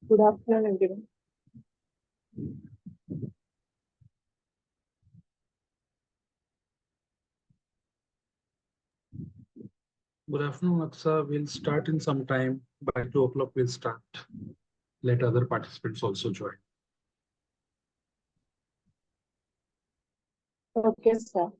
Good afternoon, everyone. Good afternoon, Aksa. We'll start in some time. By 2 o'clock, we'll start. Let other participants also join. Okay, sir.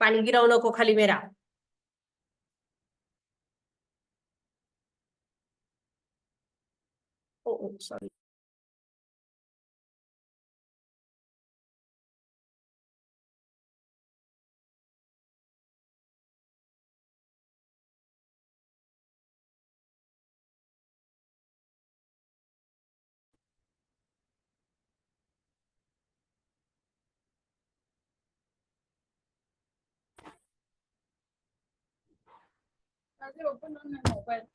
पाणी गिरावू नको खाली मेरा. Oh, sorry. Open on my mobile.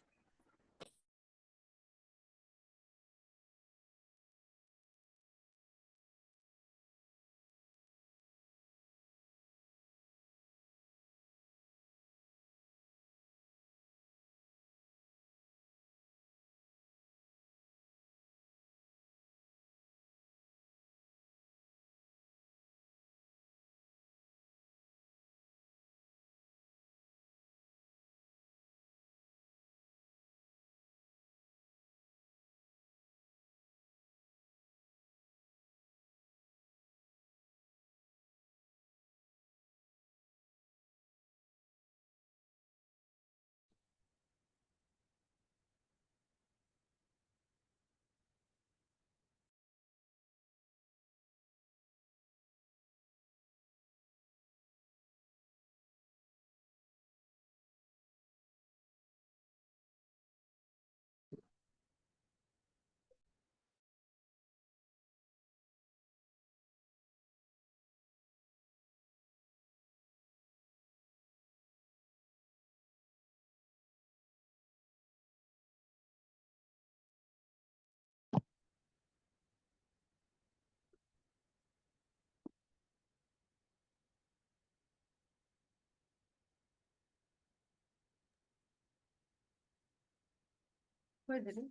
Where did it?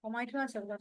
Oh, my class, I've got.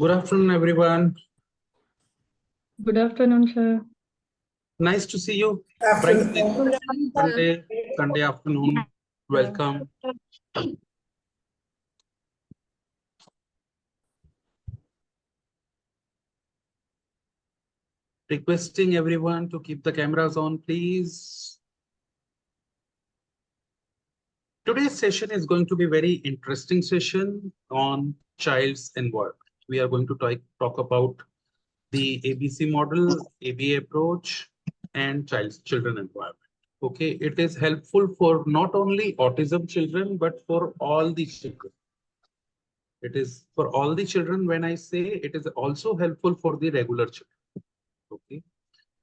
Good afternoon, everyone. Good afternoon, sir. Nice to see you. Afternoon. Friday, Sunday afternoon. Welcome. Requesting everyone to keep the cameras on, please. Today's session is going to be very interesting session on child's environment. We are going to talk about the ABC model, ABA approach, and children environment. Okay, it is helpful for not only autism children, but for all the children. It is for all the children. When I say it is also helpful for the regular children. Okay,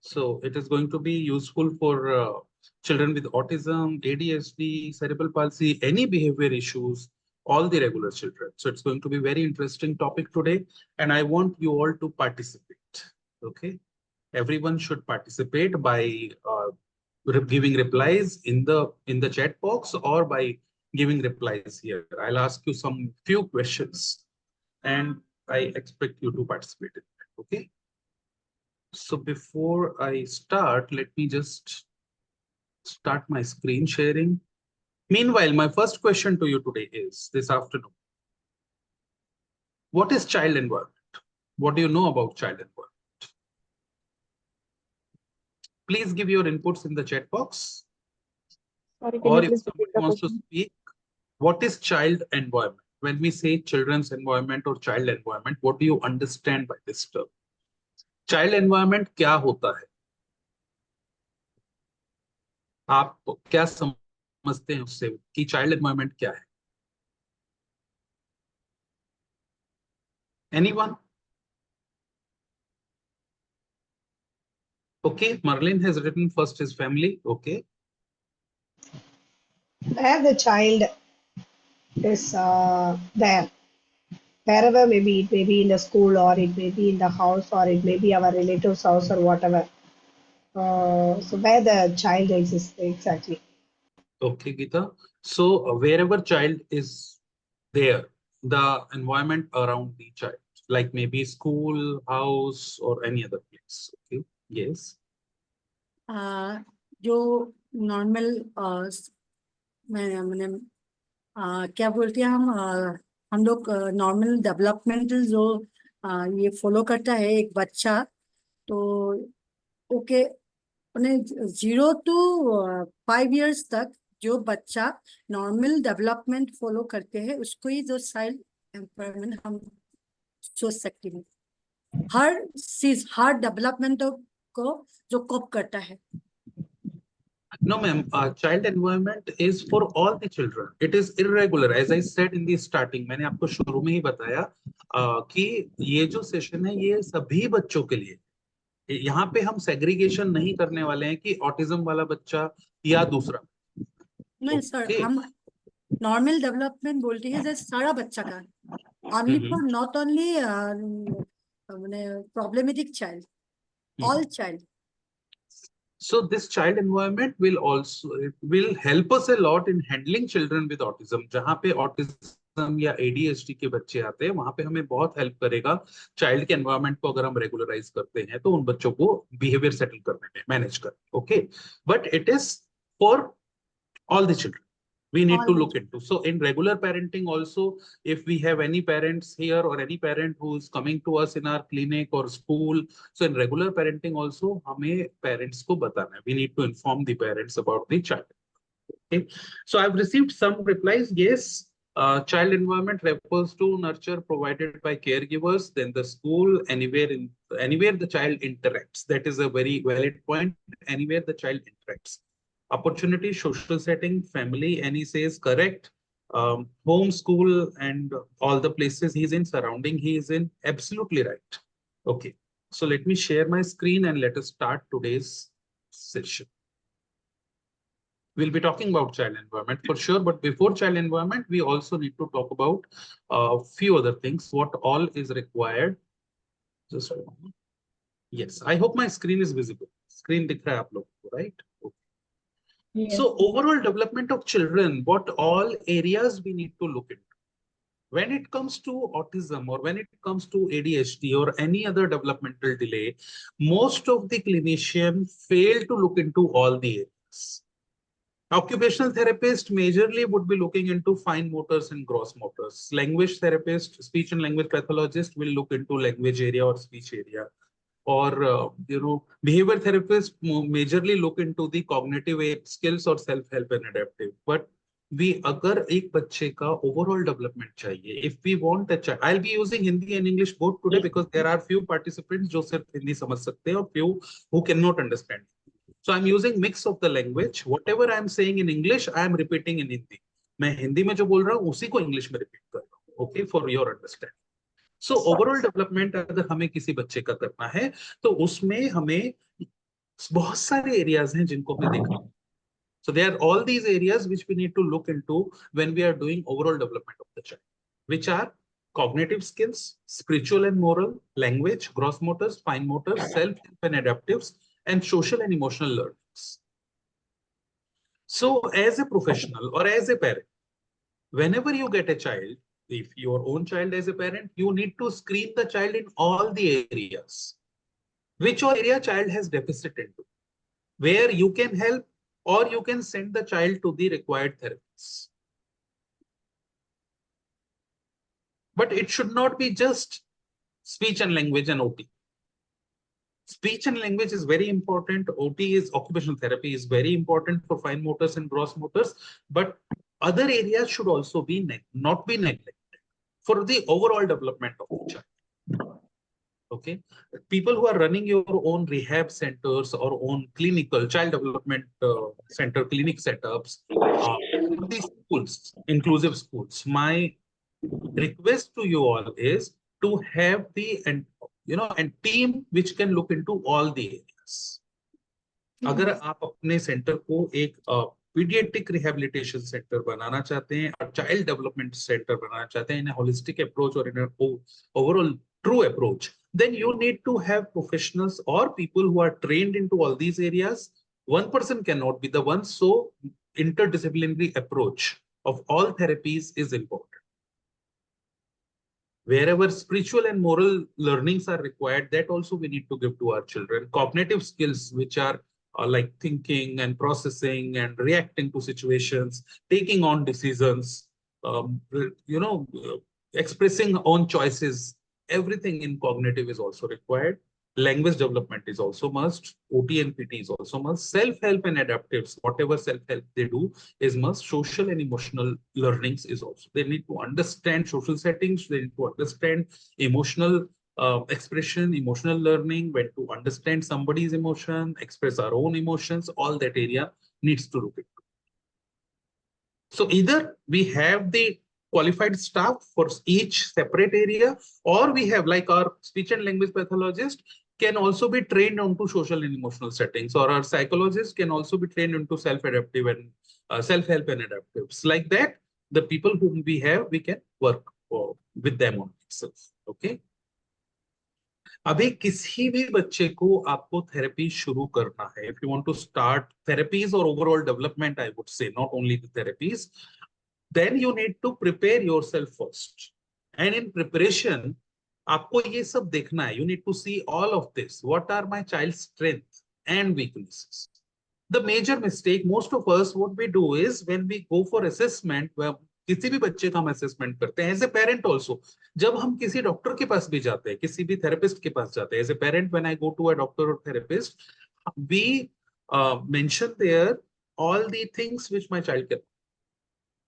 so it is going to be useful for children with autism, ADHD, cerebral palsy, any behavior issues, all the regular children. So it's going to be very interesting topic today, and I want you all to participate. Okay, everyone should participate by giving replies in the chat box or by giving replies here. I'll ask you some few questions, and I expect you to participate in that. Okay. So before I start, let me just start my screen sharing. Meanwhile, my first question to you today is this afternoon. What is child environment? What do you know about child environment? Please give your inputs in the chat box. Sorry, can Or you if please repeat somebody the wants to question? speak, what is child environment? When we say children's environment or child environment, what do you understand by this term? Child environment क्या होता है? आप क्या समझते हैं उससे कि child environment क्या है? Anyone? Okay, Marlene has written first his family. Okay. Where the child is there, wherever maybe it may be in the school or it may be in the house or it may be our relative's house or whatever. So where the child exists exactly. Okay, Geeta. So wherever child is there, the environment around the child, like maybe school, house, or any other place. Okay. Yes. जो normal मैंने क्या बोलते हैं हम लोग normal developmental जो ये follow करता है एक बच्चा तो ओके उन्हें 0 to 5 years तक जो बच्चा नॉर्मल डेवलपमेंट फॉलो करते हैं उसको ही जो चाइल्ड एम्पावरमेंट हम सोच सकते हैं हर डेवलपमेंट को जो कोप करता है No, ma'am. Child environment is for all the children. It is irregular. As I said in the starting, मैंने आपको शुरू में ही बताया कि ये जो सेशन है ये सभी बच्चों के लिए। यहाँ पे हम सेग्रीगेशन नहीं करने वाले हैं कि ऑटिज्म वाला बच्चा या दूसरा। नहीं सर, हम नॉर्मल डेवलपमेंट बोलते हैं जैसे सारा बच्चा का, only for not only problematic child, all child. So this child environment will also will help us a lot in handling children with autism. जहाँ पे autism या ADHD के बच्चे आते हैं वहाँ पे हमें बहुत हेल्प करेगा चाइल्ड के एनवायरनमेंट को अगर हम रेगुलराइज करते हैं तो उन बच्चों को बिहेवियर सेटल करने में मैनेज करने में। Okay, but it is for all the children we need to look into. So in regular parenting also, if we have any parents here or any parent who is coming to us in our clinic or school, so in regular parenting also हमें parents को बताना है. We need to inform the parents about the child. Okay, so I've received some replies. Yes, child environment refers to nurture provided by caregivers, then the school, anywhere the child interacts. That is a very valid point. Anywhere the child interacts. Opportunity, social setting, family, and he says correct. Home, school, and all the places he's in, surrounding he is in, absolutely right. Okay, so let me share my screen and let us start today's session. We'll be talking about child environment for sure, but before child environment, we also need to talk about a few other things, what all is required. Just a moment. Yes, I hope my screen is visible. Screen dikh raha hai aap log ko, right? Okay. Yes. So overall development of children, what all areas we need to look into? When it comes to autism or when it comes to ADHD or any other developmental delay, most of the clinicians fail to look into all the areas. Occupational therapist majorly would be looking into fine motors and gross motors. Language therapist, speech and language pathologist will look into language area or speech area. Or behavior therapist majorly look into the cognitive skills or self-help and adaptive. But we agar ek bachche ka overall development chahiye, if we want a child, I'll be using Hindi and English both today because there are few participants jo sirf Hindi samajh sakte hain or few who cannot understand. So I'm using mix of the language. Whatever I'm saying in English, I am repeating in Hindi. मैं हिंदी में जो बोल रहा हूँ उसी को English में repeat कर रहा हूँ. Okay, for your understanding. So overall development अगर हमें किसी बच्चे का करना है तो उसमें हमें बहुत सारे areas हैं जिनको हमें देखना. So there are all these areas which we need to look into when we are doing overall development of the child, which are cognitive skills, spiritual and moral, language, gross motors, fine motors, self-help and adaptives, and social and emotional learnings. So as a professional or as a parent, whenever you get a child, if your own child as a parent, you need to screen the child in all the areas. Which all area child has deficit into, where you can help or you can send the child to the required therapists. But it should not be just speech and language and OT. Speech and language is very important. OT is occupational therapy is very important for fine motors and gross motors, but other areas should also be not be neglected for the overall development of the child. Okay, people who are running your own rehab centers or own clinical child development center clinic setups, these schools, inclusive schools, my request to you all is to have the and team which can look into all the areas. अगर आप अपने centre को एक paediatric rehabilitation centre बनाना चाहते हैं और child development centre बनाना चाहते हैं इन होलिस्टिक अप्रोच और in overall true approach, then you need to have professionals or people who are trained into all these areas. One person cannot be the one, so interdisciplinary approach of all therapies is important. Wherever spiritual and moral learnings are required, that also we need to give to our children. Cognitive skills, which are like thinking and processing and reacting to situations, taking on decisions, expressing own choices. Everything in cognitive is also required. Language development is also must. OT and PT is also must. Self-help and adaptives, whatever self-help they do is must. Social and emotional learnings is also. They need to understand social settings. They need to understand emotional expression, emotional learning, when to understand somebody's emotion, express our own emotions, all that area needs to look into. So either we have the qualified staff for each separate area, or we have, like our speech and language pathologist can also be trained onto social and emotional settings, or our psychologist can also be trained into self-adaptive and self-help and adaptives. Like that, the people whom we have, we can work with them on itself. Okay. अभी किसी भी बच्चे को आपको therapy शुरू करना है, if you want to start therapies or overall development, I would say, not only the therapies, then you need to prepare yourself first. And in preparation, आपको ये सब देखना है. You need to see all of this. What are my child's strengths and weaknesses? The major mistake most of us, what we do is when we go for assessment, किसी भी बच्चे का हम असेसमेंट करते हैं, एज ए पेरेंट ऑल्सो, जब हम किसी डॉक्टर के पास भी जाते हैं, किसी भी थेरेपिस्ट के पास जाते हैं, as a parent when I go to a doctor और therapist, we mention there all the things which my child can.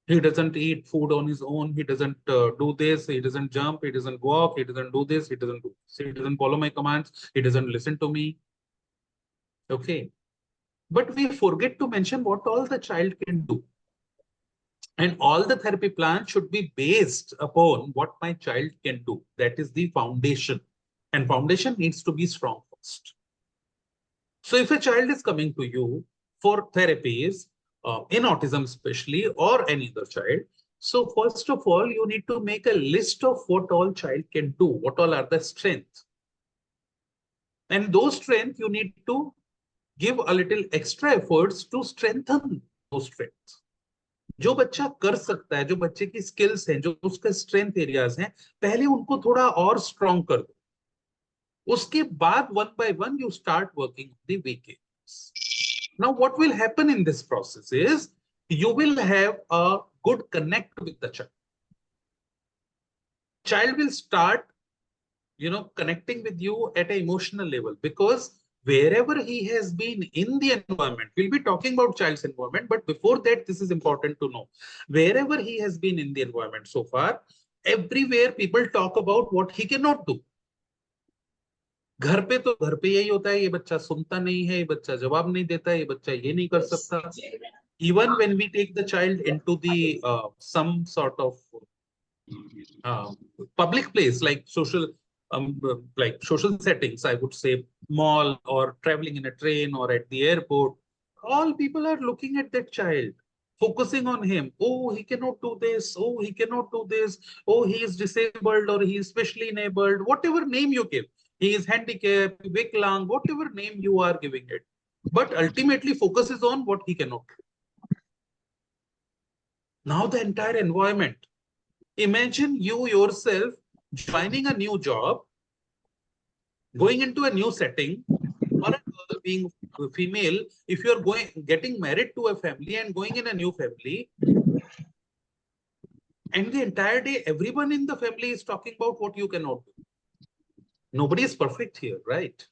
He doesn't eat food on his own. He doesn't do this. He doesn't jump. He doesn't walk. He doesn't do this. He doesn't do this. He doesn't follow my commands. He doesn't listen to me. Okay. But we forget to mention what all the child can do. And all the therapy plans should be based upon what my child can do. That is the foundation. And foundation needs to be strong first. So if a child is coming to you for therapies, in autism especially, or any other child, so first of all, you need to make a list of what all child can do, what all are the strengths. And those strengths, you need to give a little extra efforts to strengthen those strengths. जो बच्चा कर सकता है, जो बच्चे की skills हैं, जो उसका स्ट्रेंथ एरियाज हैं, पहले उनको थोड़ा और स्ट्रॉन्ग कर दो. उसके बाद one by one you start working on the weak areas. Now what will happen in this process is you will have a good connect with the child. Child will start, connecting with you at an emotional level, because wherever he has been in the environment, we'll be talking about child's environment, but before that, this is important to know. Wherever he has been in the environment so far, everywhere people talk about what he cannot do. घर पे यही होता है, ये बच्चा सुनता नहीं है, ये बच्चा जवाब नहीं देता है, ये बच्चा ये नहीं कर सकता. Even when we take the child into the some sort of public place like social settings, I would say mall or traveling in a train or at the airport, all people are looking at that child, focusing on him. Oh, he cannot do this. Oh, he cannot do this. Oh, he is disabled, or he is specially enabled, whatever name you give. He is handicapped, Viklang, whatever name you are giving it. But ultimately focus is on what he cannot do. Now the entire environment. Imagine you yourself joining a new job, going into a new setting, or a girl being female, if you're getting married to a family and going in a new family, and the entire day, everyone in the family is talking about what you cannot do. Nobody is perfect here, right?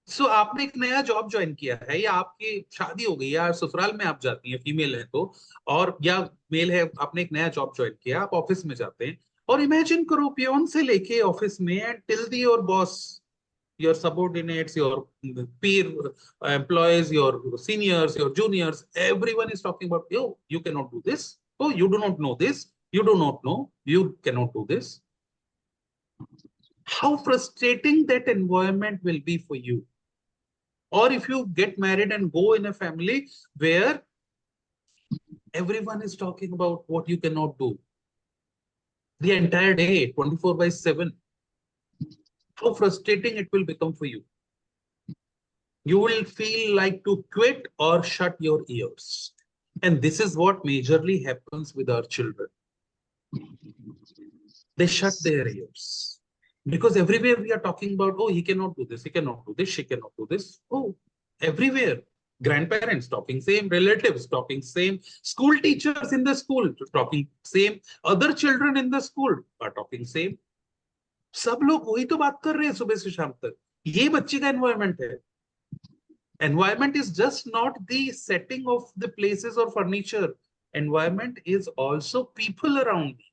So आपने एक नया job join किया है, या आपकी शादी हो गई, या ससुराल में आप जाती हैं, फीमेल है तो, और या मेल है, आपने एक नया जॉब ज्वाइन किया, आप ऑफिस में जाते हैं, और इमेजिन करो पियोन से लेके ऑफिस में and till the your boss, your subordinates, your peer employees, your seniors, your juniors, everyone is talking about, yo, you cannot do this. Oh, you do not know this. You do not know. You cannot do this. How frustrating that environment will be for you. Or if you get married and go in a family where everyone is talking about what you cannot do the entire day, 24/7. How frustrating it will become for you. You will feel like to quit or shut your ears. And this is what majorly happens with our children. They shut their ears. Because everywhere we are talking about, oh, he cannot do this, he cannot do this, she cannot do this. Oh, everywhere. Grandparents talking same, relatives talking same, school teachers in the school talking same, other children in the school are talking same. सब लोग वही तो बात कर रहे हैं सुबह से शाम तक. ये बच्चे का एनवायरनमेंट है. Environment is just not the setting of the places or furniture. Environment is also people around me.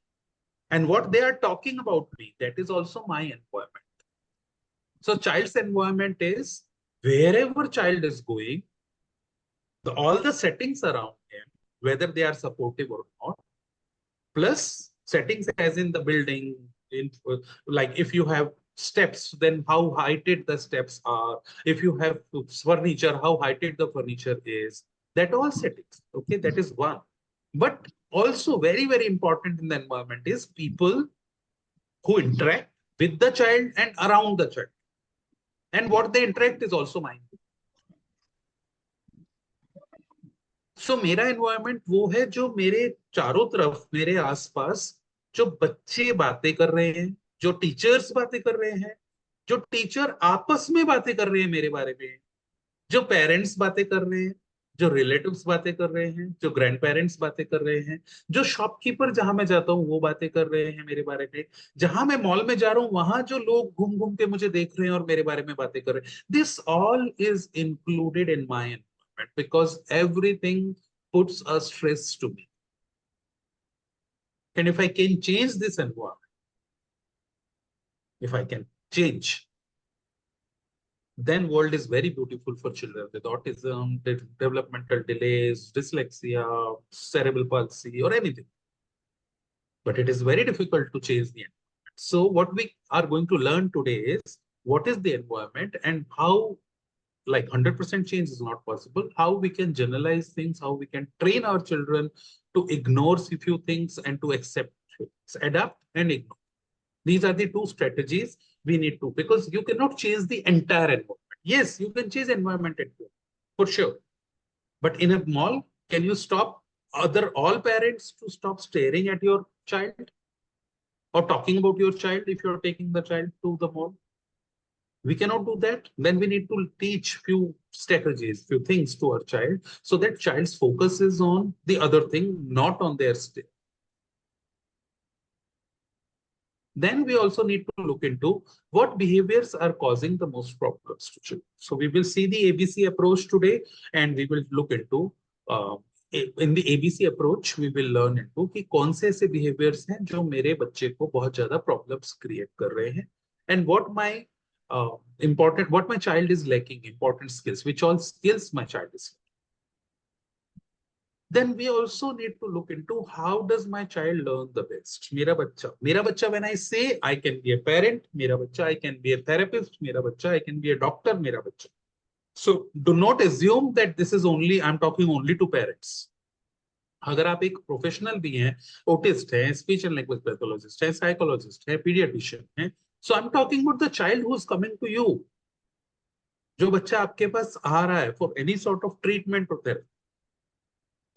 And what they are talking about me, that is also my environment. So child's environment is wherever child is going, all the settings around him, whether they are supportive or not, plus settings as in the building, like if you have steps, then how heighted the steps are. If you have furniture, how heighted the furniture is. That all settings. Okay, that is one. But also very, very important in the environment is people who interact with the child and around the child. And what they interact is also mine. सो मेरा environment वो है जो मेरे चारों तरफ, मेरे आसपास जो बच्चे बातें कर रहे हैं, जो टीचर्स बातें कर रहे हैं, जो टीचर आपस में बातें कर रहे हैं मेरे बारे में, जो पेरेंट्स बातें कर रहे हैं, जो रिलेटिव्स बातें कर रहे हैं, जो ग्रैंड पेरेंट्स बातें कर रहे हैं, जो शॉपकीपर जहां मैं जाता हूँ वो बातें कर रहे हैं मेरे बारे में, जहां मैं मॉल में जा रहा हूँ वहां जो लोग घूम घूम के मुझे देख रहे हैं और मेरे बारे में बातें कर रहे हैं, this all is included in my environment because everything puts a stress to me. And if I can change this environment, if I can change, then world is very beautiful for children with autism, developmental delays, dyslexia, cerebral palsy, or anything. But it is very difficult to change the environment. So what we are going to learn today is what is the environment and how, like 100% change is not possible, how we can generalize things, how we can train our children to ignore a few things and to accept things, adapt and ignore. These are the two strategies we need to, because you cannot change the entire environment. Yes, you can change environment for sure. But in a mall, can you stop all parents to stop staring at your child or talking about your child if you're taking the child to the mall? We cannot do that. Then we need to teach few strategies, few things to our child so that child's focus is on the other thing, not on their stay. Then we also need to look into what behaviors are causing the most problems to children. So we will see the ABC approach today, and we will look into in the ABC approach we will learn into कि कौन से ऐसे behaviors हैं जो मेरे बच्चे को बहुत ज्यादा problems create कर रहे हैं, and what my child is lacking, important skills, which all skills my child is lacking. Then we also need to look into how does my child learn the best. Mera bacha, when I say I can be a parent, mera bacha, I can be a therapist, mera bacha, I can be a doctor, mera bacha. So do not assume that this is only, I'm talking only to parents. अगर आप एक professional भी हैं, autist हैं, speech and language pathologist हैं, psychologist हैं, paediatrician हैं, so I am talking about the child who is coming to you. जो बच्चा आपके पास आ रहा है for any sort of treatment और therapy,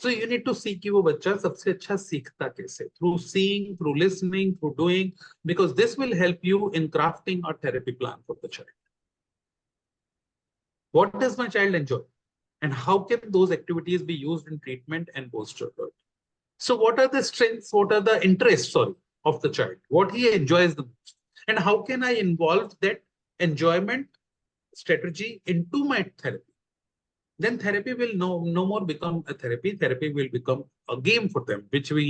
so you need to see कि वो बच्चा सबसे अच्छा सीखता कैसे, through seeing, through listening, through doing, because this will help you in crafting a therapy plan for the child. What does my child enjoy? And how can those activities be used in treatment and post-treatment? So what are the strengths, what are the interests, of the child? What he enjoys the most? And how can I involve that enjoyment strategy into my therapy? Then therapy will no more become a therapy. Therapy will become a game for them, which we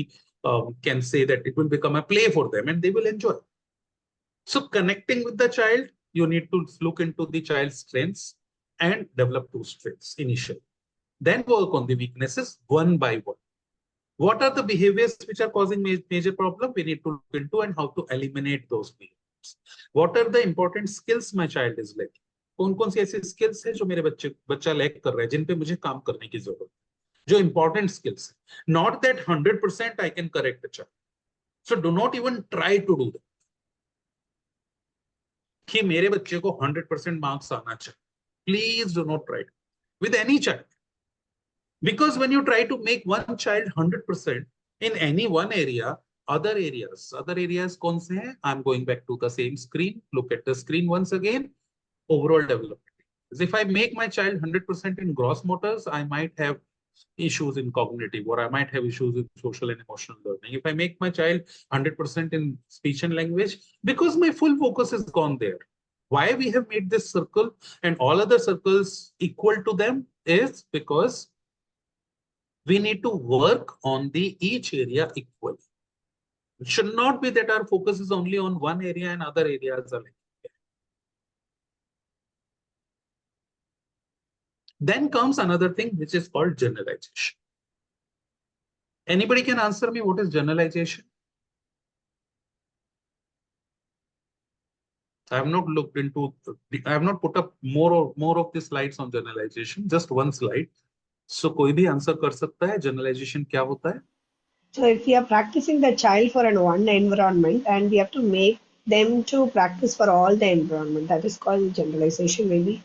can say that it will become a play for them and they will enjoy. So connecting with the child, you need to look into the child's strengths and develop those strengths initially. Then work on the weaknesses one by one. What are the behaviors which are causing major problem? We need to look into and how to eliminate those behaviors. What are the important skills my child is lacking? कौन-कौन सी ऐसी skills है जो मेरे बच्चा lack कर रहा है, जिन पे मुझे काम करने की जरूरत है, जो important skills है. Not that 100% I can correct the child. So do not even try to do that. कि मेरे बच्चे को 100% marks आना चाहिए. Please do not try with any child. Because when you try to make one child 100% in any one area, other areas कौन से हैं? I'm going back to the same screen. Look at the screen once again. Overall development. If I make my child 100% in gross motors, I might have issues in cognitive, or I might have issues in social and emotional learning. If I make my child 100% in speech and language, because my full focus is gone there. Why we have made this circle and all other circles equal to them is because we need to work on each area equally. It should not be that our focus is only on one area and other areas are like. Then comes another thing which is called generalization. Anybody can answer me what is generalization? I have not looked into, I have not put up more of the slides on generalization, just one slide. So कोई भी answer कर सकता है generalization क्या होता है? So if we are practicing the child for an one environment and we have to make them to practice for all the environment, that is called generalization maybe.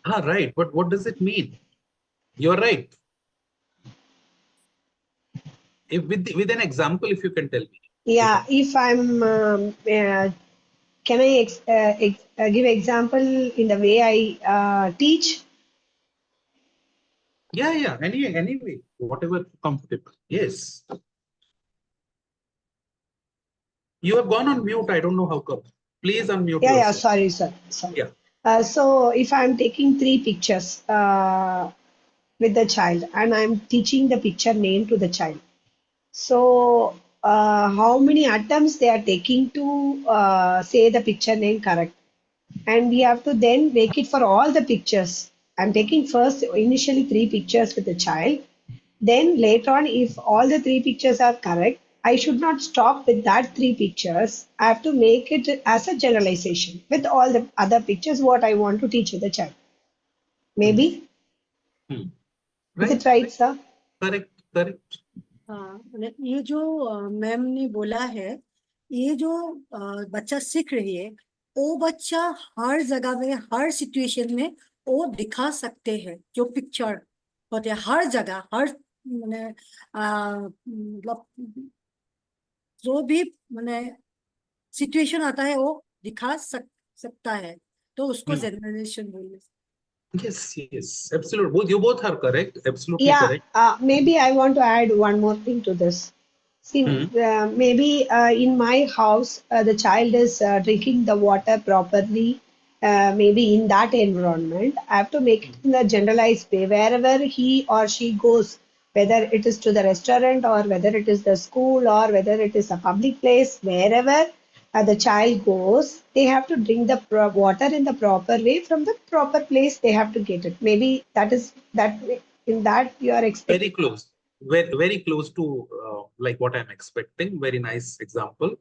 Ah, right. But what does it mean? You're right. If with an example, if you can tell me. Yeah, if I'm, can I give example in the way I teach? Yeah. Anyway, whatever comfortable. Yes. You have gone on mute. I don't know how come. Please unmute Yeah, yourself. sorry. Yeah. So if I'm taking three pictures with the child and I'm teaching the picture name to the child. So how many attempts they are taking to say the picture name correct? And we have to then make it for all the pictures. I'm taking first initially three pictures with the child. Then later on, if all the three pictures are correct, I should not stop with that three pictures. I have to make it as a generalization with all the other pictures what I want to teach with the child. Maybe? Is Right. it right, sir? Correct. हाँ, ये जो ma'am ने बोला है, ये जो बच्चा सीख रही है, वो बच्चा हर जगह में, हर सिचुएशन में वो दिखा सकते हैं जो पिक्चर होते हैं, हर जगह, हर मैंने मतलब जो भी मैंने सिचुएशन आता है वो दिखा सकता है, तो उसको जनरलाइजेशन बोलिए. Yes. Absolutely. You both are correct. Absolutely Yeah, correct. maybe I want to add one more thing to this. See, maybe in my house, the child is drinking the water properly. Maybe in that environment, I have to make it in a generalized way. Wherever he or she goes, whether it is to the restaurant or whether it is the school or whether it is a public place, wherever the child goes, they have to drink the water in the proper way from the proper place. They have to get it. Maybe that is that in that you are expecting. Very close. Very close to like what I'm expecting. Very nice example.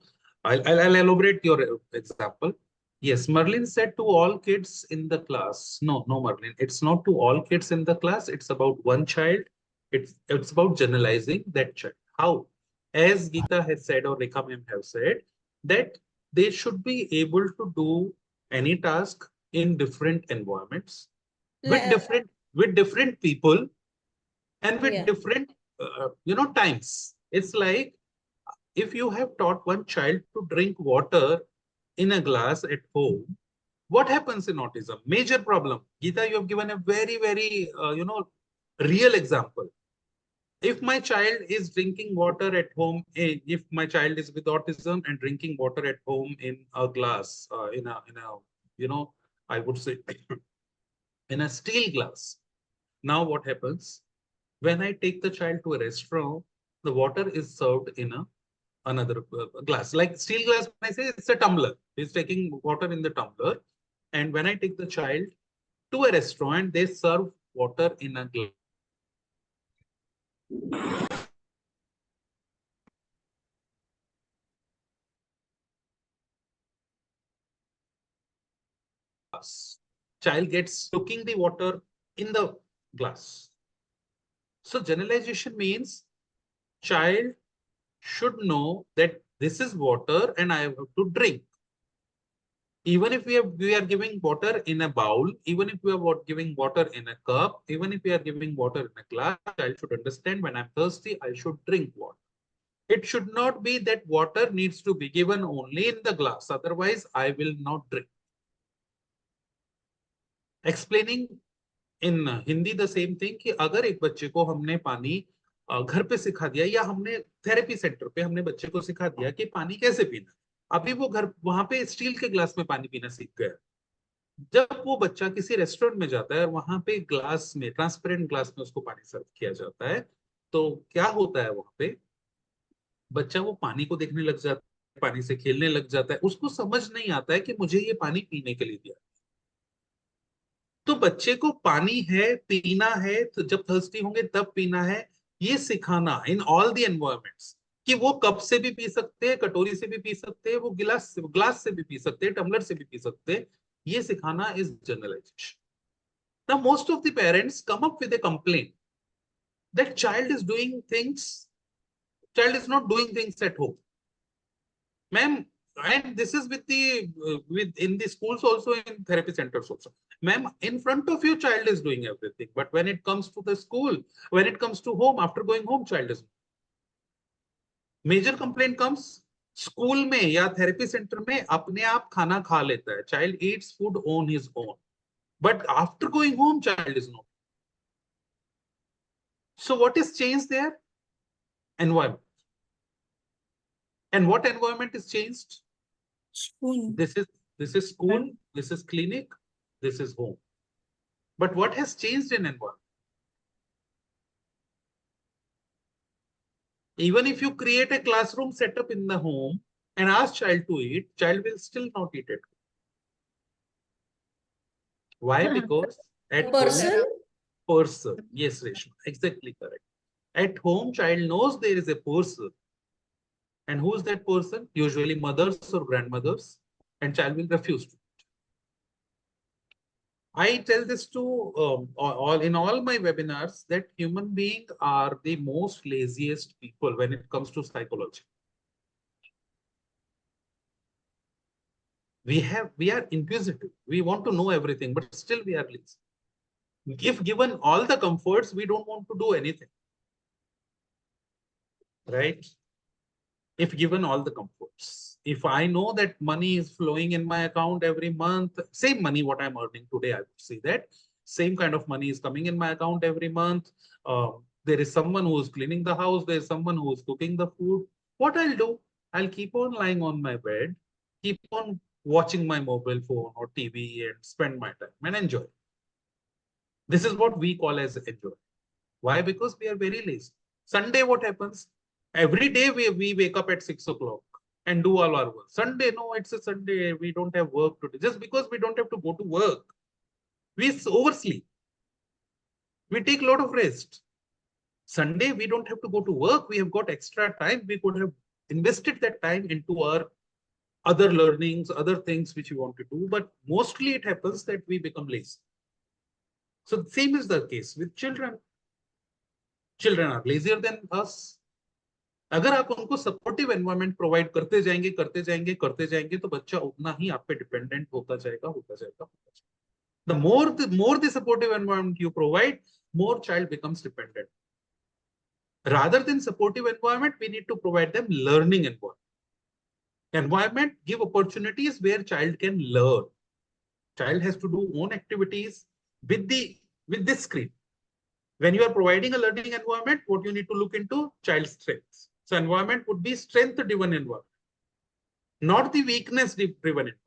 I'll elaborate your example. Yes, Merlin said to all kids in the class. No, Merlin. It's not to all kids in the class. It's about one child. It's about generalizing that child. How? As Geeta has said or Rekha ma'am have said, that they should be able to do any task in different environments with different people and with different times. It's like if you have taught one child to drink water in a glass at home, what happens in autism? Major problem. Geeta, you have given a very real example. If my child is drinking water at home, if my child is with autism and drinking water at home in a glass, in a I would say in a steel glass. Now what happens? When I take the child to a restaurant, the water is served in another glass. Like steel glass, when I say it's a tumbler. He's taking water in the tumbler. And when I take the child to a restaurant, they serve water in a glass. Child gets looking the water in the glass. So generalization means child should know that this is water and I have to drink. Even if we are giving water in a bowl, even if we are giving water in a cup, even if we are giving water in a glass, child should understand when I'm thirsty, I should drink water. It should not be that water needs to be given only in the glass. Otherwise, I will not drink. Explaining in Hindi the same thing कि अगर एक बच्चे को हमने पानी घर पे सिखा दिया या हमने थेरेपी सेंटर पे हमने बच्चे को सिखा दिया कि पानी कैसे पीना, अभी वो घर वहां पे स्टील के ग्लास में पानी पीना सीख गया. जब वो बच्चा किसी रेस्टोरेंट में जाता है और वहां पे ग्लास में, ट्रांसपेरेंट ग्लास में उसको पानी सर्व किया जाता है, तो क्या होता है वहां पे? बच्चा वो पानी को देखने लग जाता है, पानी से खेलने लग जाता है, उसको समझ नहीं आता है कि मुझे ये पानी पीने के लिए दिया. तो बच्चे को पानी है, पीना है, तो जब थर्स्टी होंगे तब पीना है, ये सिखाना इन ऑल द एनवायरमेंट्स, कि वो कप से भी पी सकते हैं, कटोरी से भी पी सकते हैं, वो ग्लास से भी पी सकते हैं, टम्बलर से भी पी सकते हैं, ये सिखाना is generalization. Now most of the parents come up with a complaint that child is not doing things at home. Ma'am, and this is with in the schools also, in therapy centers also. Ma'am, in front of you, child is doing everything. But when it comes to the school, when it comes to home, after going home, child is. Major complaint comes school में या therapy center में अपने आप खाना खा लेता है. Child eats food on his own. But after going home, child is not. So what is changed there? Environment. And what environment is changed? Spoon. This is school, this is clinic, this is home. But what has changed in environment? Even if you create a classroom setup in the home and ask child to eat, child will still not eat it. Why? Because at person. Yes, Reshma, exactly correct. At home, child knows there is a person. And who is that person? Usually mothers or grandmothers. And child will refuse to. I tell this to all my webinars that human beings are the most laziest people when it comes to psychology. We are inquisitive. We want to know everything, but still we are lazy. If given all the comforts, we don't want to do anything. Right? If given all the comforts. If I know that money is flowing in my account every month, same money what I'm earning today, I would say that same kind of money is coming in my account every month. There is someone who is cleaning the house. There is someone who is cooking the food. What I'll do, I'll keep on lying on my bed, keep on watching my mobile phone or TV and spend my time and enjoy. This is what we call as enjoy. Why? Because we are very lazy. Sunday, what happens? Every day we wake up at 6 o'clock and do all our work. Sunday, no, it's a Sunday. We don't have work today. Just because we don't have to go to work, we oversleep. We take a lot of rest. Sunday, we don't have to go to work. We have got extra time. We could have invested that time into our other learnings, other things which we want to do. But mostly it happens that we become lazy. So the same is the case with children. Children are lazier than us. अगर आप उनको supportive environment provide करते जाएंगे तो बच्चा उतना ही आप पे डिपेंडेंट होता जाएगा. The more the supportive environment you provide, more child becomes dependent. Rather than supportive environment, we need to provide them learning environment. Give opportunities where child can learn. Child has to do own activities with this screen. When you are providing a learning environment, what you need to look into? Child strengths. So environment would be strength-driven environment, not the weakness-driven environment.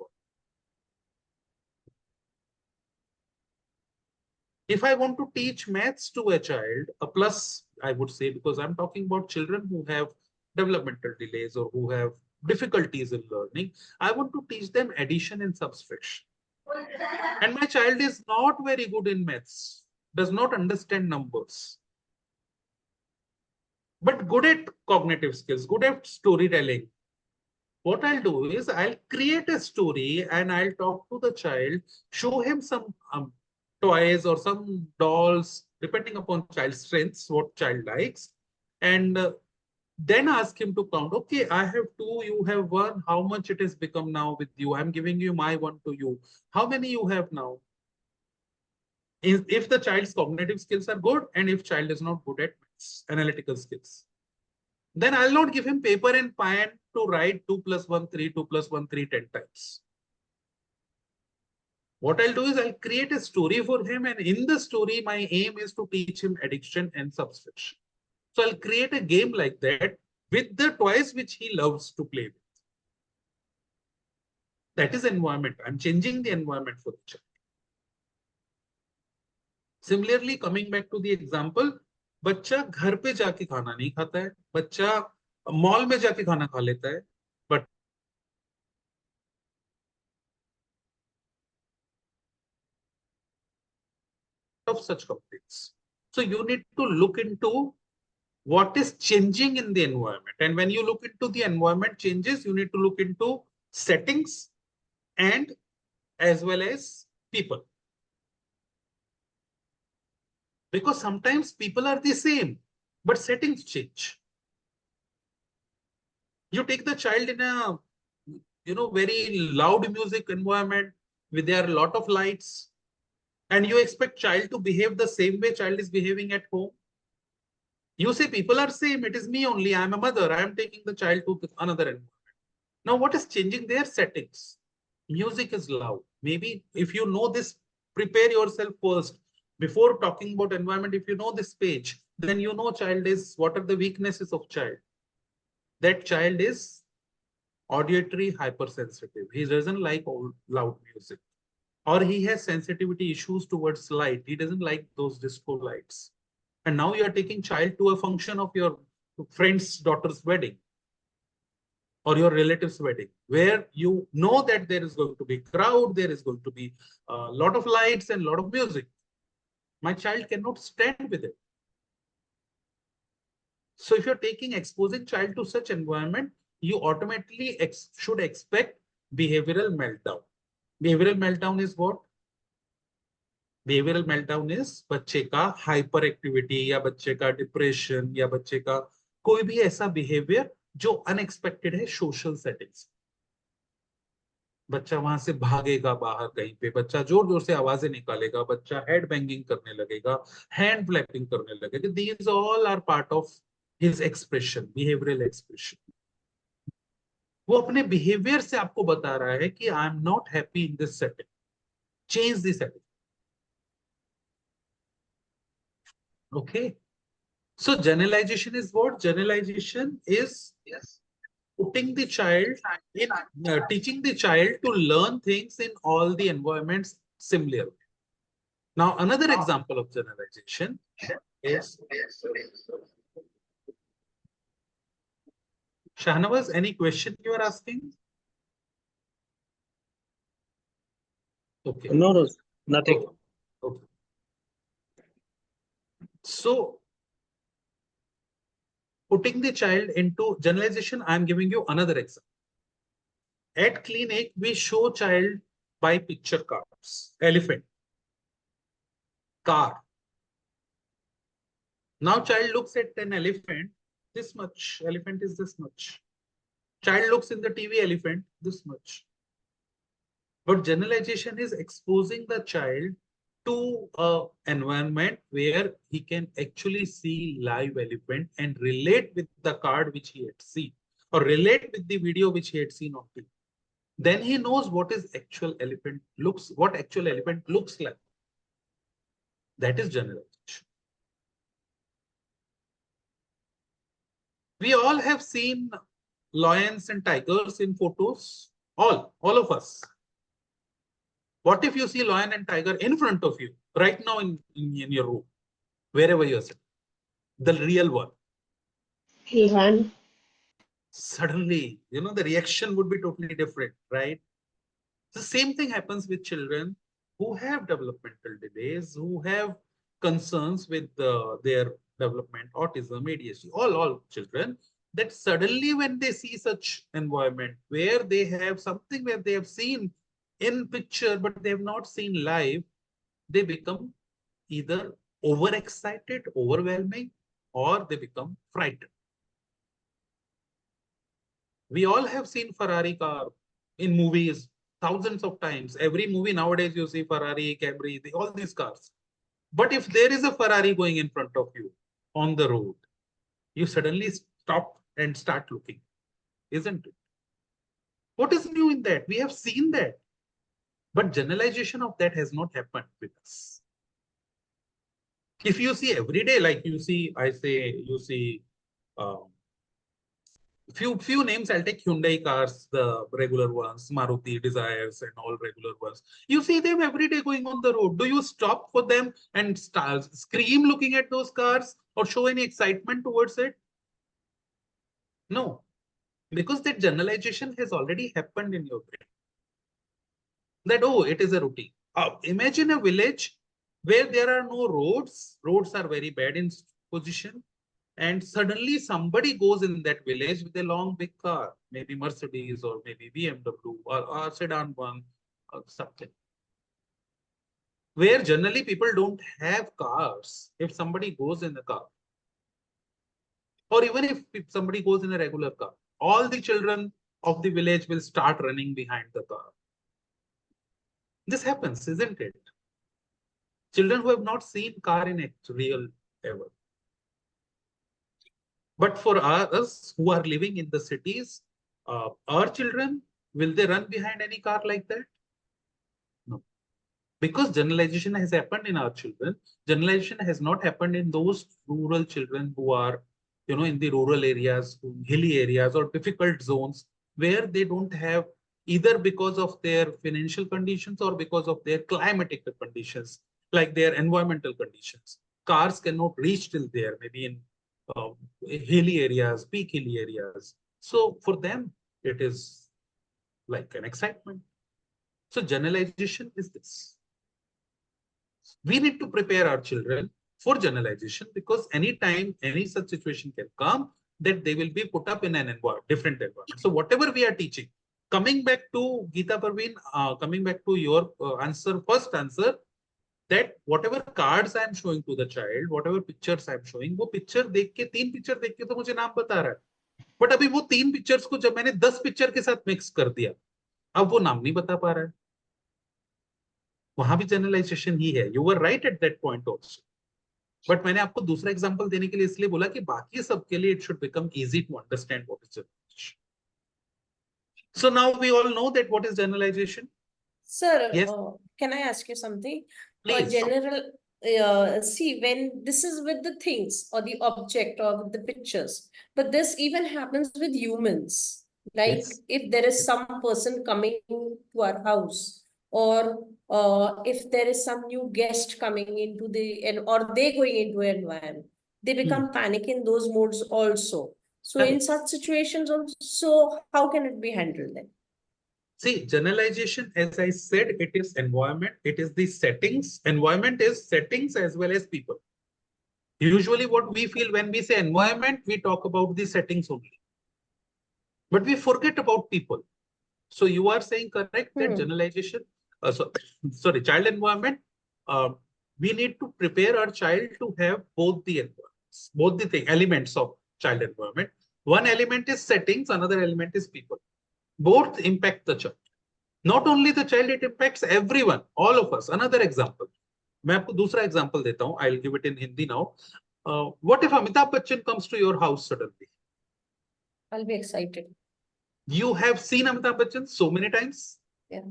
If I want to teach maths to a child, a plus, I would say, because I'm talking about children who have developmental delays or who have difficulties in learning, I want to teach them addition and subtraction. And my child is not very good in maths, does not understand numbers, but good at cognitive skills, good at storytelling. What I'll do is I'll create a story and I'll talk to the child, show him some toys or some dolls, depending upon child's strengths, what child likes, and then ask him to count. Okay, I have 2, you have 1. How much it has become now with you? I'm giving you my 1 to you. How many you have now? If the child's cognitive skills are good and if child is not good at analytical skills, then I'll not give him paper and pen to write 2 plus 1, 3, 2 plus 1, 3, 10 times. What I'll do is I'll create a story for him, and in the story, my aim is to teach him addiction and subtraction. So I'll create a game like that with the toys which he loves to play with. That is environment. I'm changing the environment for the child. Similarly, coming back to the example, बच्चा घर पे जाके खाना नहीं खाता है, बच्चा mall में जाके खाना खा लेता है, but of such complaints. So you need to look into what is changing in the environment. And when you look into the environment changes, you need to look into settings and as well as people. Because sometimes people are the same, but settings change. You take the child in a very loud music environment where there are a lot of lights, and you expect child to behave the same way child is behaving at home. You say people are same, it is me only, I am a mother, I am taking the child to another environment. Now what is changing? Their settings. Music is loud. Maybe if you know this, prepare yourself first before talking about environment. If you know this page, then you know child is, what are the weaknesses of child? That child is auditory hypersensitive. He doesn't like all loud music, or he has sensitivity issues towards light. He doesn't like those disco lights. And now you are taking child to a function of your friend's daughter's wedding or your relative's wedding, where you know that there is going to be crowd, there is going to be a lot of lights and a lot of music. My child cannot stand with it. So if you're exposing child to such environment, you automatically should expect behavioral meltdown. Behavioral meltdown is what? Behavioral meltdown is बच्चे का hyper activity या बच्चे का depression या बच्चे का कोई भी ऐसा बिहेवियर जो अनएक्सपेक्टेड है सोशल सेटिंग्स। बच्चा वहां से भागेगा बाहर कहीं पे, बच्चा जोर जोर से आवाजें निकालेगा, बच्चा हेड बैंगिंग करने लगेगा, हैंड फ्लैपिंग करने लगेगा। These all are part of his expression, behavioral expression. वो अपने बिहेवियर से आपको बता रहा है कि I am not happy in this setting, change this setting. Okay, so generalization is what? Generalization is putting the child in, teaching the child to learn things in all the environments similarly. Now, another example of generalization is Shahnawaz, any question you are asking? Okay. No, nothing. Okay. So, putting the child into generalization, I am giving you another example. At clinic, we show child by picture cards. Elephant, car. Now child looks at an elephant, this much. Elephant is this much. Child looks in the TV, elephant, this much. But generalization is exposing the child to an environment where he can actually see live elephant and relate with the card which he had seen, or relate with the video which he had seen on TV. Then he knows what actual elephant looks like. That is generalization. We all have seen lions and tigers in photos. All of us. What if you see lion and tiger in front of you right now in your room, wherever you are sitting? The real one. He'll run. Suddenly, the reaction would be totally different, right? The same thing happens with children who have developmental delays, who have concerns with their development, autism, ADHD, all children, that suddenly when they see such environment where they have something where they have seen in picture but they have not seen live, they become either overexcited, overwhelming, or they become frightened. We all have seen Ferrari car in movies thousands of times. Every movie nowadays you see Ferrari, Camry, all these cars. But if there is a Ferrari going in front of you on the road, you suddenly stop and start looking, isn't it? What is new in that? We have seen that. But generalization of that has not happened with us. If you see every day, like you see, few names, I'll take Hyundai cars, the regular ones, Maruti Desires and all regular ones. You see them every day going on the road. Do you stop for them and scream looking at those cars or show any excitement towards it? No, because that generalization has already happened in your brain. That, oh, it is a routine. Imagine a village where there are no roads, roads are very bad in position, and suddenly somebody goes in that village with a long big car, maybe Mercedes or maybe BMW or sedan one or something, where generally people don't have cars. If somebody goes in a car, or even if somebody goes in a regular car, all the children of the village will start running behind the car. This happens, isn't it? Children who have not seen car in real ever. But for us who are living in the cities, our children, will they run behind any car like that? No. Because generalization has happened in our children. Generalization has not happened in those rural children who are, in the rural areas, hilly areas or difficult zones where they don't have, either because of their financial conditions or because of their climatic conditions, like their environmental conditions. Cars cannot reach till there, maybe in hilly areas, peak hilly areas. So for them, it is like an excitement. So generalization is this. We need to prepare our children for generalization, because anytime any such situation can come, that they will be put up in an different environment. So whatever we are teaching, coming back to Geeta Parveen, coming back to your first answer, that whatever cards I am showing to the child, whatever pictures I am showing, वो picture देख के, 3 picture देख के तो मुझे नाम बता रहा है, बट अभी वो 3 pictures को जब मैंने 10 picture के साथ mix कर दिया, अब वो नाम नहीं बता पा रहा है. वहां भी जनरलाइजेशन ही है. You were right at that point also. But मैंने आपको दूसरा एग्जांपल देने के लिए इसलिए बोला कि बाकी सबके लिए it should become easy to understand what is generalization. So now we all know that what is generalization. Sir, Yes. can I ask you something? Please. See, when this is with the things or the object or with the pictures, but this even happens with humans. Like Yes. if there is some person coming to our house, or if there is some new guest coming into or they going into an environment, they become panic in those modes also. So in Correct. such situations also, how can it be handled then? See, generalization, as I said, it is environment, it is the settings. Environment is settings as well as people. Usually what we feel when we say environment, we talk about the settings only. But we forget about people. So you are saying correct that generalization, child environment, we need to prepare our child to have both the environments, both the elements of child environment. One element is settings, another element is people. Both impact the child. Not only the child, it impacts everyone, all of us. Another example. मैं आपको दूसरा example देता हूँ. I'll give it in Hindi now. What if Amitabh Bachchan comes to your house suddenly? I'll be excited. You have seen Amitabh Bachchan so many times. Yeah.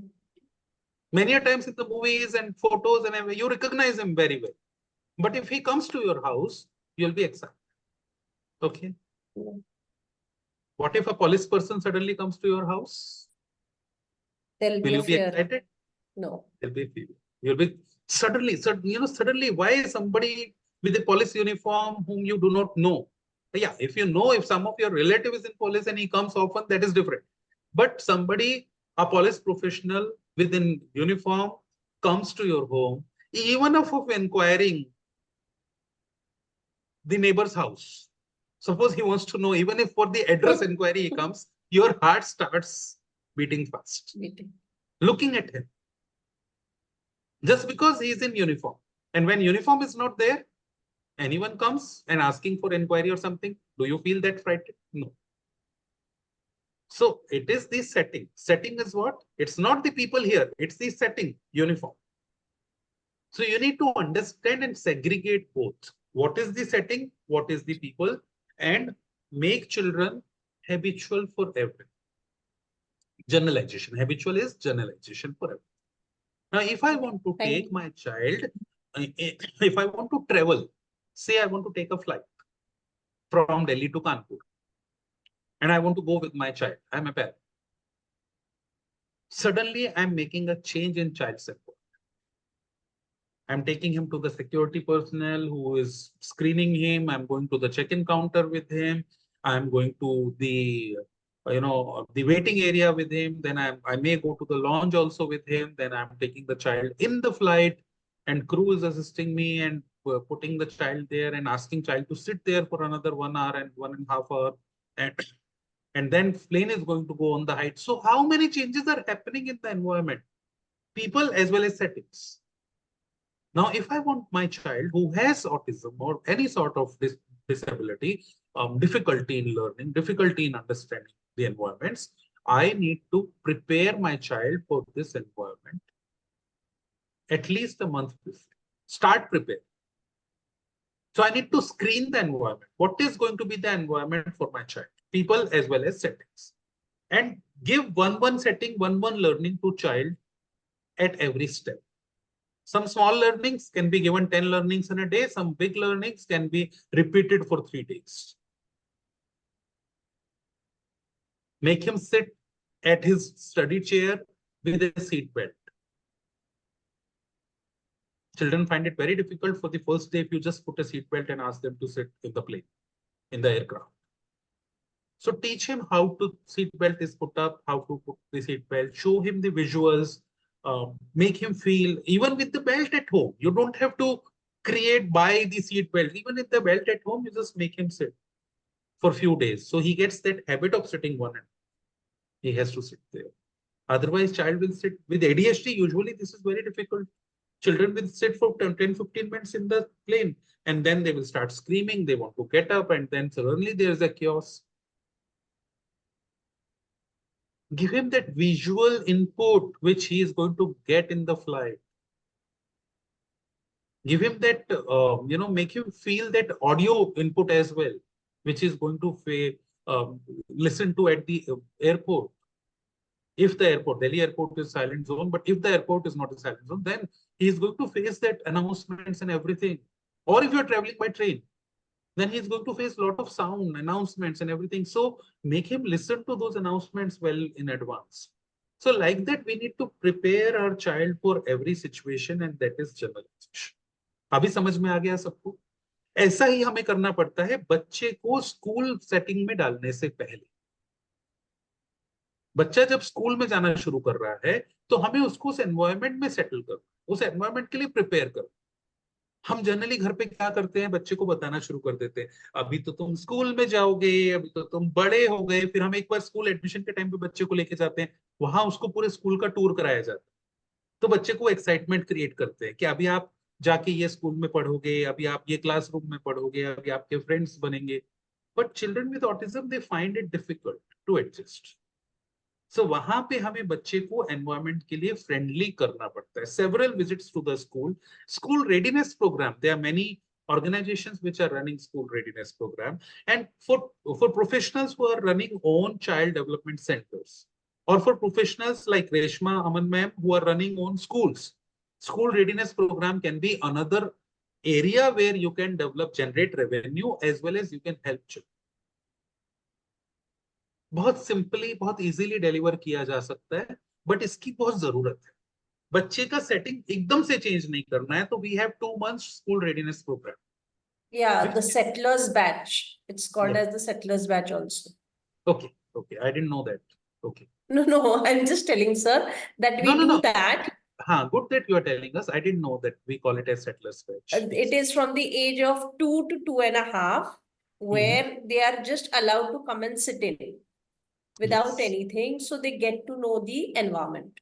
Many a times in the movies and photos and everything, you recognize him very well. But if he comes to your house, you'll be excited. Okay. Yeah. What if a police person suddenly comes to your house? There'll Will be a you be fear. excited? No. There'll be fear. You'll be suddenly, why is somebody with a police uniform whom you do not know? Yeah, if you know, if some of your relative is in police and he comes often, that is different. But somebody, a police professional within uniform, comes to your home, even of inquiring the neighbor's house. Suppose he wants to know, even if for the address inquiry he comes, your heart starts beating fast. Looking at him. Just because he is in uniform. And when uniform is not there, anyone comes and asking for inquiry or something, do you feel that frightened? No. So it is the setting. Setting is what? It's not the people here. It's the setting, uniform. So you need to understand and segregate both. What is the setting? What is the people? And make children habitual for everything. Generalization. Habitual is generalization for everything. Now, if I want to take my child, if I want to travel, say I want to take a flight from Delhi to Kanpur, and I want to go with my child, I'm a parent. Suddenly, I'm making a change in child support. I'm taking him to the security personnel who is screening him. I'm going to the check-in counter with him. I'm going to the the waiting area with him. Then I may go to the lounge also with him. Then I'm taking the child in the flight. and crew is assisting me and putting the child there and asking child to sit there for another 1 hour and 1.5 hours, and then plane is going to go on the height. So how many changes are happening in the environment, people as well as settings? Now, if I want my child who has autism or any sort of disability, difficulty in learning, difficulty in understanding the environments, I need to prepare my child for this environment at least a month before. Start preparing. So I need to screen the environment. What is going to be the environment for my child? People as well as settings. And give one setting, one learning to child at every step. Some small learnings can be given 10 learnings in a day. Some big learnings can be repeated for 3 days. Make him sit at his study chair with a seat belt. Children find it very difficult for the first day if you just put a seat belt and ask them to sit in the plane, in the aircraft. So teach him how to seat belt is put up, how to put the seat belt, show him the visuals, make him feel, even with the belt at home. You don't have to buy the seat belt. Even with the belt at home, you just make him sit for a few days. So he gets that habit of sitting one and he has to sit there. Otherwise, child will sit with ADHD. Usually, this is very difficult. Children will sit for 10-15 minutes in the plane and then they will start screaming. They want to get up and then suddenly there's a chaos. Give him that visual input which he is going to get in the flight. Give him that, make him feel that audio input as well, which is going to listen to at the airport. If the airport, Delhi airport is silent zone, but if the airport is not a silent zone, then he is going to face that announcements and everything. Or if you're traveling by train, then he's going to face a lot of sound, announcements and everything. So make him listen to those announcements well in advance. So like that, we need to prepare our child for every situation, and that is generalization. अभी समझ में आ गया सबको? ऐसा ही हमें करना पड़ता है बच्चे को स्कूल सेटिंग में डालने से पहले. बच्चा जब स्कूल में जाना शुरू कर रहा है तो हमें उसको उस एनवायरनमेंट में सेटल करना, उस एनवायरनमेंट के लिए प्रिपेयर करना. हम जनरली घर पे क्या करते हैं, बच्चे को बताना शुरू कर देते हैं, अभी तो तुम स्कूल में जाओगे, अभी तो तुम बड़े हो गए. फिर हम एक बार स्कूल एडमिशन के टाइम पे बच्चे को लेके जाते हैं, वहां उसको पूरे स्कूल का टूर कराया जाता है. तो बच्चे को एक्साइटमेंट क्रिएट करते हैं कि अभी आप जाके ये स्कूल में पढ़ोगे, अभी आप ये क्लासरूम में पढ़ोगे, अभी आपके फ्रेंड्स बनेंगे. But children with autism they find it difficult to adjust. So वहां पे हमें बच्चे को एनवायरनमेंट के लिए फ्रेंडली करना पड़ता है. Several visits to the school readiness programme. There are many organizations which are running school readiness program, and for professionals who are running own child development centers, or for professionals like Reshma Aman ma'am who are running own schools, school readiness program can be another area where you can generate revenue as well as you can help children. बहुत simply, बहुत easily deliver किया जा सकता है, but इसकी बहुत जरूरत है. बच्चे का सेटिंग एकदम से चेंज नहीं करना है, तो we have 2 months school readiness programme. Yeah, the settlers batch. It's called as the settlers batch also. Okay, I didn't know that. Okay. No, I'm just telling, sir, that we do that. Good that you are telling us. I didn't know that we call it as settlers batch. It is from the age of 2 to 2.5, where they are just allowed to come and sit in without anything, so they get to know the environment.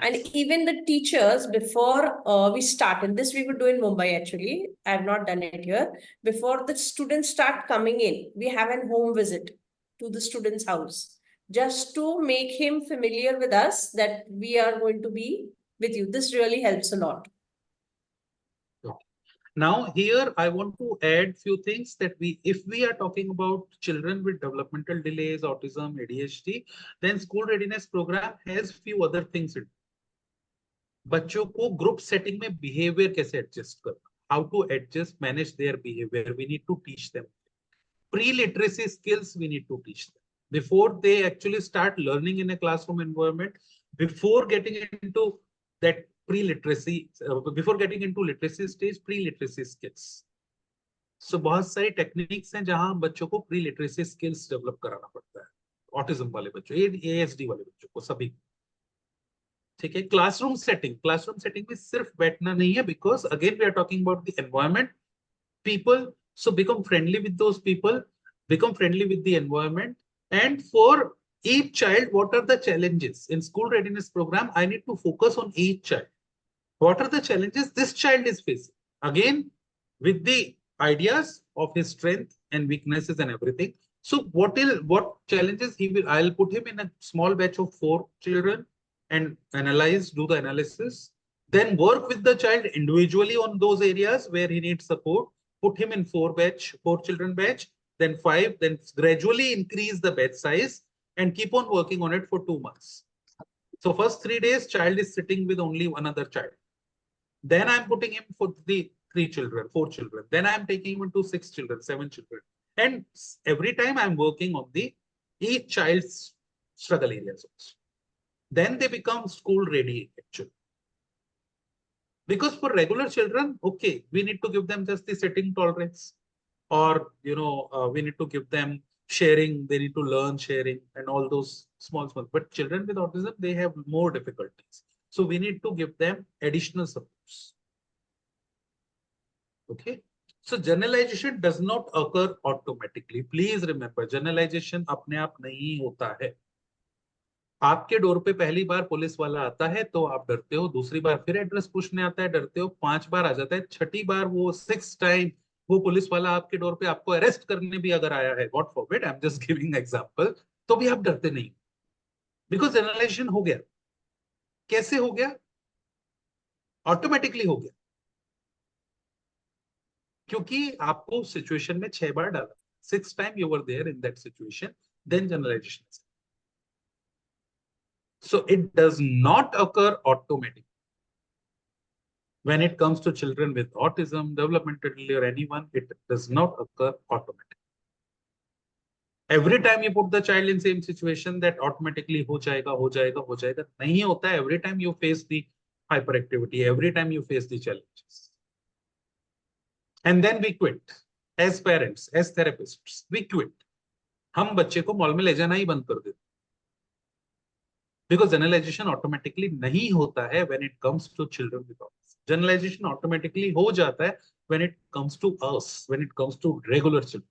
And even the teachers, before we start, and this we would do in Mumbai actually, I have not done it here. Before the students start coming in, we have a home visit to the student's house, just to make him familiar with us, that we are going to be with you. This really helps a lot. Now here I want to add few things that if we are talking about children with developmental delays, autism, ADHD, then school readiness program has few other things in it. बच्चों को group setting में behaviour कैसे adjust करना, how to adjust manage their behaviour, we need to teach them. Pre literacy skills we need to teach them before they actually start learning in a classroom environment, before getting into that pre-literacy, before getting into literacy stage, pre-literacy skills. So बहुत सारी techniques हैं जहां बच्चों को pre-literacy skills develop कराना पड़ता है, autism वाले बच्चों, ASD वाले बच्चों को, सभी. ठीक है. क्लासरूम सेटिंग में सिर्फ बैठना नहीं है, because again we are talking about the environment, people. So become friendly with those people, become friendly with the environment. And for each child, what are the challenges in school readiness program? I need to focus on each child. What are the challenges this child is facing? Again, with the ideas of his strength and weaknesses and everything. So what challenges he will, I'll put him in a small batch of 4 children and do the analysis, then work with the child individually on those areas where he needs support, put him in 4 children batch, then 5, then gradually increase the batch size and keep on working on it for 2 months. So first 3 days, child is sitting with only another child. Then I'm putting him for the 3 children, 4 children. Then I'm taking him into 6 children, 7 children. And every time I'm working on each child's struggle areas also. Then they become school ready actually. Because for regular children, okay, we need to give them just the sitting tolerance, or we need to give them sharing. They need to learn sharing and all those small. But children with autism, they have more difficulties. So we need to give them additional supports. Okay. So generalization does not occur automatically. Please remember, generalization अपने आप नहीं होता है. आपके door पे पहली बार police वाला आता है तो आप डरते हो, दूसरी बार फिर एड्रेस पूछने आता है, डरते हो, 5 बार आ जाता है, छठी बार वो 6th टाइम वो पुलिस वाला आपके डोर पे आपको अरेस्ट करने भी अगर आया है, God forbid, I am just giving example, तो भी आप डरते नहीं, बिकॉज जनरलाइजेशन हो गया. कैसे हो गया? ऑटोमेटिकली हो गया, क्योंकि आपको सिचुएशन में 6 बार डाला, 6th time you were there in that situation, then generalization. So it does not occur automatically. When it comes to children with autism, developmental delay, or anyone, it does not occur automatically. Every time you put the child in same situation, that automatically ho jayega. Nahi hota hai. Every time you face the hyperactivity, every time you face the challenges. And then we quit. As parents, as therapists, we quit. हम बच्चे को mall में ले जाना ही बंद कर देते. Because generalization automatically नहीं होता है when it comes to children with autism. Generalization automatically हो जाता है when it comes to us, when it comes to regular children.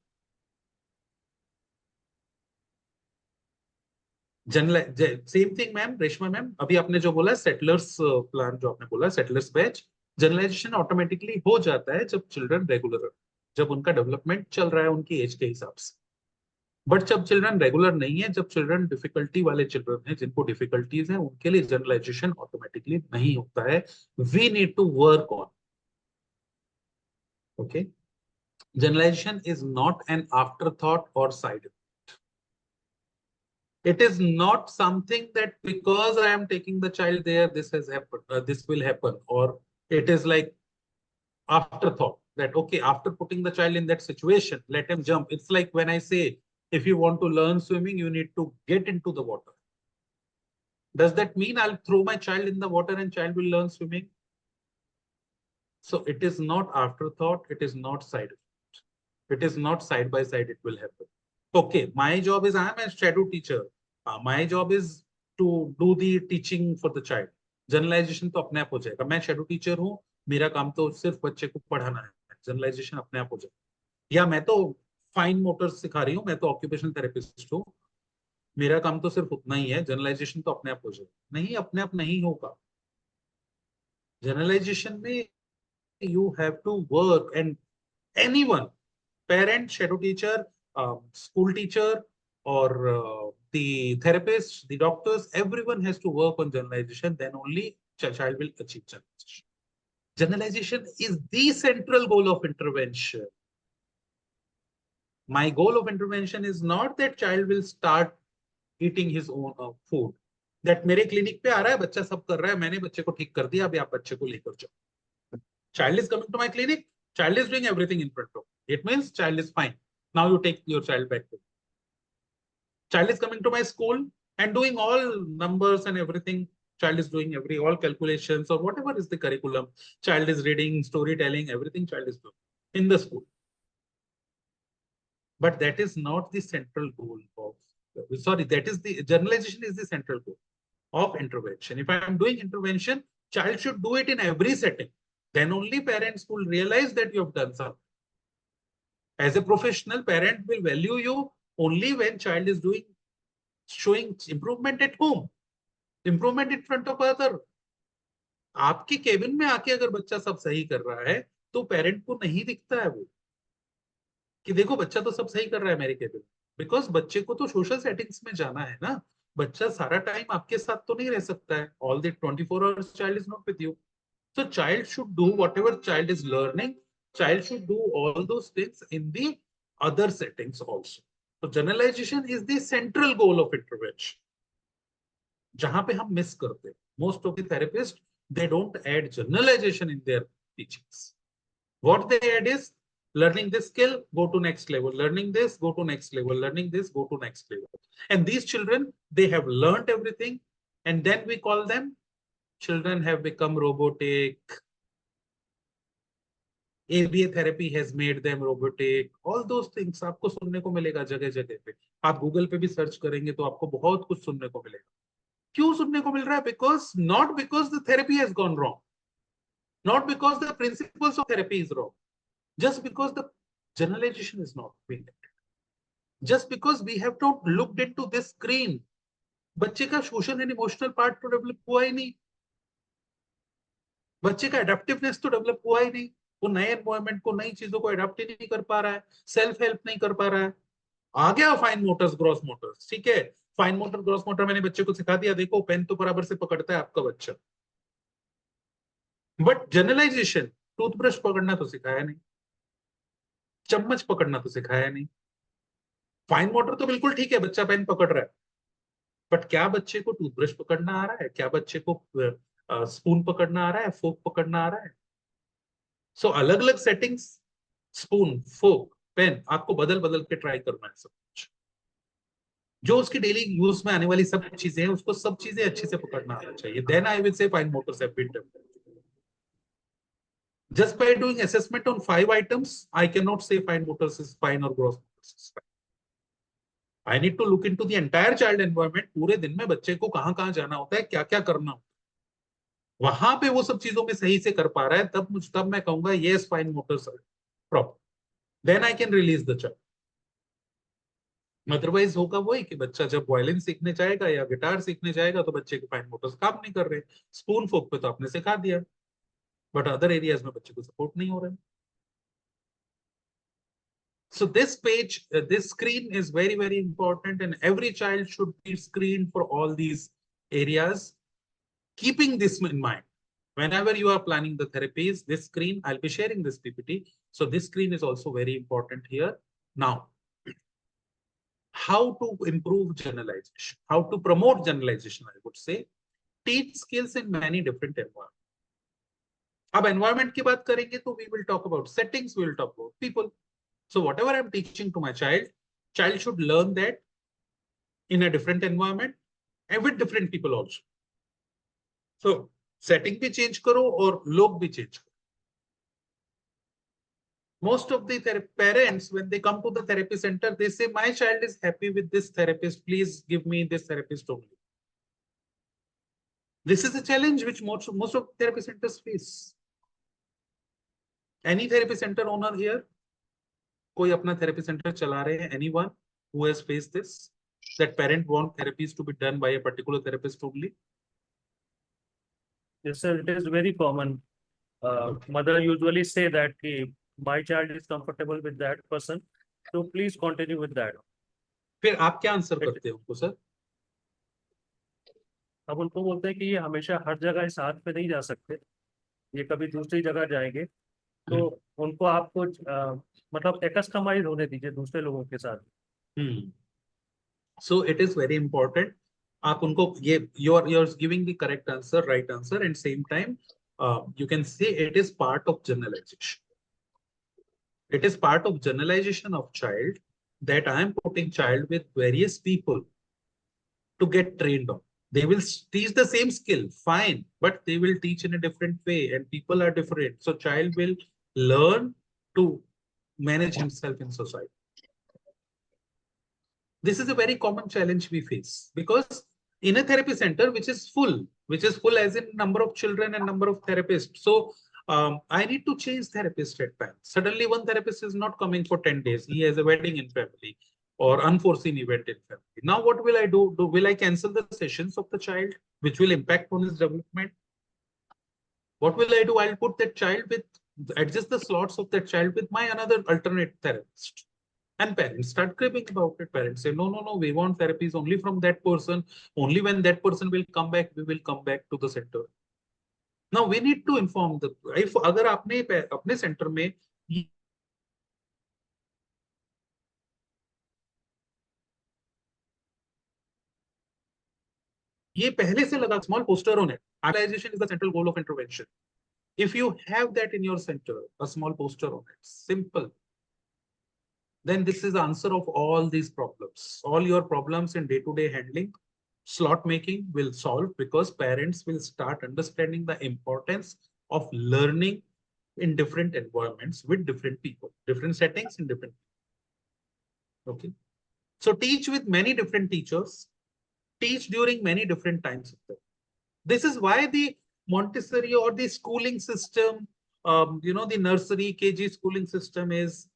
Same thing, ma'am, Reshma ma'am, अभी आपने जो बोला सेटलर्स प्लान, जो आपने बोला सेटलर्स बैच, जनरलाइजेशन ऑटोमेटिकली हो जाता है जब चिल्ड्रन रेगुलर, जब उनका डेवलपमेंट चल रहा है उनकी एज के हिसाब से. बट जब चिल्ड्रन रेगुलर नहीं है, जब चिल्ड्रन डिफिकल्टी वाले चिल्ड्रन हैं, जिनको डिफिकल्टीज हैं, उनके लिए जनरलाइजेशन ऑटोमेटिकली नहीं होता है. We need to work on. Okay, generalisation is not an afterthought और side effect. It is not something that because I am taking the child there, this has happened, this will happen, or it is like afterthought that okay, after putting the child in that situation, let him jump. It's like when I say, if you want to learn swimming, you need to get into the water. Does that mean I'll throw my child in the water and child will learn swimming? So it is not afterthought. It is not side effect. It is not side by side. It will happen. Okay, my job is, I am a shadow teacher. My job is to do the teaching for the child. Generalization तो अपने आप हो जाएगा. मैं shadow teacher हूँ, मेरा काम तो सिर्फ बच्चे को पढ़ाना है. Generalization अपने आप हो जाएगा. या मैं तो फाइन मोटर सिखा रही हूँ, मैं तो ऑक्यूपेशनल थेरेपिस्ट हूँ, मेरा काम तो सिर्फ उतना ही है. जनरलाइजेशन तो अपने आप हो जाएगा. नहीं, अपने आप नहीं होगा. जनरलाइजेशन में you have to work, and anyone, parent, shadow teacher, school teacher, or the therapists, the doctors, everyone has to work on generalization. Then only child will achieve generalization. Generalization is the central goal of intervention. My goal of intervention is not that child will start eating his own food. That मेरे clinic पे आ रहा है, बच्चा सब कर रहा है, मैंने बच्चे को ठीक कर दिया, अभी आप बच्चे को लेकर जाओ. Child is coming to my clinic, child is doing everything in front of me. It means child is fine. Now you take your child back to me. Child is coming to my school and doing all numbers and everything. Child is doing all calculations or whatever is the curriculum. Child is reading, storytelling, everything child is doing in the school. But that is not the central goal of, sorry, that is the generalization is the central goal. of intervention. If I am doing intervention, child should do it in every setting. Then only parents will realize that you have done something. As a professional, parent will value you only when child is showing improvement at home, improvement in front of other. आपके cabin में आके अगर बच्चा सब सही कर रहा है तो पेरेंट को नहीं दिखता है वो कि देखो बच्चा तो सब सही कर रहा है मेरे केबिन, बिकॉज बच्चे को तो सोशल सेटिंग्स में जाना है ना. बच्चा सारा टाइम आपके साथ तो नहीं रह सकता है. All the 24 hours child is not with you. So child should do whatever child is learning. Child should do all those things in the other settings also. So generalization is the central goal of intervention. जहां पे हम miss करते हैं, most of the therapists, they don't add generalization in their teachings. What they add is learning this skill, go to next level, learning this, go to next level, learning this, go to next level. And these children, they have learned everything, and then we call them children have become robotic. ABA therapy has made them robotic. All those things आपको सुनने को मिलेगा जगह जगह पे. आप Google पे भी सर्च करेंगे तो आपको बहुत कुछ सुनने को मिलेगा. क्यों सुनने को मिल रहा है? Because not because the therapy has gone wrong, not because the principles of therapy is wrong, just because the generalization is not being done, just because we have not looked into this screen. बच्चे का social and emotional part तो develop हुआ ही नहीं, बच्चे का एडेप्टिवनेस तो develop हुआ ही नहीं. वो नए एनवायरनमेंट को, नई चीजों को एडेप्ट ही नहीं कर पा रहा है, सेल्फ हेल्प नहीं कर पा रहा है. आ गया फाइन मोटर्स, ग्रॉस मोटर्स, ठीक है, फाइन मोटर, ग्रॉस मोटर मैंने बच्चे को सिखा दिया, देखो पेन तो बराबर से पकड़ता है आपका बच्चा. बट जनरलाइजेशन, टूथब्रश पकड़ना तो सिखाया नहीं, चम्मच पकड़ना तो सिखाया नहीं. फाइन मोटर तो बिल्कुल ठीक है, बच्चा पेन पकड़ रहा है, बट क्या बच्चे को टूथब्रश पकड़ना आ रहा है? क्या बच्चे को स्पून पकड़ना आ रहा है, फोक पकड़ना आ रहा है? सो अलग अलग सेटिंग्स, स्पून, फोक, पेन, आपको बदल बदल के ट्राई करना है सब कुछ. जो उसकी डेली यूज में आने वाली सब चीजें हैं, उसको सब चीजें अच्छे से पकड़ना आना चाहिए. Then I will say fine motors have been developed. Just by doing assessment on 5 items, I cannot say fine motors is fine or gross motors is fine. I need to look into the entire child environment. पूरे दिन में बच्चे को कहाँ जाना होता है, क्या क्या करना होता है, वहां पे वो सब चीजों में सही से कर पा रहा है, तब मैं कहूंगा yes, fine motors are proper. Then I can release the child. Otherwise होगा वही कि बच्चा जब वायलिन सीखने जाएगा या गिटार सीखने जाएगा तो बच्चे के फाइन मोटर्स काम नहीं कर रहे. स्पून फोक पे तो आपने सिखा दिया, बट अदर एरियाज में बच्चे को सपोर्ट नहीं हो रहा है. So this page, this screen is very, very important, and every child should be screened for all these areas. Keeping this in mind, whenever you are planning the therapies, this screen, I'll be sharing this PPT. So this screen is also very important here. Now, how to improve generalization, how to promote generalization, I would say. Teach skills in many different environments. अब environment की बात करेंगे तो we will talk about settings, we will talk about people. So whatever I'm teaching to my child should learn that in a different environment and with different people also. So setting भी change करो और लोग भी change करो. Most of the parents, when they come to the therapy center, they say, my child is happy with this therapist, please give me this therapist only. This is a challenge which most of therapy centers face. Any therapy center owner here? कोई अपना therapy center चला रहे हैं? Anyone who has faced this? That parent want therapies to be done by a particular therapist only? Yes, sir. It is very common. Mother usually say that my child is comfortable with that person, so please continue with that. फिर आप क्या answer करते हैं उनको sir? अब उनको बोलते हैं कि ये हमेशा हर जगह साथ पे नहीं जा सकते, ये कभी दूसरी जगह जाएंगे, तो उनको आप कुछ मतलब कस्टमाइज होने दीजिए दूसरे लोगों के साथ. So it is very important. आप उनको ये you're giving the correct answer, right answer, and same time you can say it is part of generalization. It is part of generalization of child that I am putting child with various people to get trained on. They will teach the same skill, fine, but they will teach in a different way, and people are different. So child will learn to manage himself in society. This is a very common challenge we face because in a therapy center which is full as in number of children and number of therapists. So I need to change therapist at times. Suddenly one therapist is not coming for 10 days. He has a wedding in family or unforeseen event in family. Now what will I do? Will I cancel the sessions of the child, which will impact on his development? What will I do? I'll put that child with, adjust the slots of that child with my another alternate therapist. And parents start cribbing about it. Parents say, no, no, no, we want therapies only from that person. Only when that person will come back, we will come back to the center. Now we need to inform the, if अगर अपने center में ये पहले से लगा small poster on it. Analyzation is the central goal of intervention. If you have that in your center, a small poster on it, simple, then this is the answer of all these problems. All your problems in day-to-day handling, slot making will solve because parents will start understanding the importance of learning in different environments with different people, different settings in different people. Okay. So teach with many different teachers, teach during many different times of day. This is why the Montessori or the schooling system, the nursery KG schooling system is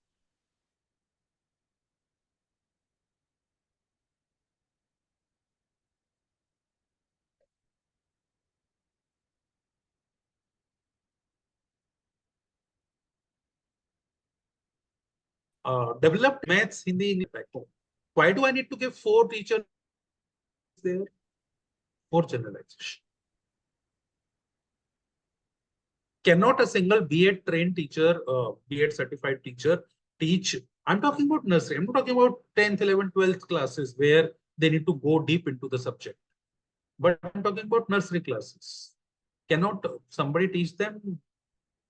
developed maths, Hindi, English back home. Why do I need to give 4 teachers there? For generalization. Cannot a single B.Ed trained teacher, B.Ed certified teacher teach? I'm talking about nursery. I'm not talking about 10th, 11th, 12th classes where they need to go deep into the subject. But I'm talking about nursery classes. Cannot somebody teach them,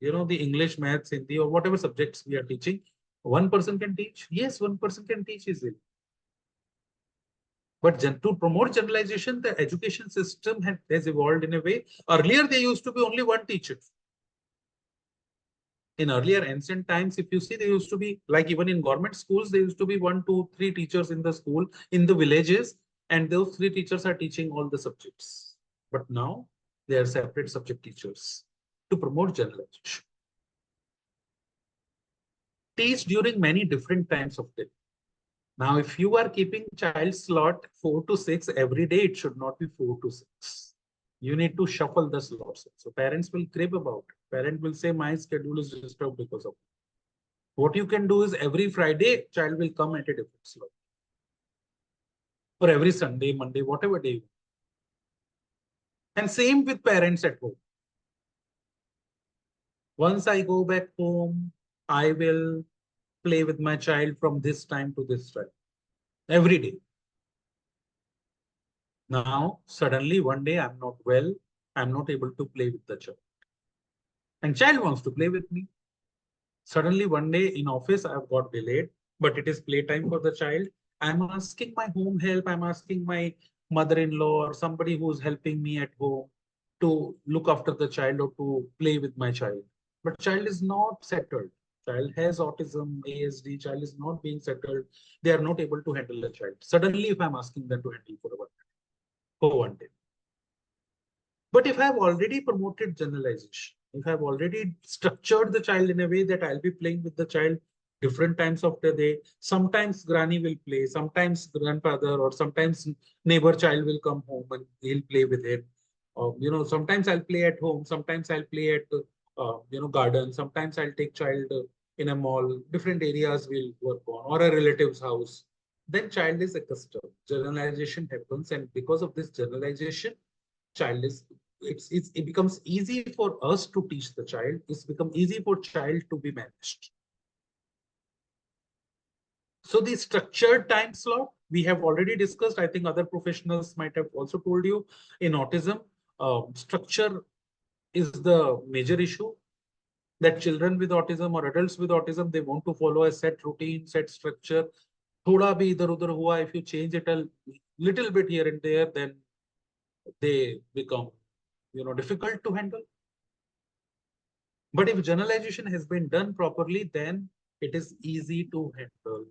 the English, maths, Hindi, or whatever subjects we are teaching? One person can teach? Yes, one person can teach easily. But to promote generalization, the education system has evolved in a way. Earlier, there used to be only one teacher. In earlier ancient times, if you see, there used to be, like even in government schools, there used to be 1, 2, 3 teachers in the school, in the villages, and those 3 teachers are teaching all the subjects. But now, they are separate subject teachers to promote generalization. Teach during many different times of day. Now, if you are keeping child slot 4 to 6 every day, it should not be 4 to 6. You need to shuffle the slots. So parents will crib about it. Parent will say, my schedule is disturbed because of it. What you can do is every Friday, child will come at a different slot. Or every Sunday, Monday, whatever day. And same with parents at home. Once I go back home, I will play with my child from this time to this time. Every day. Now, suddenly one day I'm not well. I'm not able to play with the child. And child wants to play with me. Suddenly one day in office, I've got delayed, but it is playtime for the child. I'm asking my home help. I'm asking my mother-in-law or somebody who's helping me at home to look after the child or to play with my child. But child is not settled. Child has autism, ASD, child is not being settled. They are not able to handle the child. Suddenly, if I'm asking them to handle for one day. But if I have already promoted generalization, if I have already structured the child in a way that I'll be playing with the child different times of the day, sometimes granny will play, sometimes grandfather, or sometimes neighbor child will come home and he'll play with him. Sometimes I'll play at home, sometimes I'll play at garden, sometimes I'll take child in a mall, different areas will work on, or a relative's house. Then child is accustomed. Generalization happens, and because of this generalization, child is it becomes easy for us to teach the child. It's become easy for child to be managed. So the structured time slot we have already discussed. I think other professionals might have also told you in autism, structure is the major issue. That children with autism or adults with autism, they want to follow a set routine, set structure. Thoda bhi idhar udhar hua, if you change it a little bit here and there, then they become difficult to handle. But if generalization has been done properly, then it is easy to handle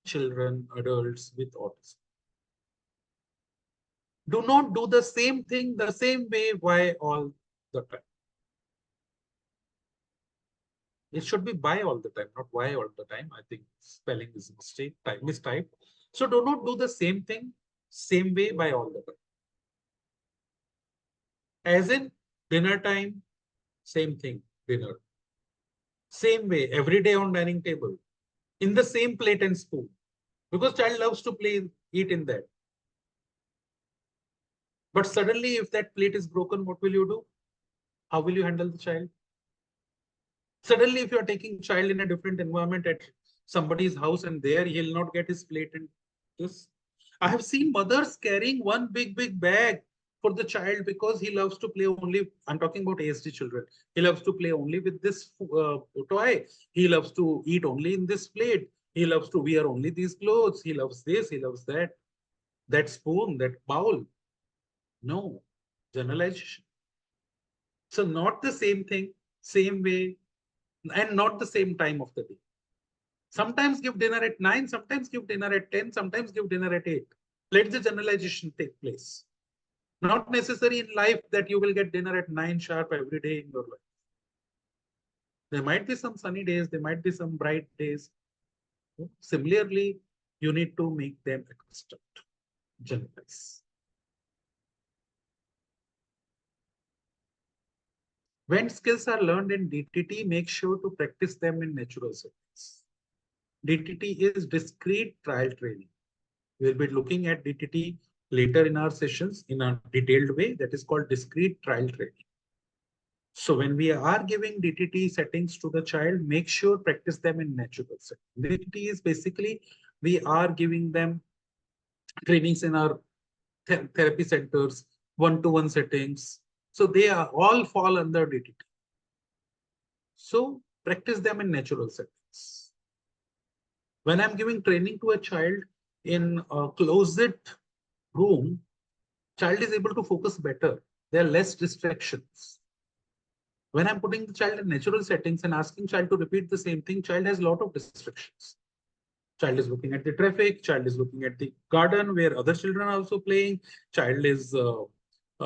children, adults with autism. Do not do the same thing the same way. Why all the time? It should be by all the time, not why all the time. I think spelling is mistyped. So do not do the same thing, same way by all the time. As in dinner time, same thing, dinner. Same way, every day on dining table, in the same plate and spoon. Because child loves to eat in that. But suddenly, if that plate is broken, what will you do? How will you handle the child? Suddenly, if you are taking child in a different environment at somebody's house and there he'll not get his plate and this. I have seen mothers carrying one big bag for the child because he loves to play only. I'm talking about ASD children. He loves to play only with this toy. He loves to eat only in this plate. He loves to wear only these clothes. He loves this. He loves that. That spoon, that bowl. No, generalization. So not the same thing, same way, and not the same time of the day. Sometimes give dinner at 9, sometimes give dinner at 10, sometimes give dinner at 8. Let the generalization take place. Not necessary in life that you will get dinner at 9 sharp every day in your life. There might be some sunny days, there might be some bright days. Similarly, you need to make them accustomed. Generalize. When skills are learned in DTT, make sure to practice them in natural settings. DTT is discrete trial training. We'll be looking at DTT later in our sessions in a detailed way. That is called discrete trial training. So when we are giving DTT settings to the child, make sure practice them in natural settings. DTT is basically, we are giving them trainings in our therapy centers, one-to-one settings. So they are all fall under DTT. So practice them in natural settings. When I'm giving training to a child in a closet room, child is able to focus better. There are less distractions. When I'm putting the child in natural settings and asking child to repeat the same thing, child has a lot of distractions. Child is looking at the traffic, child is looking at the garden where other children are also playing. Child is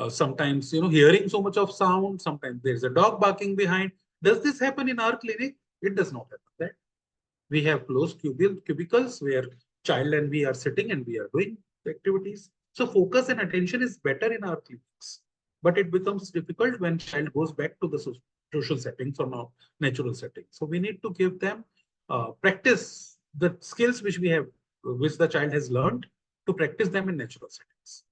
sometimes hearing so much of sound. Sometimes there's a dog barking behind. Does this happen in our clinic? It does not happen. That we have closed cubicles where child and we are sitting and we are doing activities. So focus and attention is better in our clinics, but it becomes difficult when child goes back to the social settings or now natural settings. So we need to give them practice the skills which the child has learned, to practice them in natural settings.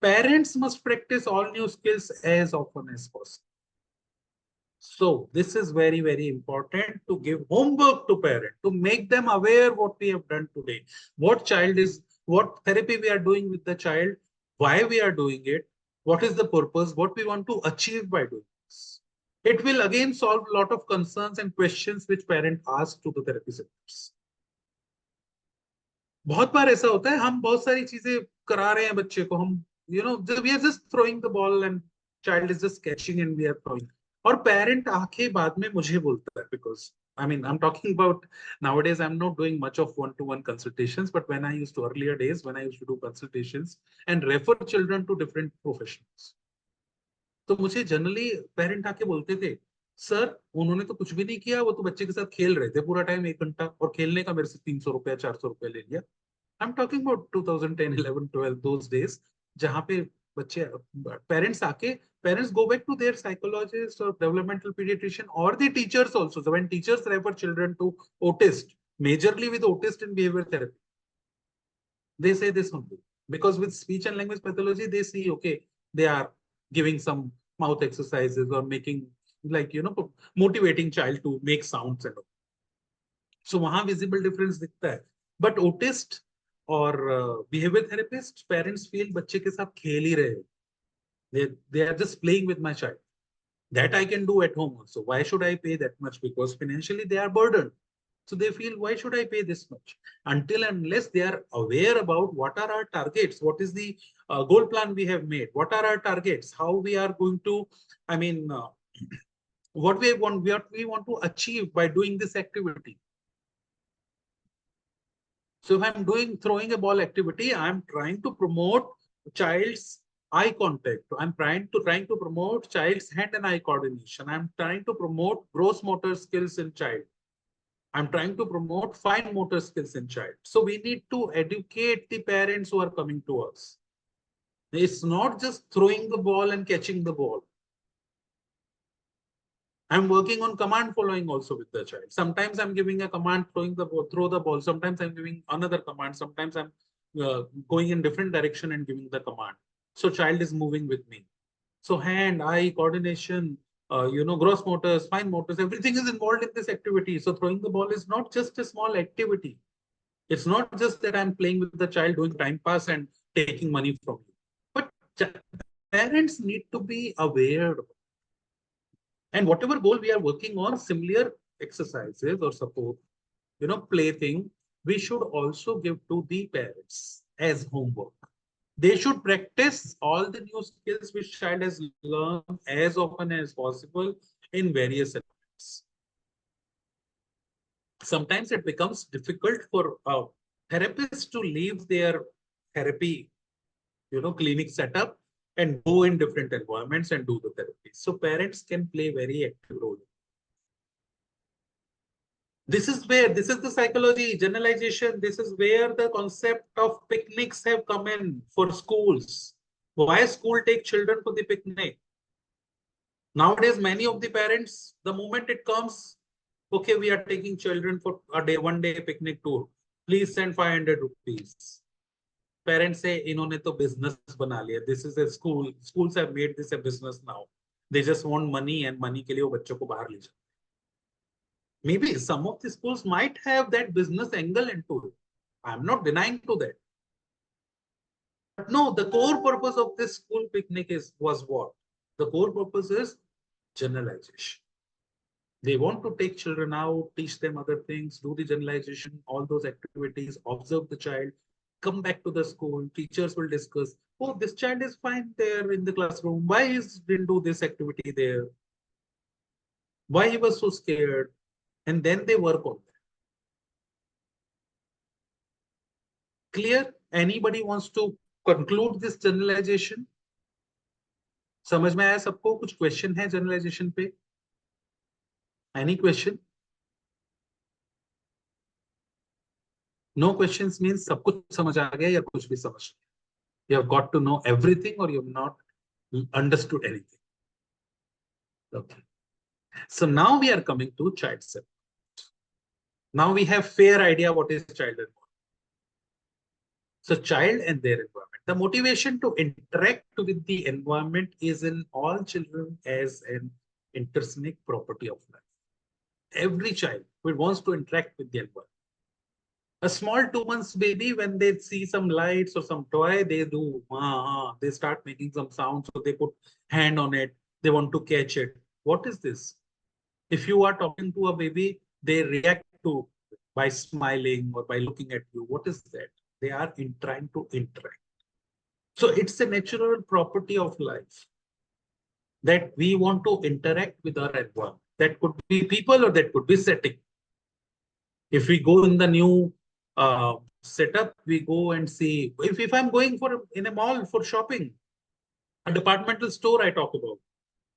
Parents must practice all new skills as often as possible. So this is very, very important to give homework to parents, to make them aware what we have done today, what therapy we are doing with the child, why we are doing it, what is the purpose, what we want to achieve by doing this. It will again solve a lot of concerns and questions which parents ask to the therapy centers. बहुत बार ऐसा होता है, हम बहुत सारी चीजें करा रहे हैं बच्चे को, हम we are just throwing the ball and child is just catching and we are throwing. और parent आके बाद में मुझे बोलता है, because I'm talking about nowadays. I'm not doing much of one-to-one consultations, but when I used to earlier days, when I used to do consultations and refer children to different professionals, तो मुझे generally parent आके बोलते थे, sir उन्होंने तो कुछ भी नहीं किया, वो तो बच्चे के साथ खेल रहे थे पूरा टाइम 1 घंटा, और खेलने का मेरे से 300 रुपया 400 रुपया ले लिया. I'm talking about 2010, 11, 12, those days, जहाँ पे बच्चे parents go back to their psychologist or developmental pediatrician or the teachers also. So when teachers refer children to autist, majorly with autist in behavior therapy, they say this only, because with speech and language pathology, they see, okay, they are giving some mouth exercises or making motivating child to make sounds and all. So वहां visible difference दिखता है. But autist or behavior therapist, parents feel बच्चे के साथ खेल ही रहे. They are just playing with my child. That I can do at home also. Why should I pay that much? Because financially they are burdened. So they feel, why should I pay this much? Until and unless they are aware about what are our targets, what is the goal plan we have made, what are our targets, how we are going to, what we want to achieve by doing this activity. So if I'm throwing a ball activity, I'm trying to promote child's eye contact. I'm trying to promote child's hand and eye coordination. I'm trying to promote gross motor skills in child. I'm trying to promote fine motor skills in child. So we need to educate the parents who are coming to us. It's not just throwing the ball and catching the ball. I'm working on command following also with the child. Sometimes I'm giving a command, throw the ball. Sometimes I'm giving another command. Sometimes I'm going in different direction and giving the command. So child is moving with me. So hand, eye, coordination, gross motors, fine motors, everything is involved in this activity. So throwing the ball is not just a small activity. It's not just that I'm playing with the child, doing time pass and taking money from you. But parents need to be aware. And whatever goal we are working on, similar exercises or support, plaything, we should also give to the parents as homework. They should practice all the new skills which child has learned as often as possible in various environments. Sometimes it becomes difficult for therapists to leave their therapy, clinic setup and go in different environments and do the therapy. So parents can play very active role. This is the psychology, generalization. This is where the concept of picnics have come in for schools. Why school take children to the picnic? Nowadays, many of the parents, the moment it comes, okay, we are taking children for a one day picnic tour. Please send 500 rupees. Parents say, इन्होंने तो business बना लिया. This is a school. Schools have made this a business now. They just want money and money के लिए वो बच्चों को बाहर ले जाते. Maybe some of the schools might have that business angle into it. I'm not denying to that. But no, the core purpose of this school picnic was what? The core purpose is generalization. They want to take children out, teach them other things, do the generalization, all those activities, observe the child, come back to the school, teachers will discuss, oh, this child is fine there in the classroom. Why he didn't do this activity there? Why he was so scared? And then they work on that. Clear? Anybody wants to conclude this generalization? समझ में आया सबको? कुछ question है generalization पे? Any question? No questions means सब कुछ समझ आ गया या कुछ भी समझ नहीं. You have got to know everything or you have not understood anything. Okay. So now we are coming to child self. Now we have fair idea what is child environment. So child and their environment. The motivation to interact with the environment is in all children as an intrinsic property of life. Every child who wants to interact with the environment. A small 2 months baby, when they see some lights or some toy, they do, they start making some sound. So they put hand on it. They want to catch it. What is this? If you are talking to a baby, they react to by smiling or by looking at you. What is that? They are trying to interact. So it's a natural property of life that we want to interact with our environment. That could be people or that could be setting. If we go in the new setup, we go and see. If I'm going in a mall for shopping, a departmental store I talk about,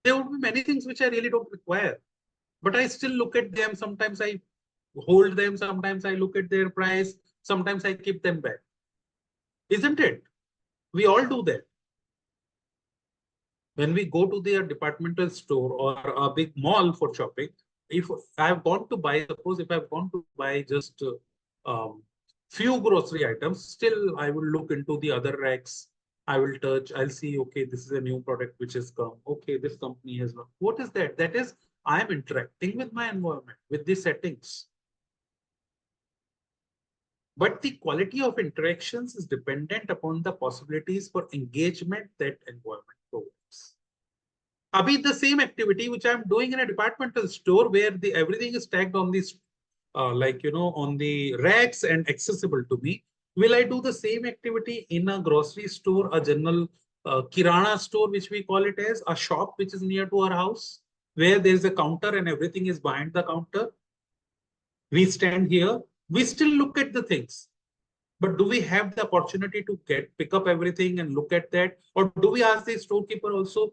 there would be many things which I really don't require. But I still look at them. Sometimes I hold them. Sometimes I look at their price. Sometimes I keep them back. Isn't it? We all do that. When we go to the departmental store or a big mall for shopping, if I've gone to buy, suppose if I've gone to buy just few grocery items, still I will look into the other racks. I will touch, I'll see, okay, this is a new product which has come. Okay, this company has not. What is that? That is, I'm interacting with my environment, with the settings. But the quality of interactions is dependent upon the possibilities for engagement that environment provides. Abhi, the same activity which I'm doing in a departmental store where everything is tagged on this, on the racks and accessible to me. Will I do the same activity in a grocery store, a general kirana store, which we call it as a shop which is near to our house, where there's a counter and everything is behind the counter? We stand here. We still look at the things. But do we have the opportunity to pick up everything and look at that? Or do we ask the storekeeper also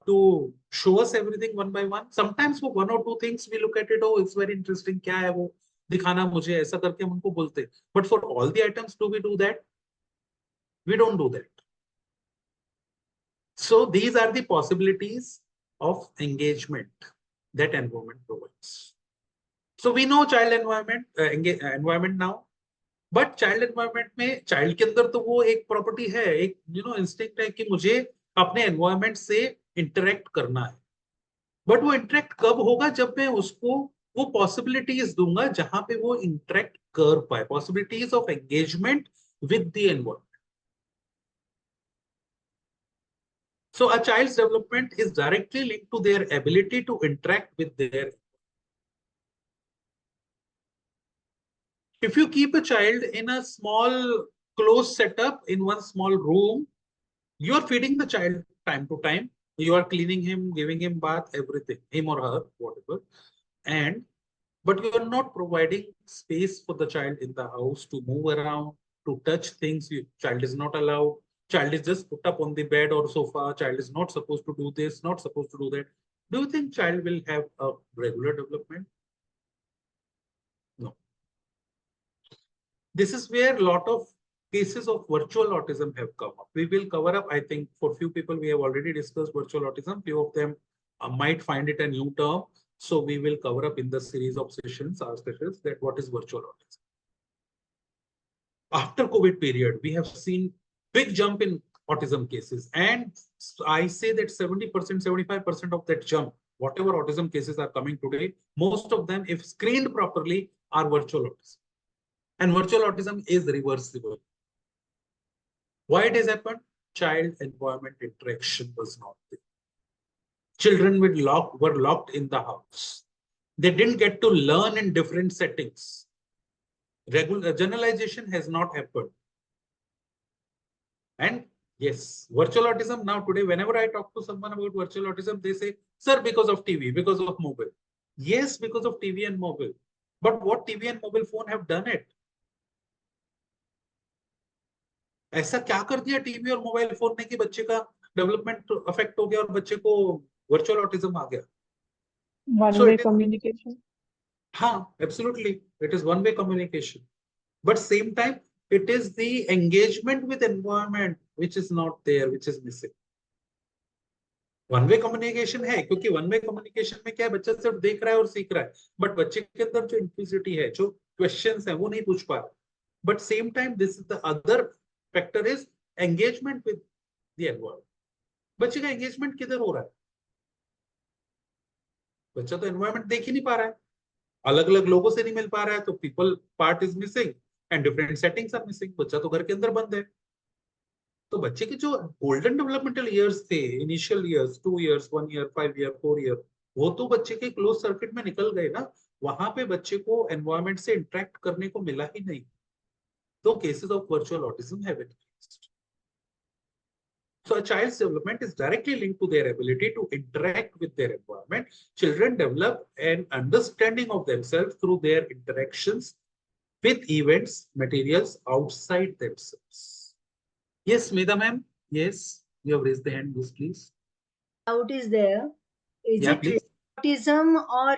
to show us everything one by one? Sometimes for one or two things we look at it, oh, it's very interesting, क्या है वो दिखाना मुझे, ऐसा करके हम उनको बोलते. But for all the items, do we do that? We don't do that. So these are the possibilities of engagement that environment provides. So we know child environment environment now. But child environment में child के अंदर तो वो एक property है, एक instinct है कि मुझे अपने एनवायरनमेंट से इंटरेक्ट करना है. बट वो इंटरेक्ट कब होगा? जब मैं उसको वो पॉसिबिलिटीज दूंगा जहां पे वो इंटरेक्ट कर पाए, possibilities of engagement with the environment. So a child's development is directly linked to their ability to interact with their. If you keep a child in a small closed setup in one small room, you are feeding the child time to time. You are cleaning him, giving him bath, everything, him or her, whatever. But you are not providing space for the child in the house to move around, to touch things. Child is not allowed. Child is just put up on the bed or sofa. Child is not supposed to do this, not supposed to do that. Do you think child will have a regular development? No. This is where a lot of cases of virtual autism have come up. We will cover up, I think, for few people, we have already discussed virtual autism. Few of them might find it a new term. So we will cover up in the series of sessions, our sessions, that what is virtual autism. After COVID period, we have seen big jump in autism cases. And I say that 70%, 75% of that jump, whatever autism cases are coming today, most of them, if screened properly, are virtual autism. And virtual autism is reversible. Why it has happened? Child environment interaction was not there. Children were locked in the house. They didn't get to learn in different settings. Generalization has not happened. And yes, virtual autism now today, whenever I talk to someone about virtual autism, they say, sir, because of TV, because of mobile. Yes, because of TV and mobile. But what TV and mobile phone have done it? ऐसा क्या कर दिया TV और mobile phone ने कि बच्चे का development affect हो गया और बच्चे को वर्चुअल ऑटिज्म आ गया? One way communication. हाँ, absolutely. It is one way communication. But same time, it is the engagement with environment which is not there, which is missing. One way communication है, क्योंकि one way communication में क्या है, बच्चा सिर्फ देख रहा है और सीख रहा है, बट बच्चे के अंदर जो इंक्विजिटी है, जो क्वेश्चंस है, वो नहीं पूछ पा रहा. But same time this is the other factor is engagement with the environment. बच्चे का एंगेजमेंट किधर हो रहा है? बच्चा तो एनवायरनमेंट देख ही नहीं पा रहा है, अलग अलग लोगों से नहीं मिल पा रहा है, तो people part is missing and different settings are missing. बच्चा तो घर के अंदर बंद है. तो बच्चे के जो गोल्डन डेवलपमेंटल इयर्स थे, initial years, 2 years, 1 year, 5 year, 4 year, वो तो बच्चे के क्लोज सर्किट में निकल गए ना. वहां पे बच्चे को एनवायरनमेंट से इंटरेक्ट करने को मिला ही नहीं. तो cases of virtual autism have increased. So a child's development is directly linked to their ability to interact with their environment. Children develop an understanding of themselves through their interactions with events, materials outside themselves. Yes, Medha ma'am. Yes, you have raised the hand. Yes, please. Doubt is there. Is Yeah, it please. autism or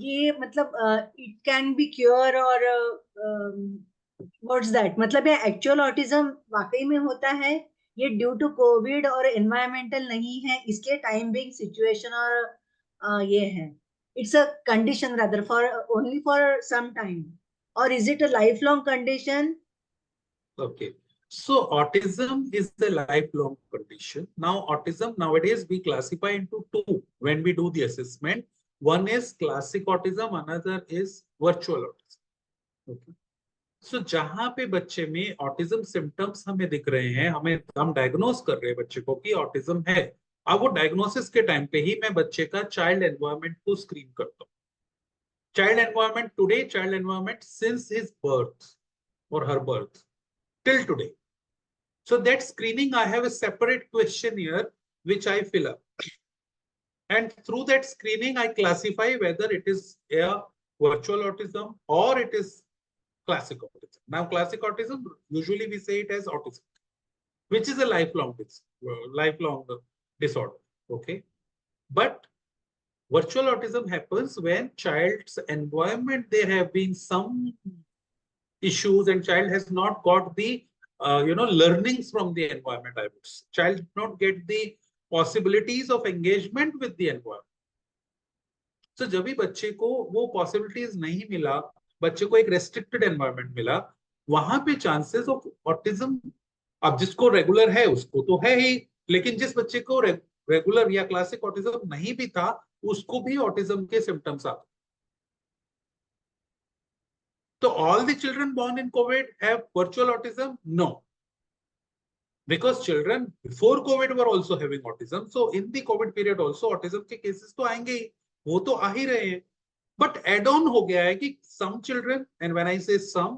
ये मतलब it can be cure or what's that? मतलब ये actual autism वाकई में होता है, ये due to Covid और एनवायरमेंटल नहीं है, इसके टाइम बिंग सिचुएशन और ये है, it's a condition rather for only for some time, और is it a lifelong condition? Okay. So autism is a lifelong condition. Now autism nowadays we classify into two when we do the assessment. One is classic autism, another is virtual autism. Okay. So जहां पे बच्चे में autism symptoms हमें दिख रहे हैं, हम diagnose कर रहे हैं बच्चे को कि ऑटिज्म है, अब वो डायग्नोसिस के टाइम पे ही मैं बच्चे का चाइल्ड एनवायरनमेंट को स्क्रीन करता हूँ. Child environment today, child environment since his birth or her birth till today. So that screening, I have a separate questionnaire which I fill up. And through that screening, I classify whether it is a virtual autism or it is classic autism. Now, classic autism, usually we say it as autism, which is a lifelong disorder. Okay. But virtual autism happens when child's environment, there have been some issues and child has not got the learnings from the environment. I would say child did not get the possibilities of engagement with the environment. So जब भी बच्चे को वो possibilities नहीं मिला, बच्चे को एक रेस्ट्रिक्टेड एनवायरनमेंट मिला, वहां पे चांसेस ऑफ ऑटिज्म, अब जिसको रेगुलर है उसको तो है ही, लेकिन जिस बच्चे को रेगुलर या क्लासिक ऑटिज्म नहीं भी था, उसको भी ऑटिज्म के सिम्टम्स आते. So all the children born in COVID have virtual autism? No. Because children before COVID were also having autism. So in the COVID period also autism के cases तो आएंगे ही, वो तो आ ही रहे हैं. But add-on हो गया है कि some children, and when I say some,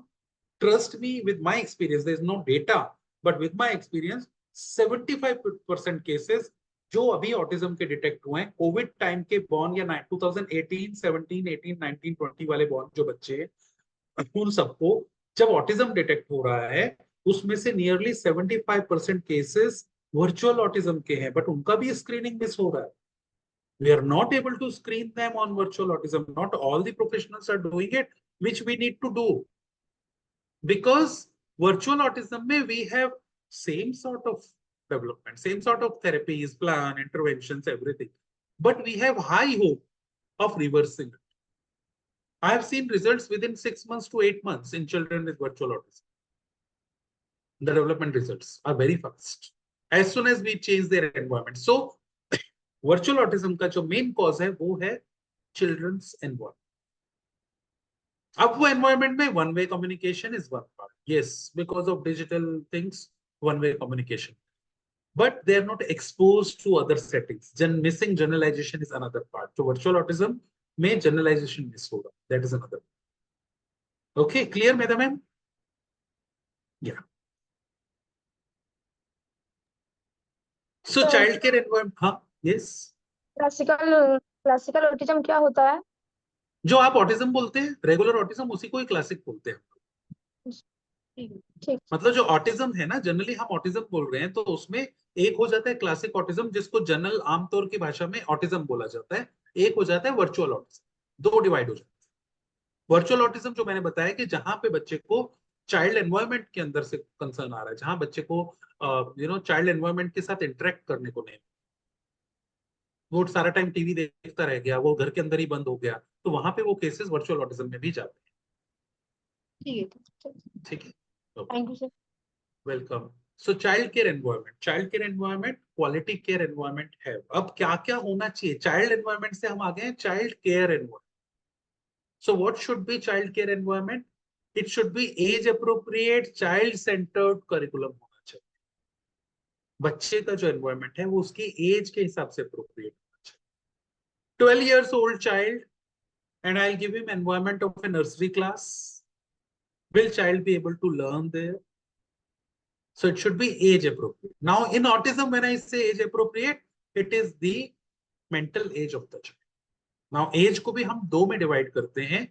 trust me, with my experience, there is no data, but with my experience, 75% cases जो अभी ऑटिज्म के डिटेक्ट हुए हैं कोविड टाइम के बॉर्न या 2018, 17, 18, 19, 20 वाले बॉर्न जो बच्चे हैं, उन सबको जब ऑटिज्म डिटेक्ट हो रहा है, उसमें से नियरली 75% केसेस वर्चुअल ऑटिज्म के हैं, बट उनका भी स्क्रीनिंग मिस हो रहा है. We are not able to screen them on virtual autism. Not all the professionals are doing it, which we need to do. Because virtual autism mein we have same sort of development, same sort of therapies, plan, interventions, everything. But we have high hope of reversing it. I have seen results within 6 months to 8 months in children with virtual autism. The development results are very fast as soon as we change their environment. So, virtual autism का जो main cause है वो है children's environment. अब वो environment में one-way communication is one part. Yes, because of digital things, one-way communication. But they are not exposed to other settings. Missing generalization is another part. So virtual autism में generalization miss होगा. That is another. Okay, clear, madam? Yeah. So child care environment, हाँ, yes. Classical autism क्या होता है? जो आप autism बोलते हैं, रेगुलर ऑटिज्म, उसी को ही क्लासिक बोलते हैं. ठीक. मतलब जो ऑटिज्म है ना, जनरली हम ऑटिज्म बोल रहे हैं, तो उसमें एक हो जाता है क्लासिक ऑटिज्म, जिसको जनरल आमतौर की भाषा में ऑटिज्म बोला जाता है. एक हो जाता है वर्चुअल ऑटिज्म. दो डिवाइड हो जाता है. वर्चुअल ऑटिज्म जो मैंने बताया कि जहां पे बच्चे को चाइल्ड एनवायरनमेंट के अंदर से कंसर्न आ रहा है, जहां बच्चे को चाइल्ड एनवायरनमेंट के साथ इंटरेक्ट करने को नहीं, वो सारा टाइम टीवी देखता रह गया, वो घर के अंदर ही बंद हो गया, तो वहां पे वो केसेस वर्चुअल ऑटिज्म में भी जाते हैं. ठीक है. Thank you sir. Welcome. So child care environment quality care environment है. अब क्या क्या होना चाहिए? चाइल्ड एनवायरनमेंट से हम आ गए हैं child care environment. So what should be child care environment? It should B age appropriate, child centred curriculum होना चाहिए. बच्चे का जो एनवायरनमेंट है वो उसकी एज के हिसाब से अप्रोप्रिएट होना चाहिए. 12 years old child and I'll give him environment of a nursery class. Will child be able to learn there? So it should be age appropriate. Now in autism, when I say age appropriate, it is the mental age of the child. Now age को भी हम दो में divide करते हैं,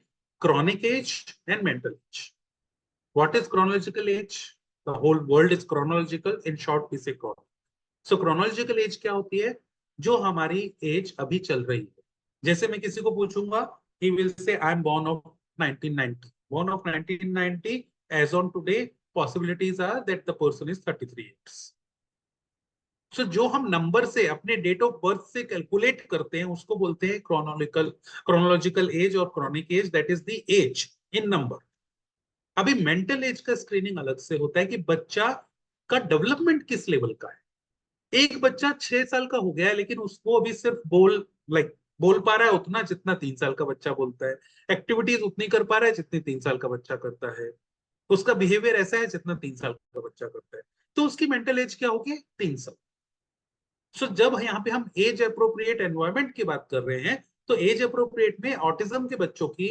chronic age and mental age. What is chronological age? The whole world is chronological. In short, we say chronic. So chronological age क्या होती है? जो हमारी age अभी चल रही है. जैसे मैं किसी को पूछूंगा, he will say I am born of 1990. Born of 1990, as on today, possibilities are that the person is 33 years. So जो हम नंबर से अपने डेट ऑफ बर्थ से कैलकुलेट करते हैं उसको बोलते हैं क्रोनोलॉजिकल एज और chronic age. That is the age in number. अभी मेंटल एज का स्क्रीनिंग अलग से होता है कि बच्चा का डेवलपमेंट किस लेवल का है. एक बच्चा 6 साल का हो गया है लेकिन उसको अभी सिर्फ बोल पा रहा है उतना जितना 3 साल का बच्चा बोलता है. एक्टिविटीज उतनी कर पा रहा है जितनी 3 साल का बच्चा करता है. उसका बिहेवियर ऐसा है जितना 3 साल का बच्चा करता है. तो उसकी मेंटल एज क्या होगी? 3 साल. सो जब यहाँ पे हम एज अप्रोप्रिएट एनवायरनमेंट की बात कर रहे हैं तो एज अप्रोप्रिएट में ऑटिज्म के बच्चों की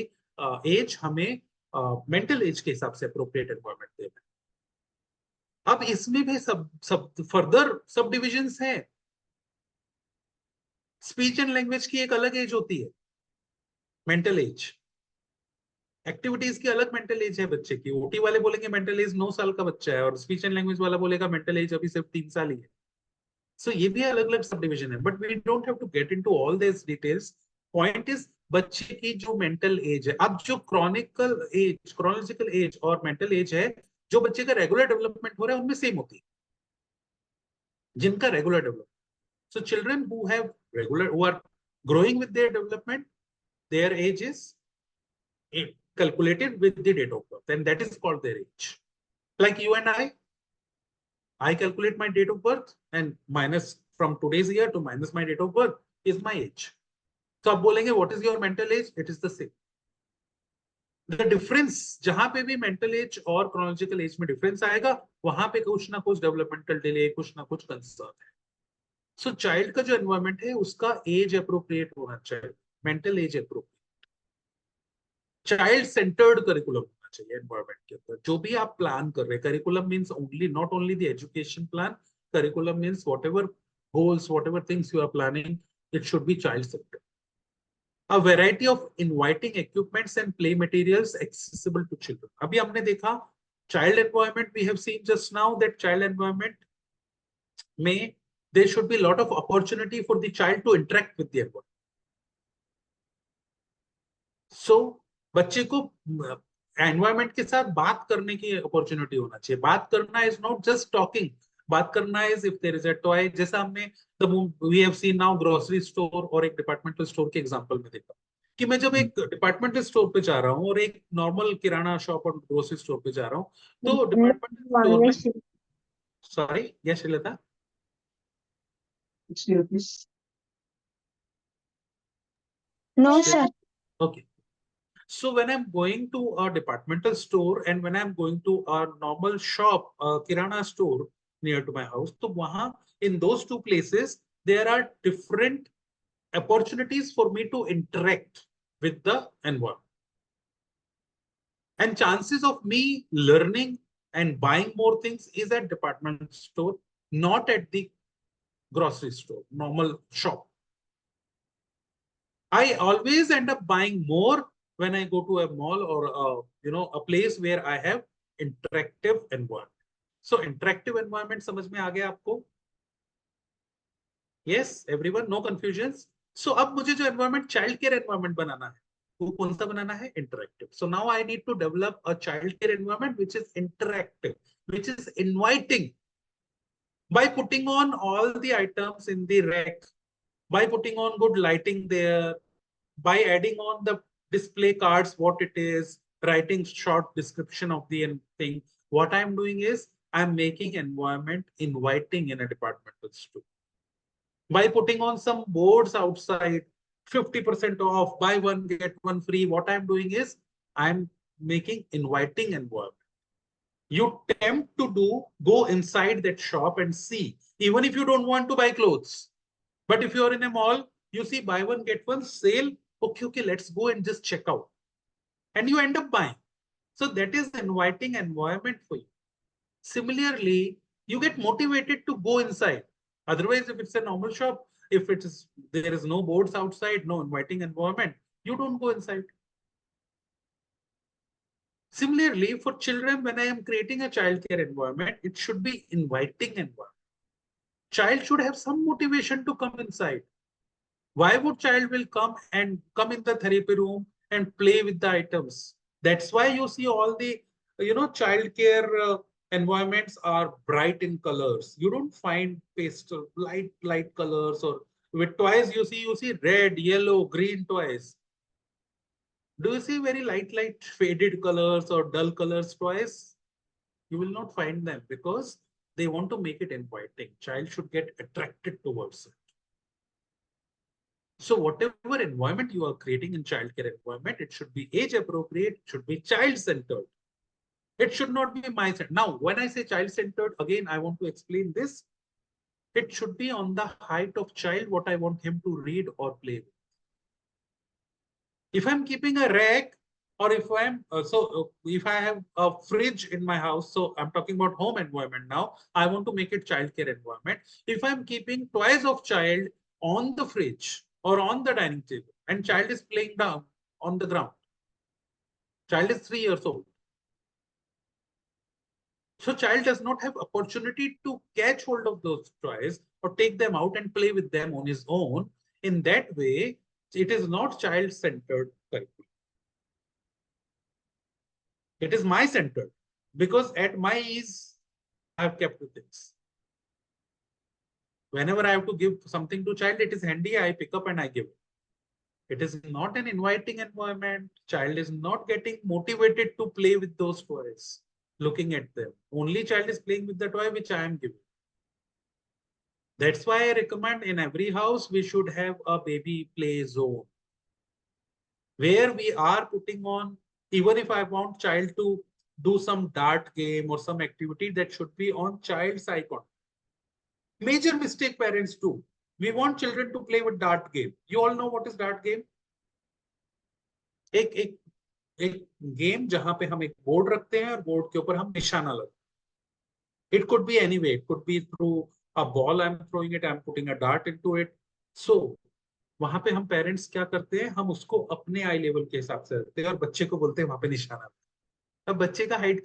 एज हमें मेंटल एज के हिसाब से अप्रोप्रिएट एनवायरनमेंट देना है. अब इसमें भी सब फर्दर सब डिविजन्स हैं. स्पीच एंड लैंग्वेज की एक अलग एज होती है, मेंटल एज. एक्टिविटीज की अलग मेंटल एज है बच्चे की, ओटी वाले बोलेंगे मेंटल एज 9 साल का बच्चा है, और स्पीच एंड लैंग्वेज वाला बोलेगा मेंटल एज अभी सिर्फ 3 साल ही है. सो ये भी अलग अलग सब डिविजन है, but we don't have to get into all this details. Point is बच्चे की जो मेंटल एज है, अब जो क्रोनोलॉजिकल एज और मेंटल एज है, जो बच्चे का रेगुलर डेवलपमेंट हो रहा है उनमें सेम होती है, जिनका regular development. So children who are growing with their development, their age is calculated with the date of birth, and that is called their age. Like you and I calculate my date of birth and minus from today's year to minus my date of birth is my age. So आप बोलेंगे what is your mental age? It is the same. The difference जहां पे भी mental age और chronological age में difference आएगा, वहां पे कुछ ना कुछ developmental delay, कुछ ना कुछ concern है. सो चाइल्ड का जो एनवायरमेंट है उसका एज अप्रोप्रिएट होना चाहिए, mental age appropriate, child centred curriculum होना चाहिए एनवायरमेंट के अंदर. जो भी आप प्लान कर रहे हैं, curriculum means only not only the education plan, curriculum means whatever goals, whatever things you are planning, it should be child centred. A variety of inviting equipments and play materials accessible to children. अभी हमने देखा child environment, we have seen just now that child environment में there should be a lot of opportunity for the child to interact with the environment. So बच्चे को environment के साथ बात करने की अपॉर्चुनिटी होना चाहिए. बात करना इज नॉट जस्ट टॉकिंग, बात करना is if there is a toy, जैसा हमने we have seen now grocery store और एक डिपार्टमेंटल स्टोर के एग्जांपल में देखा कि मैं जब एक डिपार्टमेंटल स्टोर पे जा रहा हूँ और एक नॉर्मल किराना शॉप और ग्रोसरी स्टोर पे जा रहा हूँ, तो डिपार्टमेंटल स्टोर में, sorry yes Shrilata, No, sir. okay. So when I'm going to a departmental store and when I'm going to a normal shop, kirana store near to my house, so wahan, in those two places, there are different opportunities for me to interact with the environment. And chances of me learning and buying more things is at department store, not at the grocery store, normal shop. I always end up buying more when I go to a mall or a place where I have interactive environment. So interactive environment समझ में आ गया आपको? Yes, everyone, no confusions. So अब मुझे जो environment child care environment बनाना है, वो कौन सा बनाना है? Interactive. So now I need to develop a child care environment which is interactive, which is inviting, by putting on all the items in the rack, by putting on good lighting there, by adding on the display cards, what it is, writing short description of the thing. What I'm doing is I'm making environment inviting in a departmental store. By putting on some boards outside, 50% off, buy one, get one free. What I'm doing is I'm making inviting environment. You tempt to go inside that shop and see, even if you don't want to buy clothes. But if you're in a mall, you see buy one, get one sale. Okay, let's go and just check out. And you end up buying. So that is the inviting environment for you. Similarly, you get motivated to go inside. Otherwise, if it's a normal shop, if there is no boards outside, no inviting environment, you don't go inside. Similarly, for children, when I am creating a childcare environment, it should be inviting environment. Child should have some motivation to come inside. Why would child will come in the therapy room and play with the items? That's why you see all the childcare environments are bright in colors. You don't find pastel light colors, or with toys you see red, yellow, green toys. Do you see very light faded colors or dull colors toys? You will not find them because they want to make it inviting. Child should get attracted towards it. So whatever environment you are creating in childcare environment, it should be age appropriate, it should be child centered. It should not be my centered. Now, when I say child centered, again, I want to explain this. It should be on the height of child, what I want him to read or play with. If I'm keeping a rack, or if if I have a fridge in my house, so I'm talking about home environment now, I want to make it childcare environment. If I'm keeping toys of child on the fridge or on the dining table and child is playing down on the ground, Child is 3 years old. So child does not have opportunity to catch hold of those toys or take them out and play with them on his own. In that way, it is not child-centered curriculum. It is my-centered, because at my ease, I have kept the things. Whenever I have to give something to child, it is handy, I pick up and I give it. It is not an inviting environment. Child is not getting motivated to play with those toys, looking at them. Only child is playing with the toy which I am giving. That's why I recommend in every house, we should have a baby play zone, where we are putting on, even if I want child to do some dart game or some activity, that should be on child's icon. Major mistake parents do. We want children to play with dart game. You all know what is dart game? एक game जहां पे हम एक board रखते हैं और board के ऊपर हम निशाना लगाते हैं. It could be any way. It could be through a ball I'm throwing it, I'm putting a dart into it. So वहां पे हम पेरेंट्स क्या करते हैं, हम उसको अपने आई लेवल के हिसाब से रखते हैं और बच्चे को बोलते हैं वहां पे निशाना. अब बच्चे का हाइट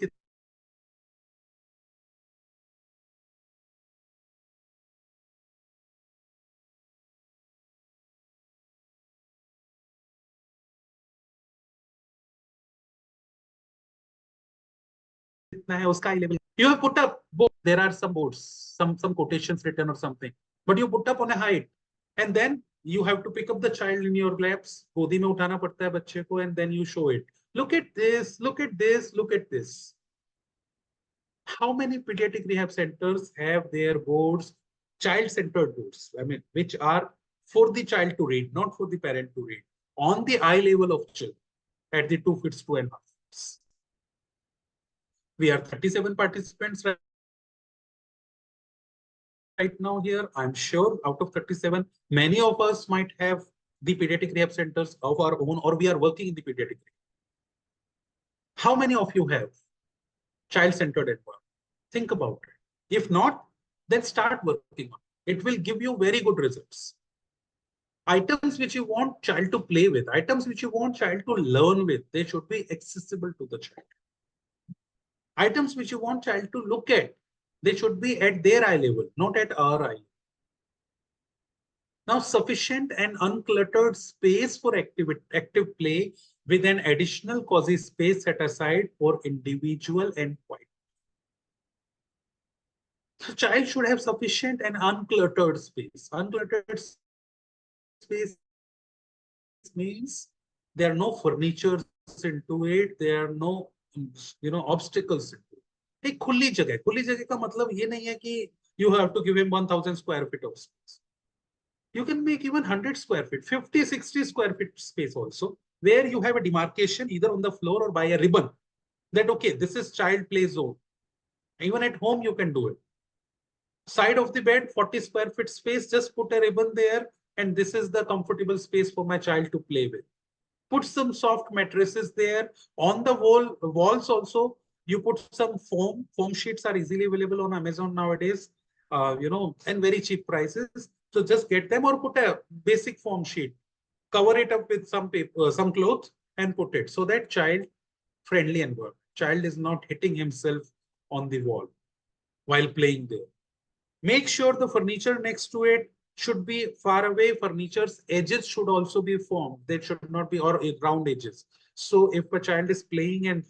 कितना है उसका आई level. You have put up board. There are some boards, some quotations written or something, but you put up on a height, and then you have to pick up the child in your laps. गोदी में उठाना पड़ता है बच्चे को, and then you show it. Look at this, look at this, look at this. How many pediatric rehab centers have their boards, child-centered boards? I mean, which are for the child to read, not for the parent to read, on the eye level of children at the 2 feet, 2.5 feet. We are 37 participants right now here. I'm sure out of 37, many of us might have the pediatric rehab centers of our own, or we are working in the pediatric rehab. How many of you have child-centered environment? Think about it. If not, then start working on it. It will give you very good results. Items which you want child to play with, items which you want child to learn with, they should be accessible to the child. Items which you want child to look at, they should be at their eye level, not at our eye. Now, sufficient and uncluttered space for active play with an additional cozy space set aside for individual and quiet. So, child should have sufficient and uncluttered space. Uncluttered space means there are no furniture into it, there are no obstacles into it. एक खुली जगह का मतलब ये नहीं है कि you have to give him 1000 square feet of space. You can make even 100 square feet, 50, 60 square feet space also, where you have a demarcation either on the floor or by a ribbon that, okay, this is child play zone. Even at home, you can do it. Side of the bed, 40 square feet space, just put a ribbon there, and this is the comfortable space for my child to play with. Put some soft mattresses there. On the walls also, you put some foam. Foam sheets are easily available on Amazon nowadays, and very cheap prices. So just get them or put a basic foam sheet. Cover it up with some paper, some cloth, and put it so that child-friendly environment. Child is not hitting himself on the wall while playing there. Make sure the furniture next to it should be far away. Furniture's edges should also be formed. They should not be or round edges. So if a child is playing and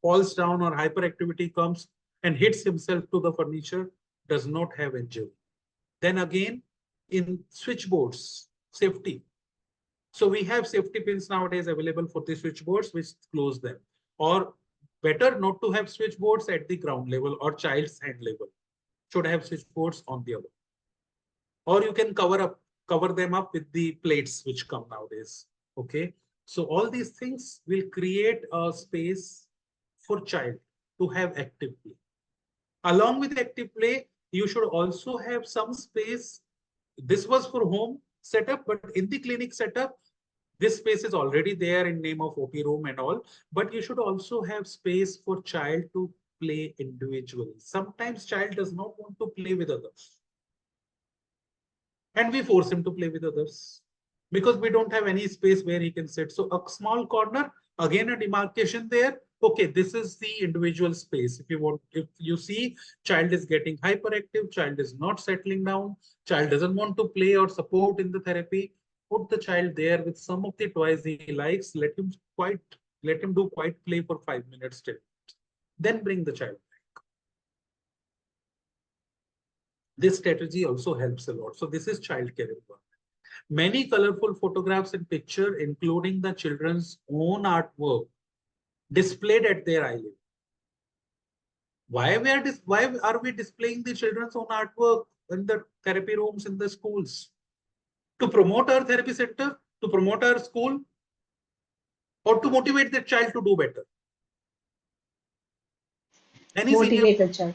falls down or hyperactivity comes and hits himself to the furniture, does not have injury. Then again, in switchboards, safety. So we have safety pins nowadays available for the switchboards which close them. Or better not to have switchboards at the ground level or child's hand level. Should have switchboards on the other. Or you can cover them up with the plates which come nowadays. Okay. So all these things will create a space for child to have active play. Along with active play, you should also have some space. This was for home setup, but in the clinic setup, this space is already there in name of OP room and all, but you should also have space for child to play individually. Sometimes child does not want to play with others. And we force him to play with others because we don't have any space where he can sit. So a small corner Again, a demarcation there. Okay, this is the individual space. If you see child is getting hyperactive, child is not settling down, child doesn't want to play or support in the therapy, put the child there with some of the toys he likes, let him do quiet play for 5 minutes till. Then bring the child back. This strategy also helps a lot. So this is child care environment. Many colorful photographs and picture, including the children's own artwork, displayed at their eye level. Why are we displaying the children's own artwork in the therapy rooms in the schools? To promote our therapy center, to promote our school, or to motivate the child to do better? Motivate the child.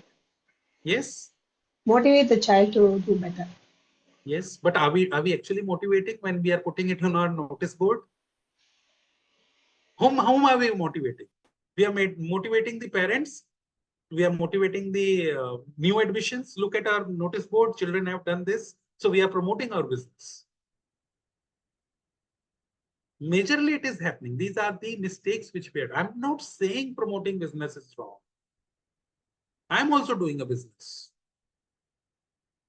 Yes. Motivate the child to do better. Yes, but are we actually motivating when we are putting it on our notice board? Whom are we motivating? We are motivating the parents. We are motivating the new admissions. Look at our notice board. Children have done this. So we are promoting our business. Majorly it is happening. These are the mistakes which we are. I'm not saying promoting business is wrong. I'm also doing a business.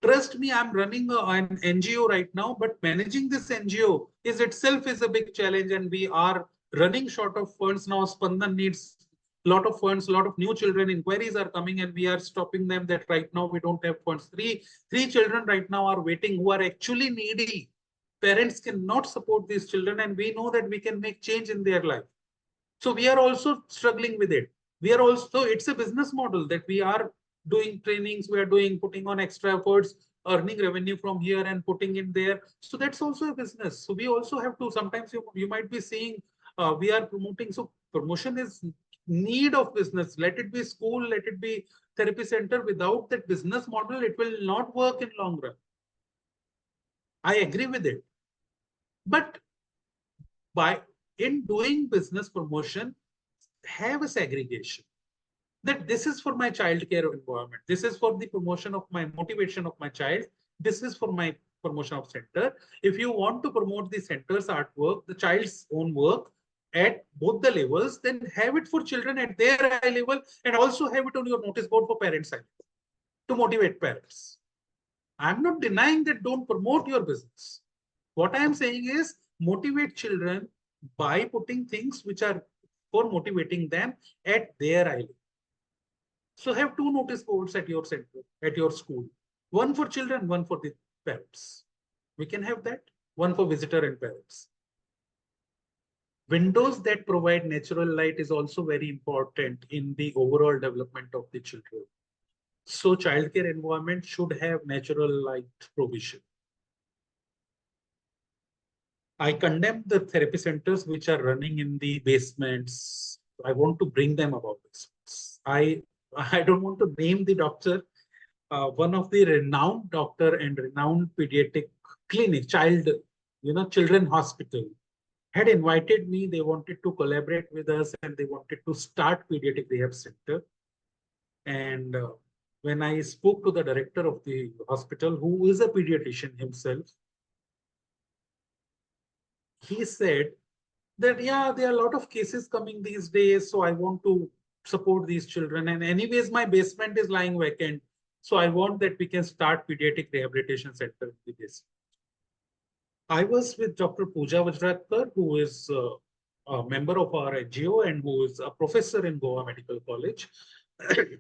Trust me, I'm running an NGO right now, but managing this NGO is itself a big challenge, and we are running short of funds now. Spandan needs a lot of funds, a lot of new children inquiries are coming, and we are stopping them that right now we don't have funds. Three children right now are waiting who are actually needy. Parents cannot support these children, and we know that we can make change in their life. So we are also struggling with it. We are also, it's a business model that we are doing trainings, we are putting on extra efforts, earning revenue from here and putting in there. So that's also a business. So we also have to, sometimes you might be seeing, we are promoting. So promotion is need of business. Let it be school, let it be therapy center. Without that business model, it will not work in long run. I agree with it. But in doing business promotion, have a segregation. That this is for my child care environment. This is for the promotion of my motivation of my child. This is for my promotion of center. If you want to promote the center's artwork, the child's own work at both the levels, then have it for children at their eye level, and also have it on your notice board for parents' eye level to motivate parents. I'm not denying that don't promote your business. What I am saying is motivate children by putting things which are for motivating them at their eye level. So have 2 notice boards at your center, at your school. One for children, one for the parents. We can have that. One for visitor and parents. Windows that provide natural light is also very important in the overall development of the children. So childcare environment should have natural light provision. I condemn the therapy centers which are running in the basements. I want to bring them about this. I don't want to name the doctor. One of the renowned doctor and renowned pediatric clinic, children hospital, had invited me. They wanted to collaborate with us and they wanted to start pediatric rehab center. And when I spoke to the director of the hospital, who is a pediatrician himself, he said that, yeah, there are a lot of cases coming these days. So I want to support these children. And anyways, my basement is lying vacant. So I want that we can start pediatric rehabilitation center in the basement. I was with Dr. Pooja Vajratkar, who is a member of our NGO and who is a professor in Goa Medical College. The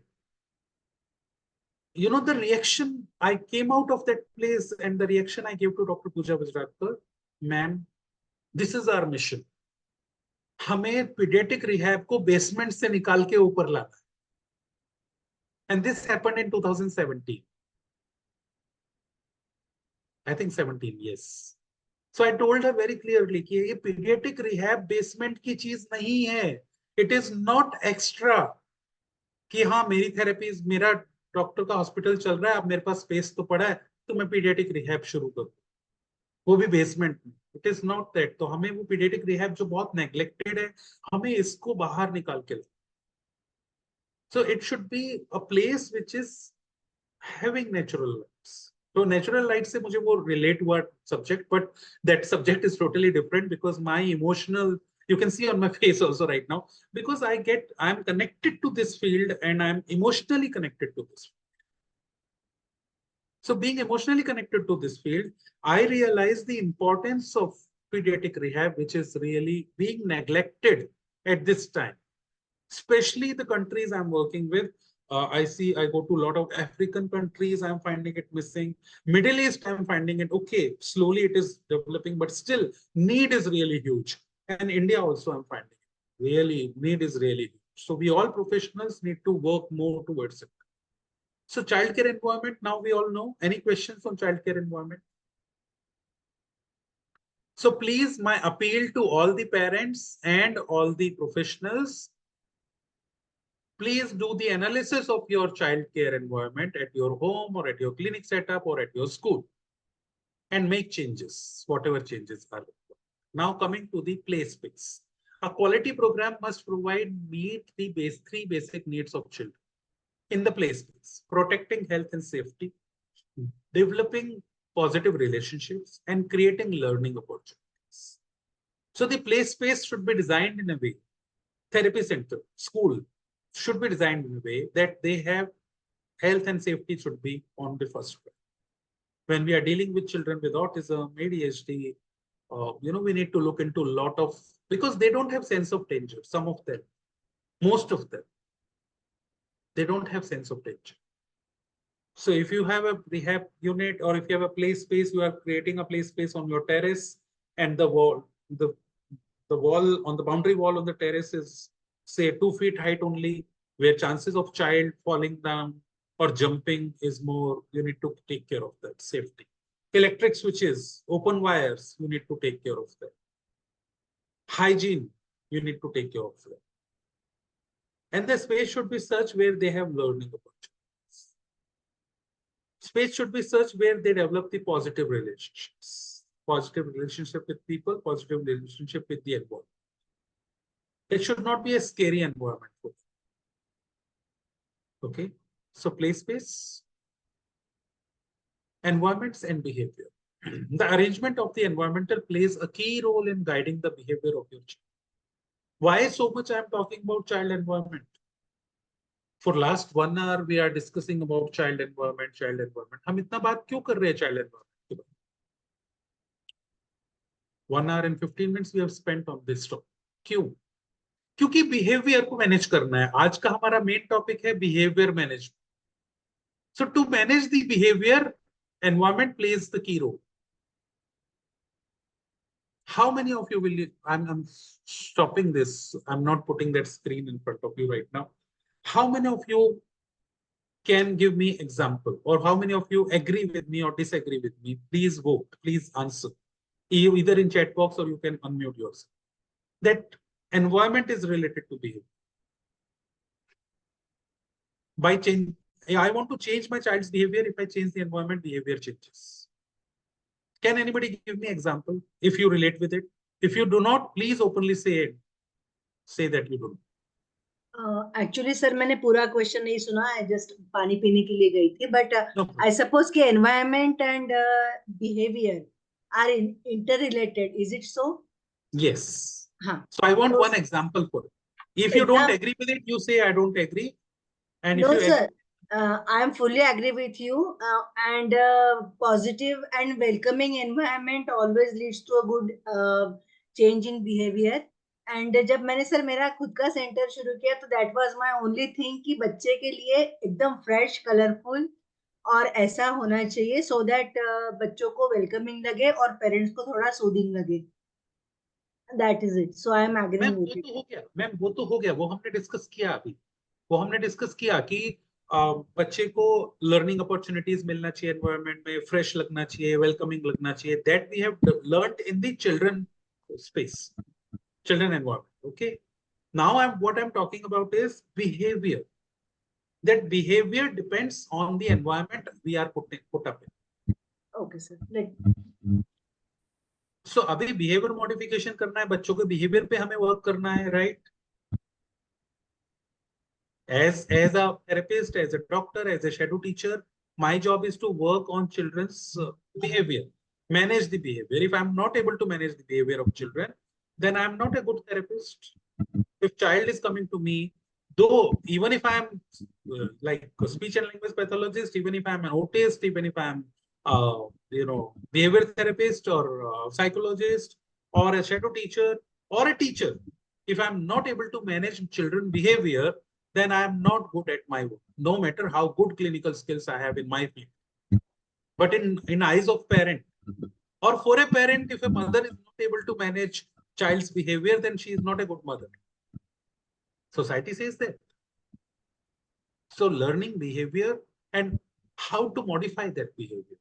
reaction, I came out of that place and the reaction I gave to Dr. Pooja Vajratkar, ma'am, this is our mission. हमें pediatric rehab को basement से निकाल के ऊपर लाना. And this happened in 2017. I think 17, yes. So I told her very clearly कि ये pediatric rehab basement की चीज नहीं है. It is not extra. कि हाँ मेरी therapy, मेरा डॉक्टर का हॉस्पिटल चल रहा है, अब मेरे पास स्पेस तो पड़ा है, तो मैं pediatric rehab शुरू करूँ. वो भी बेसमेंट में. It is not that. तो हमें वो पीडियाट्रिक रिहैब जो बहुत नेग्लेक्टेड है, हमें इसको बाहर निकाल के. So it should be a place which is having natural lights. तो नेचुरल लाइट से मुझे वो रिलेट हुआ subject, but that subject is totally different because my emotional You can see on my face also right now, because I'm connected to this field and I'm emotionally connected to this. So being emotionally connected to this field, I realize the importance of pediatric rehab, which is really being neglected at this time, especially the countries I'm working with. I go to a lot of African countries, I'm finding it missing. Middle East, I'm finding it okay. Slowly it is developing, but still need is really huge. And India also, I'm finding it really, need is really huge. So we all professionals need to work more towards it. So childcare environment, now we all know. Any questions on childcare environment? So please, my appeal to all the parents and all the professionals, please do the analysis of your childcare environment at your home or at your clinic setup or at your school and make changes, whatever changes are required. Now coming to the play space. A quality program must meet the three basic needs of children in the play space: protecting health and safety, developing positive relationships, and creating learning opportunities. So the play space should be designed in a way, therapy center, school should be designed in a way that they have health and safety should be on the first way. When we are dealing with children with autism, ADHD, we need to look into a lot of, because they don't have sense of danger. Some of them, most of them, they don't have sense of danger. So if you have a rehab unit or if you have a play space, you are creating a play space on your terrace, and the wall on the boundary wall on the terrace is say 2 feet height only, where chances of child falling down or jumping is more, you need to take care of that safety. Electric switches, open wires, you need to take care of that. Hygiene, you need to take care of that. And the space should be such where they have learning opportunities. Space should be such where they develop the positive relationships. Positive relationship with people, positive relationship with the environment. It should not be a scary environment for them. Okay, so play space, environments and behavior. The arrangement of the environmental plays a key role in guiding the behavior of your child. Why so much I'm talking about child environment? For last 1 hour, we are discussing about child environment, child environment. हम इतना बात क्यों कर रहे हैं child environment के बारे में? 1 hour and 15 minutes we have spent on this topic. क्यों? क्योंकि बिहेवियर को मैनेज करना है. आज का हमारा मेन टॉपिक है behaviour management. So to manage the behavior, environment plays the key role. How many of you will, I'm stopping this. I'm not putting that screen in front of you right now. How many of you can give me example, or how many of you agree with me or disagree with me? Please vote, please answer. Either in chat box or you can unmute yourself. That environment is related to behavior. By change, I want to change my child's behavior. If I change the environment, behavior changes. Can anybody give me example if you relate with it? If you do not, please openly say it. Say that you don't. Actually sir मैंने पूरा question नहीं सुना, I just पानी पीने के लिए गई थी, बट No. आई सपोज कि environment and behaviour are inter related, is it so? Yes. हाँ. So I want So- one example for it. If you don't agree with it, you say I don't agree. And No, if you sir. I am fully agree with you. And positive and welcoming environment always leads to a good change in behavior. And जब मैंने sir मेरा खुद का centre शुरू किया तो that was my only thing कि बच्चे के लिए एकदम fresh, colorful और ऐसा होना चाहिए so that बच्चों को welcoming लगे और parents को थोड़ा soothing लगे. That is it. So I am agreeing with it. हो गया मैम, वो तो हो गया, वो हमने डिस्कस किया अभी. वो हमने डिस्कस किया कि बच्चे को लर्निंग अपॉर्चुनिटीज मिलना चाहिए, एनवायरनमेंट में फ्रेश लगना चाहिए, वेलकमिंग लगना चाहिए. That we have learned in the children space, children environment. Okay, now what I'm talking about is behavior. That behavior depends on the environment we are put up in. Okay, sir. Let So अभी behaviour modification करना है, बच्चों के behaviour पे हमें work करना है, right? As a therapist, as a doctor, as a shadow teacher, my job is to work on children's behavior, manage the behavior. If I'm not able to manage the behavior of children, then I'm not a good therapist. If child is coming to me, though even if I'm like a speech and language pathologist, even if I'm an autist, even if I'm behavior therapist or psychologist or a shadow teacher or a teacher, if I'm not able to manage children behavior, then I'm not good at my work, no matter how good clinical skills I have in my field. But in eyes of parent, or for a parent, if a mother is not able to manage child's behavior, then she is not a good mother. Society says that. So learning behavior and how to modify that behavior.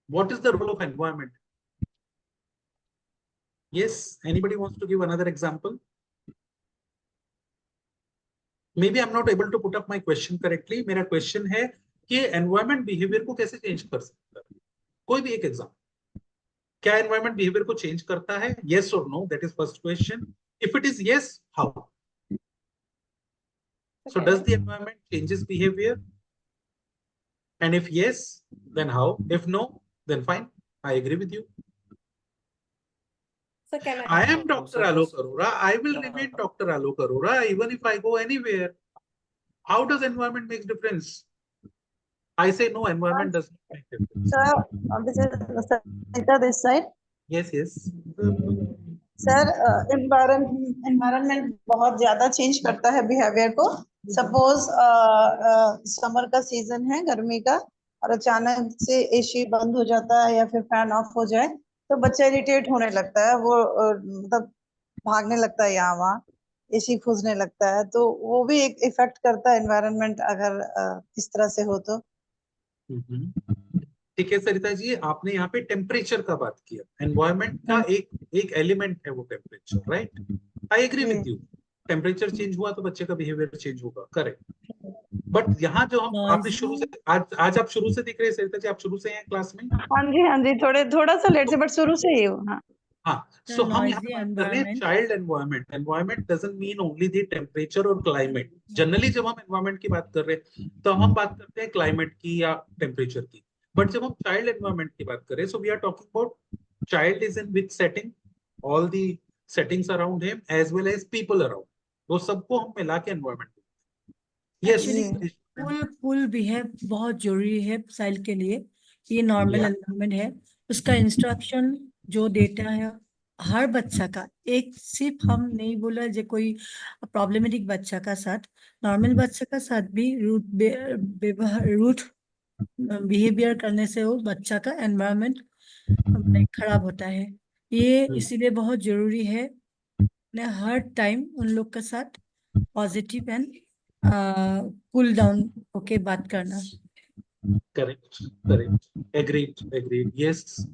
What is the role of environment? Yes, anybody wants to give another example? Maybe I'm not able to put up my question correctly. मेरा question है कि environment behavior को कैसे change कर सकता है? कोई भी एक example. क्या environment behavior को change करता है? Yes or no? That is first question. If it is yes, how? So does the environment changes behavior? And if yes, then how? If no, then fine. I agree with you. So can I am Dr. Alok Arora. I will Yeah. remain Dr. Alok Arora even if I go anywhere. How does environment make difference? I say no, environment does not make difference. Sir, this is Sanita this side. Yes, yes. Sir environment बहुत ज्यादा change करता है behaviour को. Suppose summer का season है, गर्मी का, और अचानक से एसी बंद हो जाता है या फिर फैन ऑफ हो जाए तो बच्चा इरिटेट होने लगता है. वो मतलब भागने लगता है यहाँ वहाँ, एसी खोजने लगता है. तो वो भी एक इफेक्ट करता है एनवायरनमेंट अगर इस तरह से हो तो. ठीक है सरिता जी, आपने यहाँ पे टेम्परेचर का बात किया. एनवायरनमेंट का एक एलिमेंट है वो temperature, right? I agree with you. Temperature change हुआ तो बच्चे का बिहेवियर चेंज होगा, करेक्ट. बट यहाँ जो हम आपने शुरू से आज आप शुरू से दिख रहे हैं सरिता जी, आप शुरू से हैं क्लास में? हाँ जी, थोड़ा सा लेट से, बट शुरू से ही हूँ. हाँ. So हम यहाँ पे बात कर रहे हैं child environment. Environment doesn't mean only the temperature or climate. Generally जब हम environment की बात कर रहे हैं तो हम बात करते हैं climate की या temperature की. But जब हम child environment की बात कर रहे हैं, so we are talking about child is in which setting, all the settings around him as well as people around. वो सबको हम मिला के environment. Yes. फुल बिहेव बहुत जरूरी है चाइल्ड के लिए. ये नॉर्मल एनवायरनमेंट है. उसका इंस्ट्रक्शन जो देता है हर बच्चा का, एक सिर्फ हम नहीं बोला जो कोई प्रॉब्लमेटिक बच्चा का साथ, नॉर्मल बच्चा का साथ भी रूट बिहेवियर करने से वो बच्चा का एनवायरनमेंट खराब होता है. ये इसीलिए बहुत जरूरी है हर टाइम उन लोग के साथ पॉजिटिव एंड कूल डाउन होके बात करना. Correct. Agreed. Yes.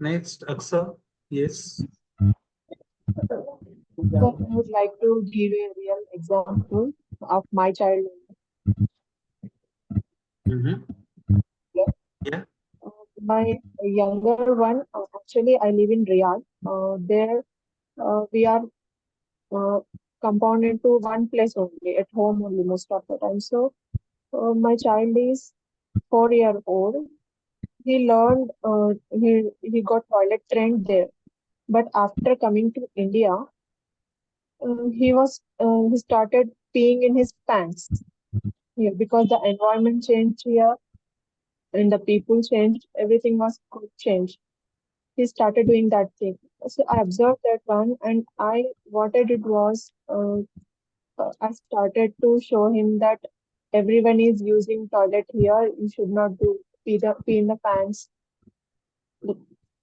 Next, Aksa. Yes. So I would like to give a real example of my child. Yeah. My younger one, actually, I live in Riyadh. There, we are compounded to one place only, at home only most of the time. So, my child is 4-year-old. He learned, he got toilet trained there. But after coming to India, he started peeing in his pants here because the environment changed here and the people changed. Everything was changed. He started doing that thing. So I observed that one, and what I did was I started to show him that everyone is using toilet here. You should not pee in the pants.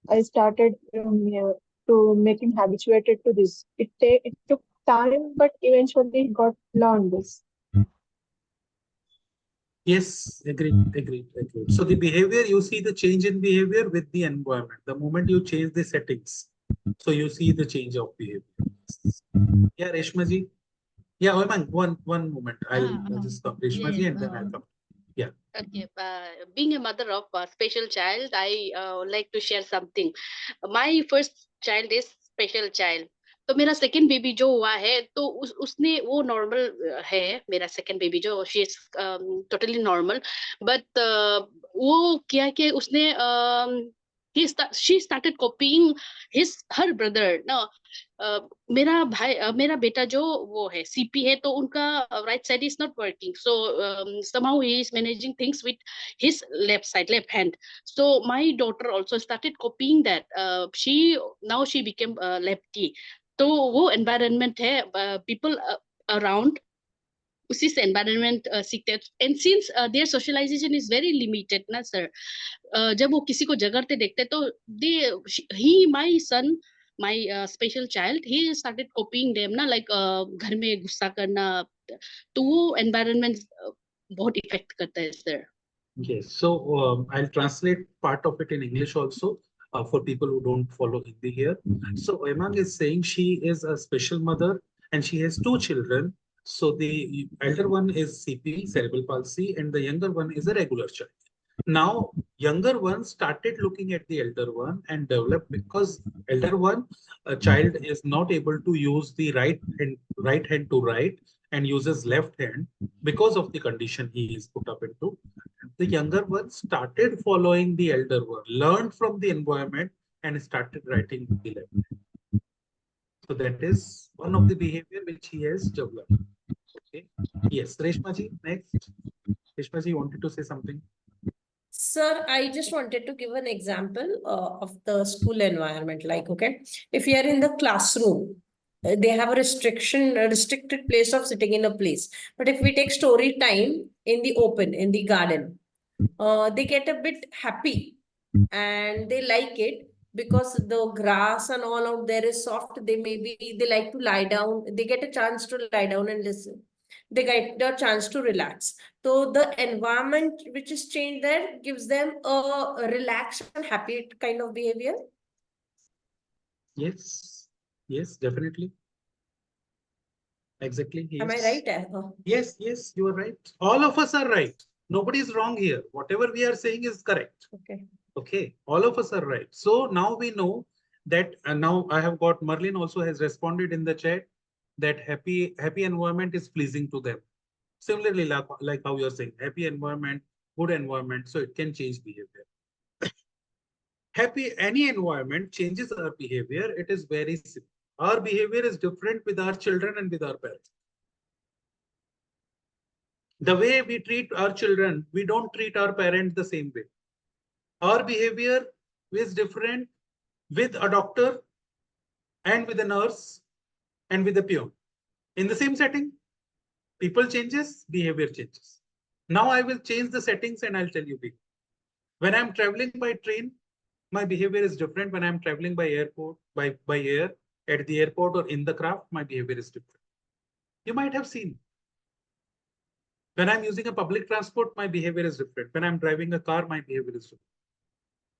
I started to make him habituated to this. It took time, but eventually he got learned this. Yes, agreed. So the behavior, you see the change in behavior with the environment. The moment you change the settings, so you see the change of behavior. Yeah, Reshma ji. Yeah, Oman, one moment. I'll just come, Reshma ji, and then I'll come. Yeah. Okay. Being a mother of a special child, I like to share something. My first child is special child. तो मेरा second baby जो हुआ है तो उसने वो normal है. मेरा सेकेंड बेबी जो she is totally normal. But वो क्या कि उसने she started copying her brother. Now, मेरा बेटा जो वो है CP है, तो उनका right side is not working. So somehow he is managing things with his left hand. So my daughter also started copying that. Now she became lefty. तो वो environment है, people around उसी से environment सीखते हैं. And since their socialization is very limited ना sir, जब वो किसी को झगड़ते देखते तो my son, my special child, he started copying them ना, like घर में गुस्सा करना, तो वो environment बहुत effect करता है sir. Yes, so I'll translate part of it in English also for people who don't follow Hindi here. So Emang is saying she is a special mother and she has 2 children. So the elder one is CP, cerebral palsy, and the younger one is a regular child. Now, younger one started looking at the elder one and developed, because elder one, a child is not able to use the right hand to write and uses left hand because of the condition he is put up into. The younger one started following the elder one, learned from the environment and started writing with the left hand. So that is one of the behavior which he has developed. Okay. Yes, Reshma ji, next. Reshma ji wanted to say something. Sir, I just wanted to give an example of the school environment. Like, okay, if you are in the classroom, they have a restricted place of sitting in a place. But if we take story time in the open, in the garden, they get a bit happy and they like it because the grass and all out there is soft. They like to lie down. They get a chance to lie down and listen. They get the chance to relax. So the environment which is changed there gives them a relaxed and happy kind of behavior. Yes, yes, definitely. Exactly. Yes. Am I right? Yes, yes, you are right. All of us are right. Nobody is wrong here. Whatever we are saying is correct. Okay. Okay, all of us are right. So now we know that, and now I have got Merlin also has responded in the chat that happy environment is pleasing to them. Similarly, like how you're saying, happy environment, good environment, so it can change behavior. Any environment changes our behavior. It is very simple. Our behavior is different with our children and with our parents. The way we treat our children, we don't treat our parents the same way. Our behavior is different with a doctor and with a nurse and with a peon. In the same setting, people changes, behavior changes. Now I will change the settings and I'll tell you. When I'm traveling by train, my behavior is different. When I'm traveling by airport, by air, at the airport or in the craft, my behavior is different. You might have seen. When I'm using a public transport, my behavior is different. When I'm driving a car, my behavior is different.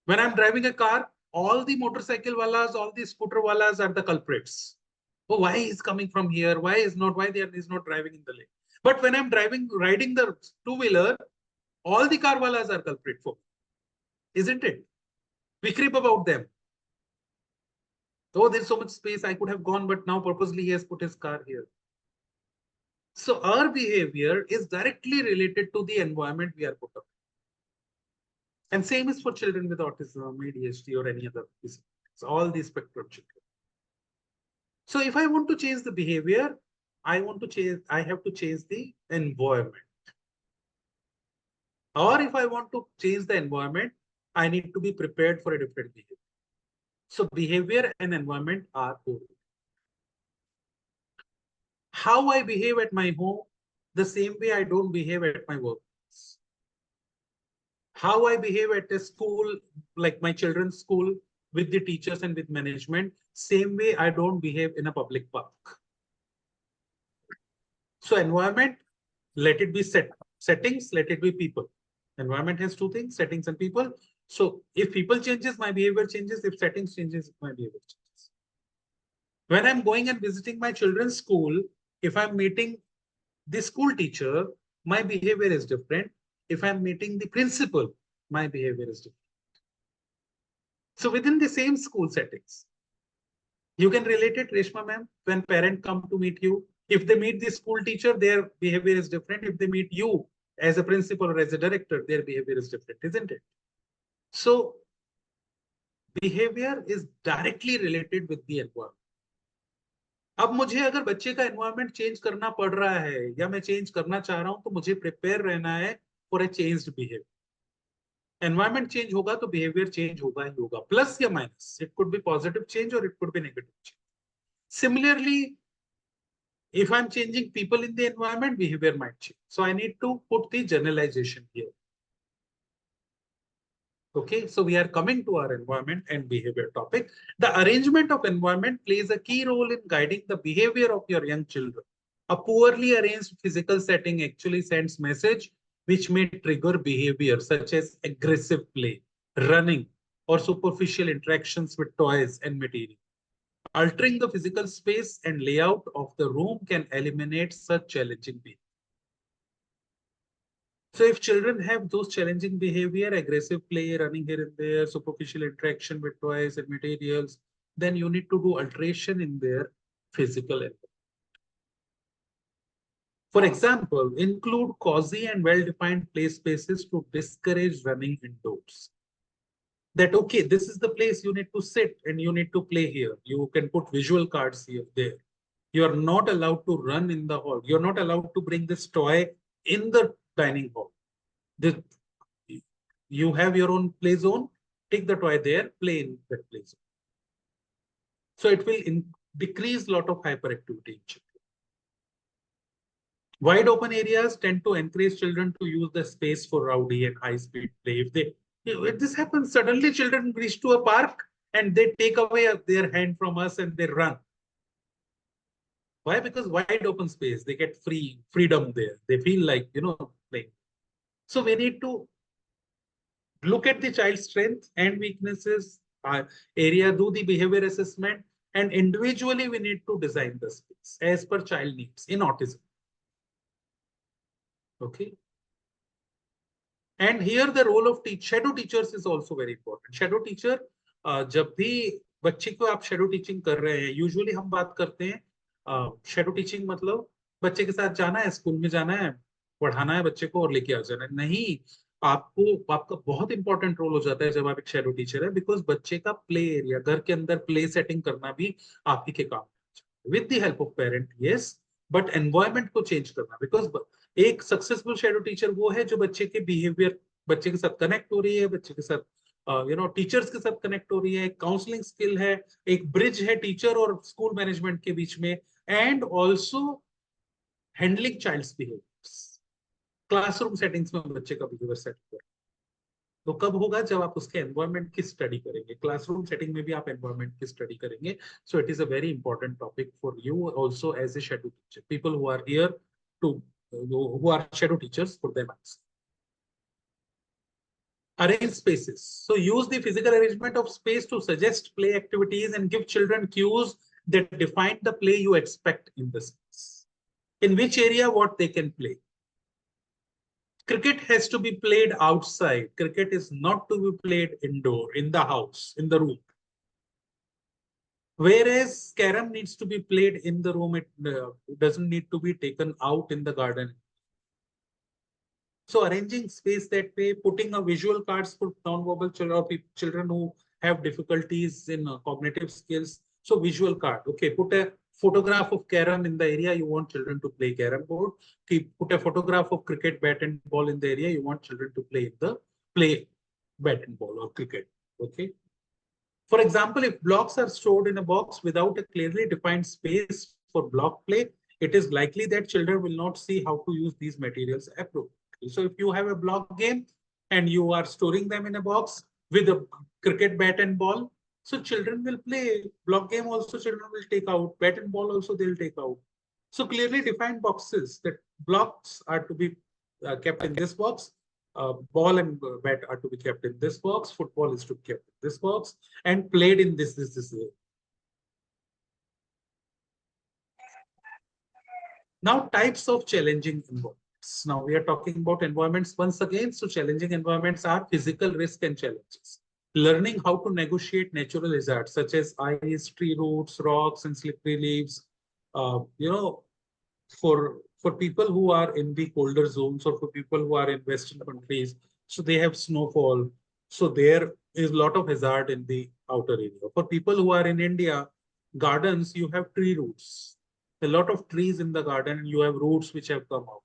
When I'm driving a car, all the motorcycle wallas, all the scooter wallas are the culprits. Oh, why he's coming from here? Why he's not driving in the lane? But when I'm riding the two-wheeler, all the car wallas are culprit for, isn't it? We creep about them. Oh, there's so much space, I could have gone, but now purposely he has put his car here. So our behavior is directly related to the environment we are put up. And same is for children with autism, ADHD, or any other disease. All these spectrum children. So if I want to change the behavior, I have to change the environment. Or if I want to change the environment, I need to be prepared for a different behavior. So behavior and environment are correlated. How I behave at my home, the same way I don't behave at my workplace. How I behave at a school, like my children's school, with the teachers and with management, same way I don't behave in a public park. So environment, let it be settings, let it be people. Environment has two things, settings and people. So if people changes, my behavior changes. If settings changes, my behavior changes. When I'm going and visiting my children's school, if I'm meeting the school teacher, my behavior is different. If I'm meeting the principal, my behavior is different. So within the same school settings, you can relate it, Reshma ma'am, when parents come to meet you. If they meet the school teacher, their behavior is different. If they meet you as a principal or as a director, their behavior is different, isn't it? So Behavior is directly related with the environment. अब मुझे अगर बच्चे का environment change करना पड़ रहा है या मैं चेंज करना चाह रहा हूं तो मुझे प्रिपेयर रहना है for a changed behaviour. Environment change होगा तो बिहेवियर चेंज होगा ही होगा, प्लस या minus. It could be positive change और it could be negative change. Similarly, if I'm changing people in the environment, behavior might change. So I need to put the generalization here. Okay, so we are coming to our environment and behavior topic. The arrangement of environment plays a key role in guiding the behavior of your young children. A poorly arranged physical setting actually sends message which may trigger behavior such as aggressive play, running, or superficial interactions with toys and material. Altering the physical space and layout of the room can eliminate such challenging behavior. So if children have those challenging behavior, aggressive play, running here and there, superficial interaction with toys and materials, then you need to do alteration in their physical environment. For example, include cozy and well-defined play spaces to discourage running indoors. That, okay, this is the place you need to sit and you need to play here. You can put visual cards here, there. You are not allowed to run in the hall. You're not allowed to bring this toy in the dining hall. You have your own play zone, take the toy there, play in that play zone. So it will decrease a lot of hyperactivity in children. Wide open areas tend to encourage children to use the space for rowdy and high-speed play. If this happens, suddenly children reach to a park and they take away their hand from us and they run. Why? Because wide open space, they get freedom there. They feel like, playing. So we need to look at the child's strengths and weaknesses, area, do the behavior assessment, and individually we need to design the space as per child needs in autism. Okay. And here the role of shadow teachers is also very important. Shadow teacher, जब भी बच्चे को आप shadow teaching कर रहे हैं, usually हम बात करते हैं shadow teaching मतलब बच्चे के साथ जाना है, स्कूल में जाना है, पढ़ाना है बच्चे को और लेके आ जाना है. नहीं, आपका बहुत इंपॉर्टेंट रोल हो जाता है जब आप एक शेडो टीचर है, बिकॉज बच्चे का प्ले एरिया, घर के अंदर प्ले सेटिंग करना भी आप ही के काम with the help of parent, yes, but environment को चेंज करना. बिकॉज एक सक्सेसफुल शेडो टीचर वो है जो बच्चे के बिहेवियर, बच्चे के साथ कनेक्ट हो रही है, बच्चे के साथ टीचर्स के साथ कनेक्ट हो रही है, काउंसलिंग स्किल है, एक ब्रिज है टीचर और स्कूल मैनेजमेंट के बीच में, and also handling child's behaviours. Classroom settings में बच्चे का बिहेवियर सेट कर, तो कब होगा? जब आप उसके एनवायरनमेंट की स्टडी करेंगे. क्लासरूम सेटिंग में भी आप एनवायरनमेंट की स्टडी करेंगे. So it is a very important topic for you also as a shadow teacher, people who are here to who are shadow teachers for them. Arrange spaces. So use the physical arrangement of space to suggest play activities and give children cues that define the play you expect in the space. In which area what they can play. Cricket has to be played outside. Cricket is not to be played indoor, in the house, in the room. Whereas carom needs to be played in the room, it doesn't need to be taken out in the garden. So arranging space that way, putting a visual cards for non-verbal children or children who have difficulties in cognitive skills. So visual card, okay, put a photograph of carom in the area you want children to play carom board. Put a photograph of cricket bat and ball in the area you want children to play bat and ball or cricket, okay. For example, if blocks are stored in a box without a clearly defined space for block play, it is likely that children will not see how to use these materials appropriately. So if you have a block game and you are storing them in a box with a cricket bat and ball, so children will play. Block game also children will take out. Bat and ball also they'll take out. So clearly defined boxes, that blocks are to be kept in this box. Ball and bat are to be kept in this box. Football is to be kept in this box and played in this way. Now, types of challenging environments. Now we are talking about environments once again. So challenging environments are physical risk and challenges. Learning how to negotiate natural hazards such as ice, tree roots, rocks, and slippery leaves. For people who are in the colder zones or for people who are in Western countries, so they have snowfall. So there is a lot of hazard in the outer area. For people who are in India, gardens, you have tree roots. A lot of trees in the garden, you have roots which have come out.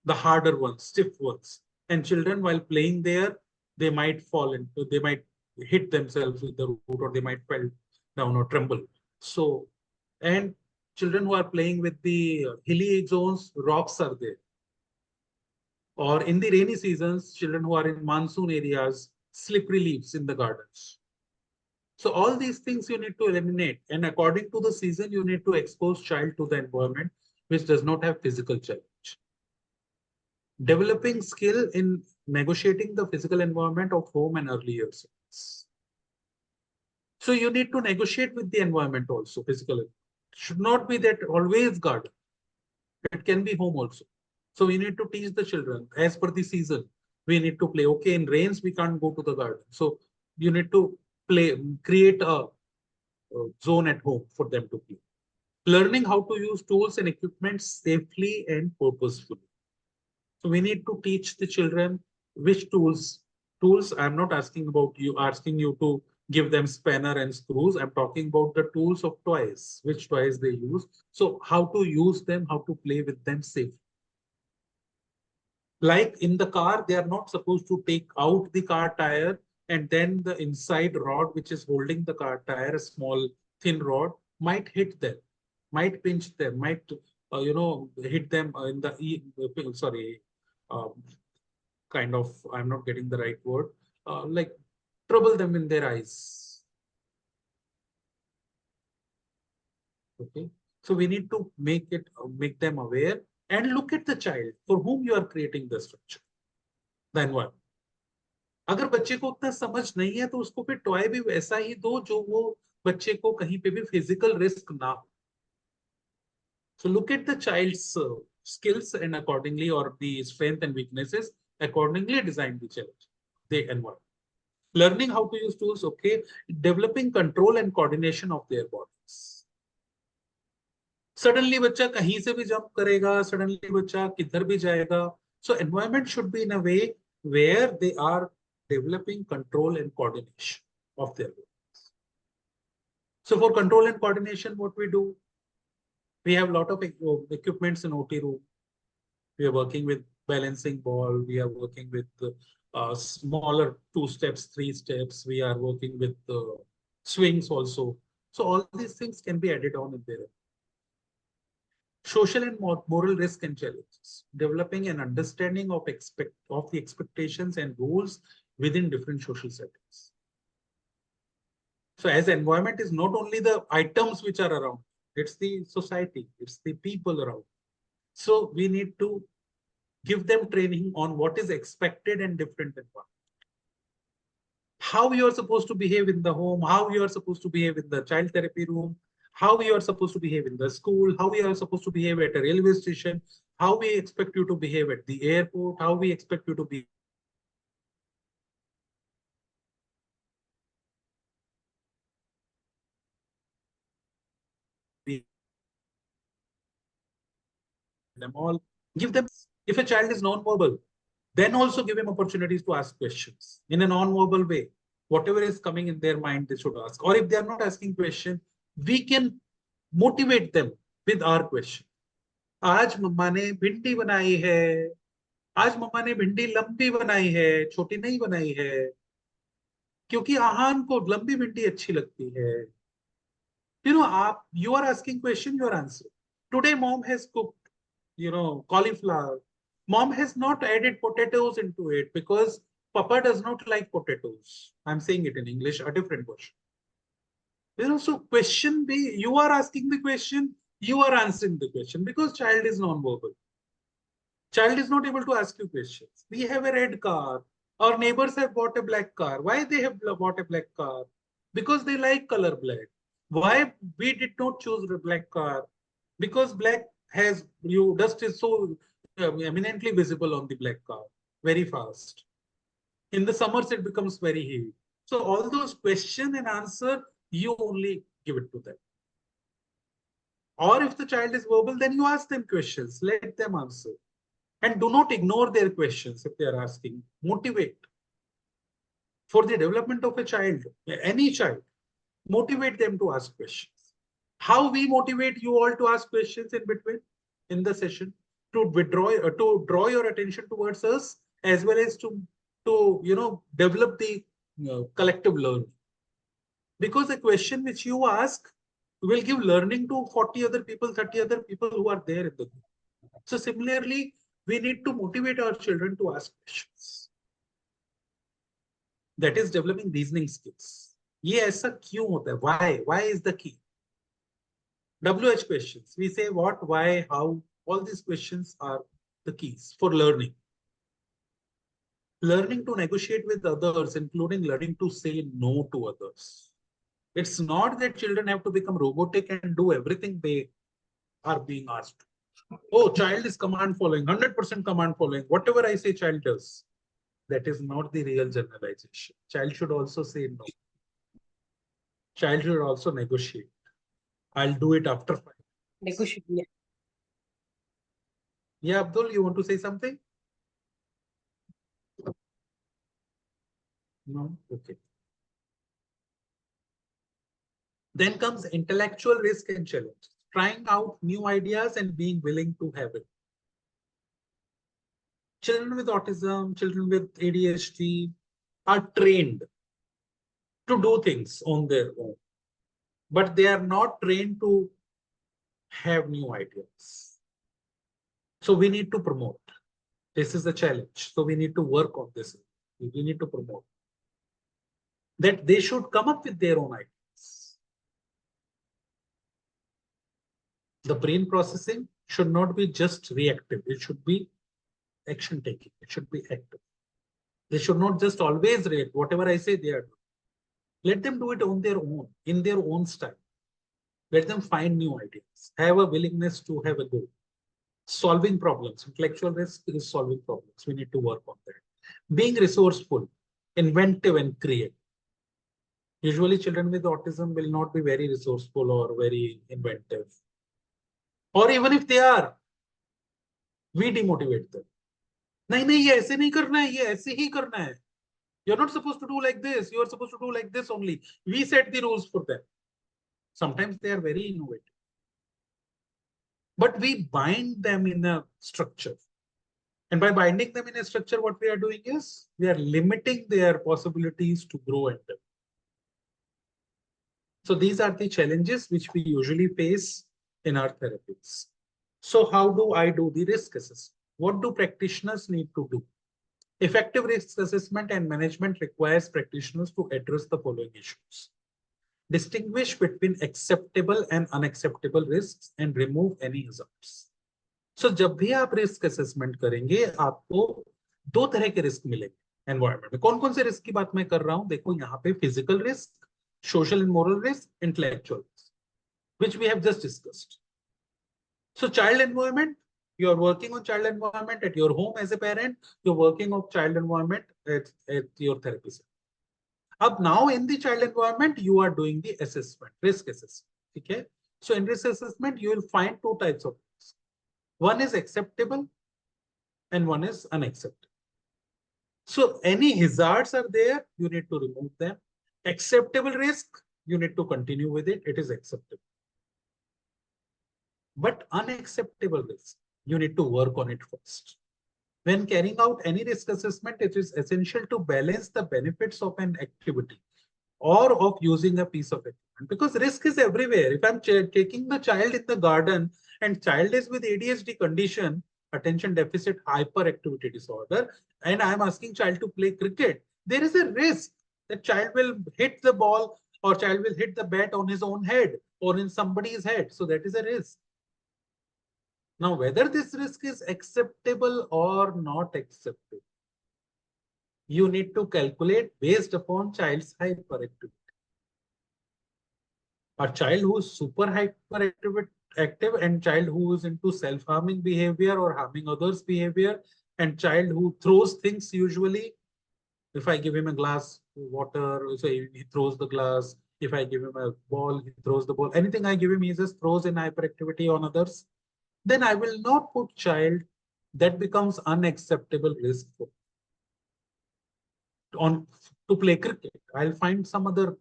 The harder ones, stiff ones. And children, while playing there, they might fall into, they might hit themselves with the root, or they might fall down or tremble. So, and children who are playing with the hilly zones, rocks are there. Or in the rainy seasons, children who are in monsoon areas, slippery leaves in the gardens. So all these things you need to eliminate. And according to the season, you need to expose child to the environment which does not have physical challenge. Developing skill in negotiating the physical environment of home and early years. So you need to negotiate with the environment also, physical. It should not be that always garden. It can be home also. So we need to teach the children as per the season. We need to play. Okay, in rains, we can't go to the garden. So you need to play, create a zone at home for them to play. Learning how to use tools and equipment safely and purposefully. So we need to teach the children which tools. I'm not asking about you, asking you to give them spanner and screws. I'm talking about the tools of toys, which toys they use. So how to use them, how to play with them safely. Like in the car, they are not supposed to take out the car tire and then the inside rod, which is holding the car tire, a small thin rod, might hit them, might pinch them, might hit them in the kind of, I'm not getting the right word, like trouble them in their eyes. Okay, so we need to make them aware and look at the child for whom you are creating the structure, the environment. अगर बच्चे को उतना समझ नहीं है तो उसको फिर टॉय भी वैसा ही दो जो वो बच्चे को कहीं पे भी फिजिकल रिस्क ना हो. So look at the child's skills and accordingly, or the strength and weaknesses, accordingly design the challenge, the environment. Learning how to use tools, okay. Developing control and coordination of their bodies. Suddenly बच्चा कहीं से भी jump करेगा, suddenly बच्चा किधर भी जाएगा. So environment should be in a way where they are developing control and coordination of their bodies. So for control and coordination, what we do? We have a lot of equipments in OT room. We are working with balancing ball. We are working with smaller 2 steps, 3 steps. We are working with swings also. So all these things can be added on in there. Social and moral risk and challenges. Developing an understanding of the expectations and rules within different social settings. So as environment is not only the items which are around, it's the society, it's the people around. So we need to give them training on what is expected and different environment. How you are supposed to behave in the home, how you are supposed to behave in the child therapy room, how you are supposed to behave in the school, how we are supposed to behave at a railway station, how we expect you to behave at the airport, how we expect you to be them all. Give them, if a child is non-verbal, then also give him opportunities to ask questions in a non-verbal way. Whatever is coming in their mind, they should ask. Or if they are not asking question, we can motivate them with our question. आज मम्मा ने भिंडी बनाई है, आज मम्मा ने भिंडी लंबी बनाई है, छोटी नहीं बनाई है, क्योंकि आहान को लंबी भिंडी अच्छी लगती है. You are asking question, you are answering. Today mom has cooked, cauliflower. Mom has not added potatoes into it because Papa does not like potatoes. I'm saying it in English, a different version. So question B, you are asking the question, you are answering the question, because child is non-verbal. Child is not able to ask you questions. We have a red car. Our neighbors have bought a black car. Why they have bought a black car? Because they like color black. Why we did not choose a black car? Because black has dust is so eminently visible on the black car very fast. In the summers, it becomes very heavy. So all those question and answer, you only give it to them. Or if the child is verbal, then you ask them questions, let them answer. And do not ignore their questions if they are asking. Motivate. for the development of a child, any child, motivate them to ask questions. How we motivate you all to ask questions in between in the session, to draw your attention towards us, as well as to develop the collective learning. Because a question which you ask will give learning to 40 other people, 30 other people who are there in the group. So similarly, we need to motivate our children to ask questions. That is developing reasoning skills. ये ऐसा क्यों होता है? Why? Why is the key? WH questions. We say what, why, how. All these questions are the keys for learning. Learning to negotiate with others, including learning to say no to others. It's not that children have to become robotic and do everything they are being asked. Oh, child is command following, 100% command following. Whatever I say, child does. That is not the real generalization. Child should also say no. Child should also negotiate. I'll do it after 5. Negotiate. Yeah. Yeah, Abdul, you want to say something? No? Okay. Then comes intellectual risk and challenge. Trying out new ideas and being willing to have it. Children with autism, children with ADHD are trained to do things on their own, but they are not trained to have new ideas. So we need to promote. This is the challenge. So we need to work on this. We need to promote that they should come up with their own ideas. The brain processing should not be just reactive. It should be action taking. It should be active. They should not just always react. Whatever I say, they are doing. Let them do it on their own, in their own style. Let them find new ideas. Have a willingness to have a goal. Solving problems. Intellectual risk is solving problems. We need to work on that. Being resourceful, inventive, and creative. Usually, children with autism will not be very resourceful or very inventive. Or even if they are, we demotivate them. नहीं नहीं ये ऐसे नहीं करना है, ये ऐसे ही करना है. You're not supposed to do like this. You're supposed to do like this only. We set the rules for them. Sometimes they are very innovative. But we bind them in a structure. And by binding them in a structure, what we are doing is we are limiting their possibilities to grow and develop. So these are the challenges which we usually face in our therapies. So how do I do the risk assessment? What do practitioners need to do? Effective risk assessment and management requires practitioners to address the following issues. Distinguish between acceptable and unacceptable risks and remove any hazards. So जब भी आप risk assessment करेंगे, आपको दो तरह के risk मिलेंगे environment में. कौन-कौन से risk की बात मैं कर रहा हूं? देखो यहाँ पे physical risk, social and moral risk, intellectual risk, which we have just discussed. So child environment, you are working on child environment at your home as a parent, you're working on child environment at your therapy center. Up now in the child environment, you are doing the assessment, risk assessment. Okay. So in risk assessment, you will find two types of risk. One is acceptable and one is unacceptable. So any hazards are there, you need to remove them. Acceptable risk, you need to continue with it. It is acceptable. But unacceptable risk, you need to work on it first. When carrying out any risk assessment, it is essential to balance the benefits of an activity or of using a piece of equipment, because risk is everywhere. If I'm taking the child in the garden and child is with ADHD condition, attention deficit hyperactivity disorder, and I'm asking child to play cricket, there is a risk that child will hit the ball or child will hit the bat on his own head or in somebody's head. So that is a risk. Now, whether this risk is acceptable or not acceptable, you need to calculate based upon child's hyperactivity. A child who is super hyperactive and child who is into self-harming behavior or harming others behavior, and child who throws things usually. If I give him a glass of water, so he throws the glass. If I give him a ball, he throws the ball. Anything I give him, he just throws in hyperactivity on others. Then I will not put child that becomes unacceptable risk for. On to play cricket. I'll find some other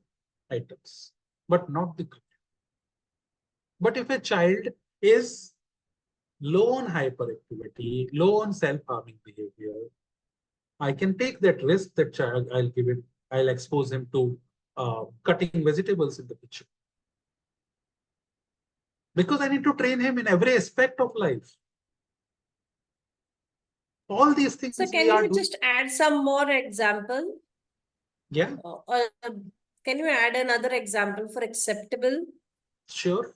items, but not the cricket. But if a child is low on hyperactivity, low on self-harming behavior, I can take that risk. That child, I'll expose him to cutting vegetables in the kitchen. Because I need to train him in every aspect of life. All these things So we can are you doing. just add some more example? Yeah, Or can you add another example for acceptable? sure.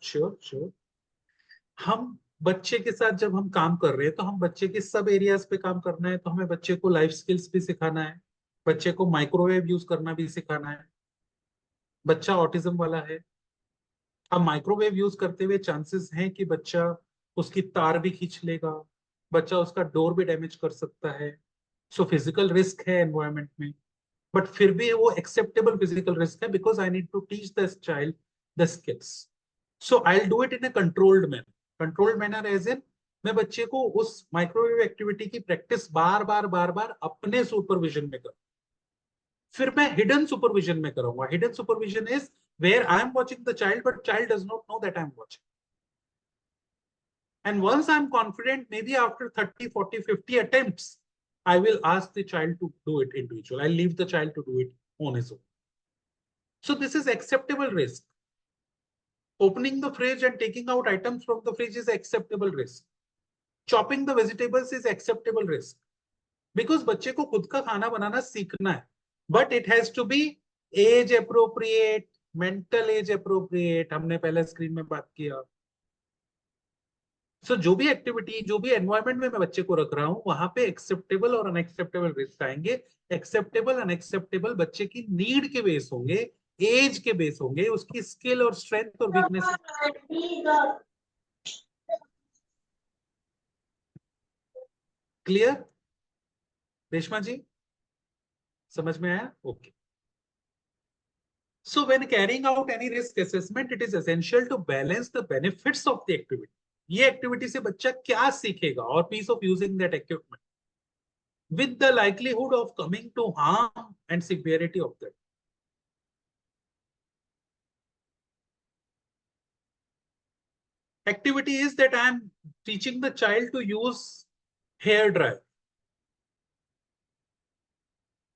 हम बच्चे के साथ जब हम काम कर रहे हैं तो हम बच्चे के सब एरियाज पे काम करना है, तो हमें बच्चे को लाइफ स्किल्स भी सिखाना है, बच्चे को माइक्रोवेव यूज करना भी सिखाना है। बच्चा ऑटिज्म वाला है, अब माइक्रोवेव यूज करते हुए चांसेस हैं कि बच्चा उसकी तार भी खींच लेगा, बच्चा उसका डोर भी डैमेज कर सकता है। सो फिजिकल रिस्क है एनवायरमेंट में, बट फिर भी वो एक्सेप्टेबल फिजिकल रिस्क है, because I need to teach this child the skills. So I will do it in a controlled manner. Controlled manner as in मैं बच्चे को उस माइक्रोवेव एक्टिविटी की प्रैक्टिस बार बार अपने सुपरविजन में करूँ। फिर मैं हिडन सुपरविजन में करूंगा। Hidden supervision is where I am watching the child, but child does not know that I am watching. And once I am confident, maybe after 30, 40, 50 attempts, I will ask the child to do it individual. I'll leave the child to do it on his own. So this is acceptable risk. Opening the fridge and taking out items from the fridge is acceptable risk. Chopping the vegetables is acceptable risk. Because बच्चे को खुद का खाना बनाना सीखना है, but it has to be age appropriate, mental age appropriate. हमने पहले screen में बात किया। So जो भी एक्टिविटी, जो भी एनवायरमेंट में मैं बच्चे को रख रहा हूं, वहां पे एक्सेप्टेबल और अनएक्सेप्टेबल रिस्क आएंगे। एक्सेप्टेबल अनएक्सेप्टेबल बच्चे की नीड के बेस होंगे, एज के बेस होंगे, उसकी स्किल और स्ट्रेंथ और वीकनेस। क्लियर रेशमा जी, समझ में आया? Okay. So when carrying out any risk assessment, it is essential to balance the benefits of the activity. ये एक्टिविटी से बच्चा क्या सीखेगा और piece of using that equipment with the likelihood of coming to harm and severity of that. Activity is that I am teaching the child to use hair dryer.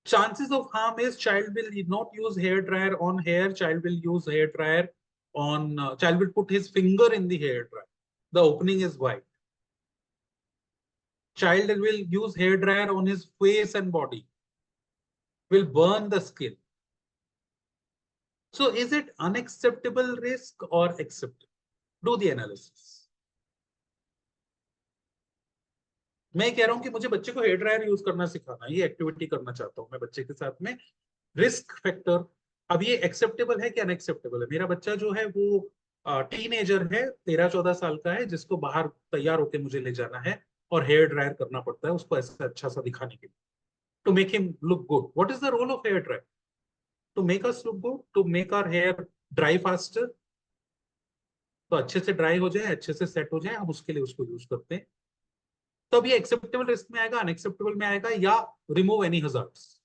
Chances of harm is child will not use hair dryer on hair, child will use hair dryer on, child will put his finger in the hair dryer. The opening is wide. Child will use hair dryer on his face and body, will burn the skin. So is it unacceptable risk or acceptable? Do the analysis. मैं कह रहा हूं कि मुझे बच्चे को hair dryer use करना सिखाना, ये एक्टिविटी करना चाहता हूं मैं बच्चे के साथ में। रिस्क फैक्टर, अब ये एक्सेप्टेबल है कि अनएक्सेप्टेबल है? मेरा बच्चा जो है वो टीनेजर है, 13-14 साल का है, जिसको बाहर तैयार होकर मुझे ले जाना है और हेयर ड्रायर करना पड़ता है उसको ऐसा अच्छा सा दिखाने के लिए, to make him look good. What is the role of hair dryer? To make us look good, to make our hair dry faster, तो अच्छे से ड्राई हो जाए, अच्छे से सेट हो जाए, हम उसके लिए उसको यूज करते हैं। तब ये एक्सेप्टेबल रिस्क में आएगा, अनएक्सेप्टेबल में आएगा, या remove any hazards?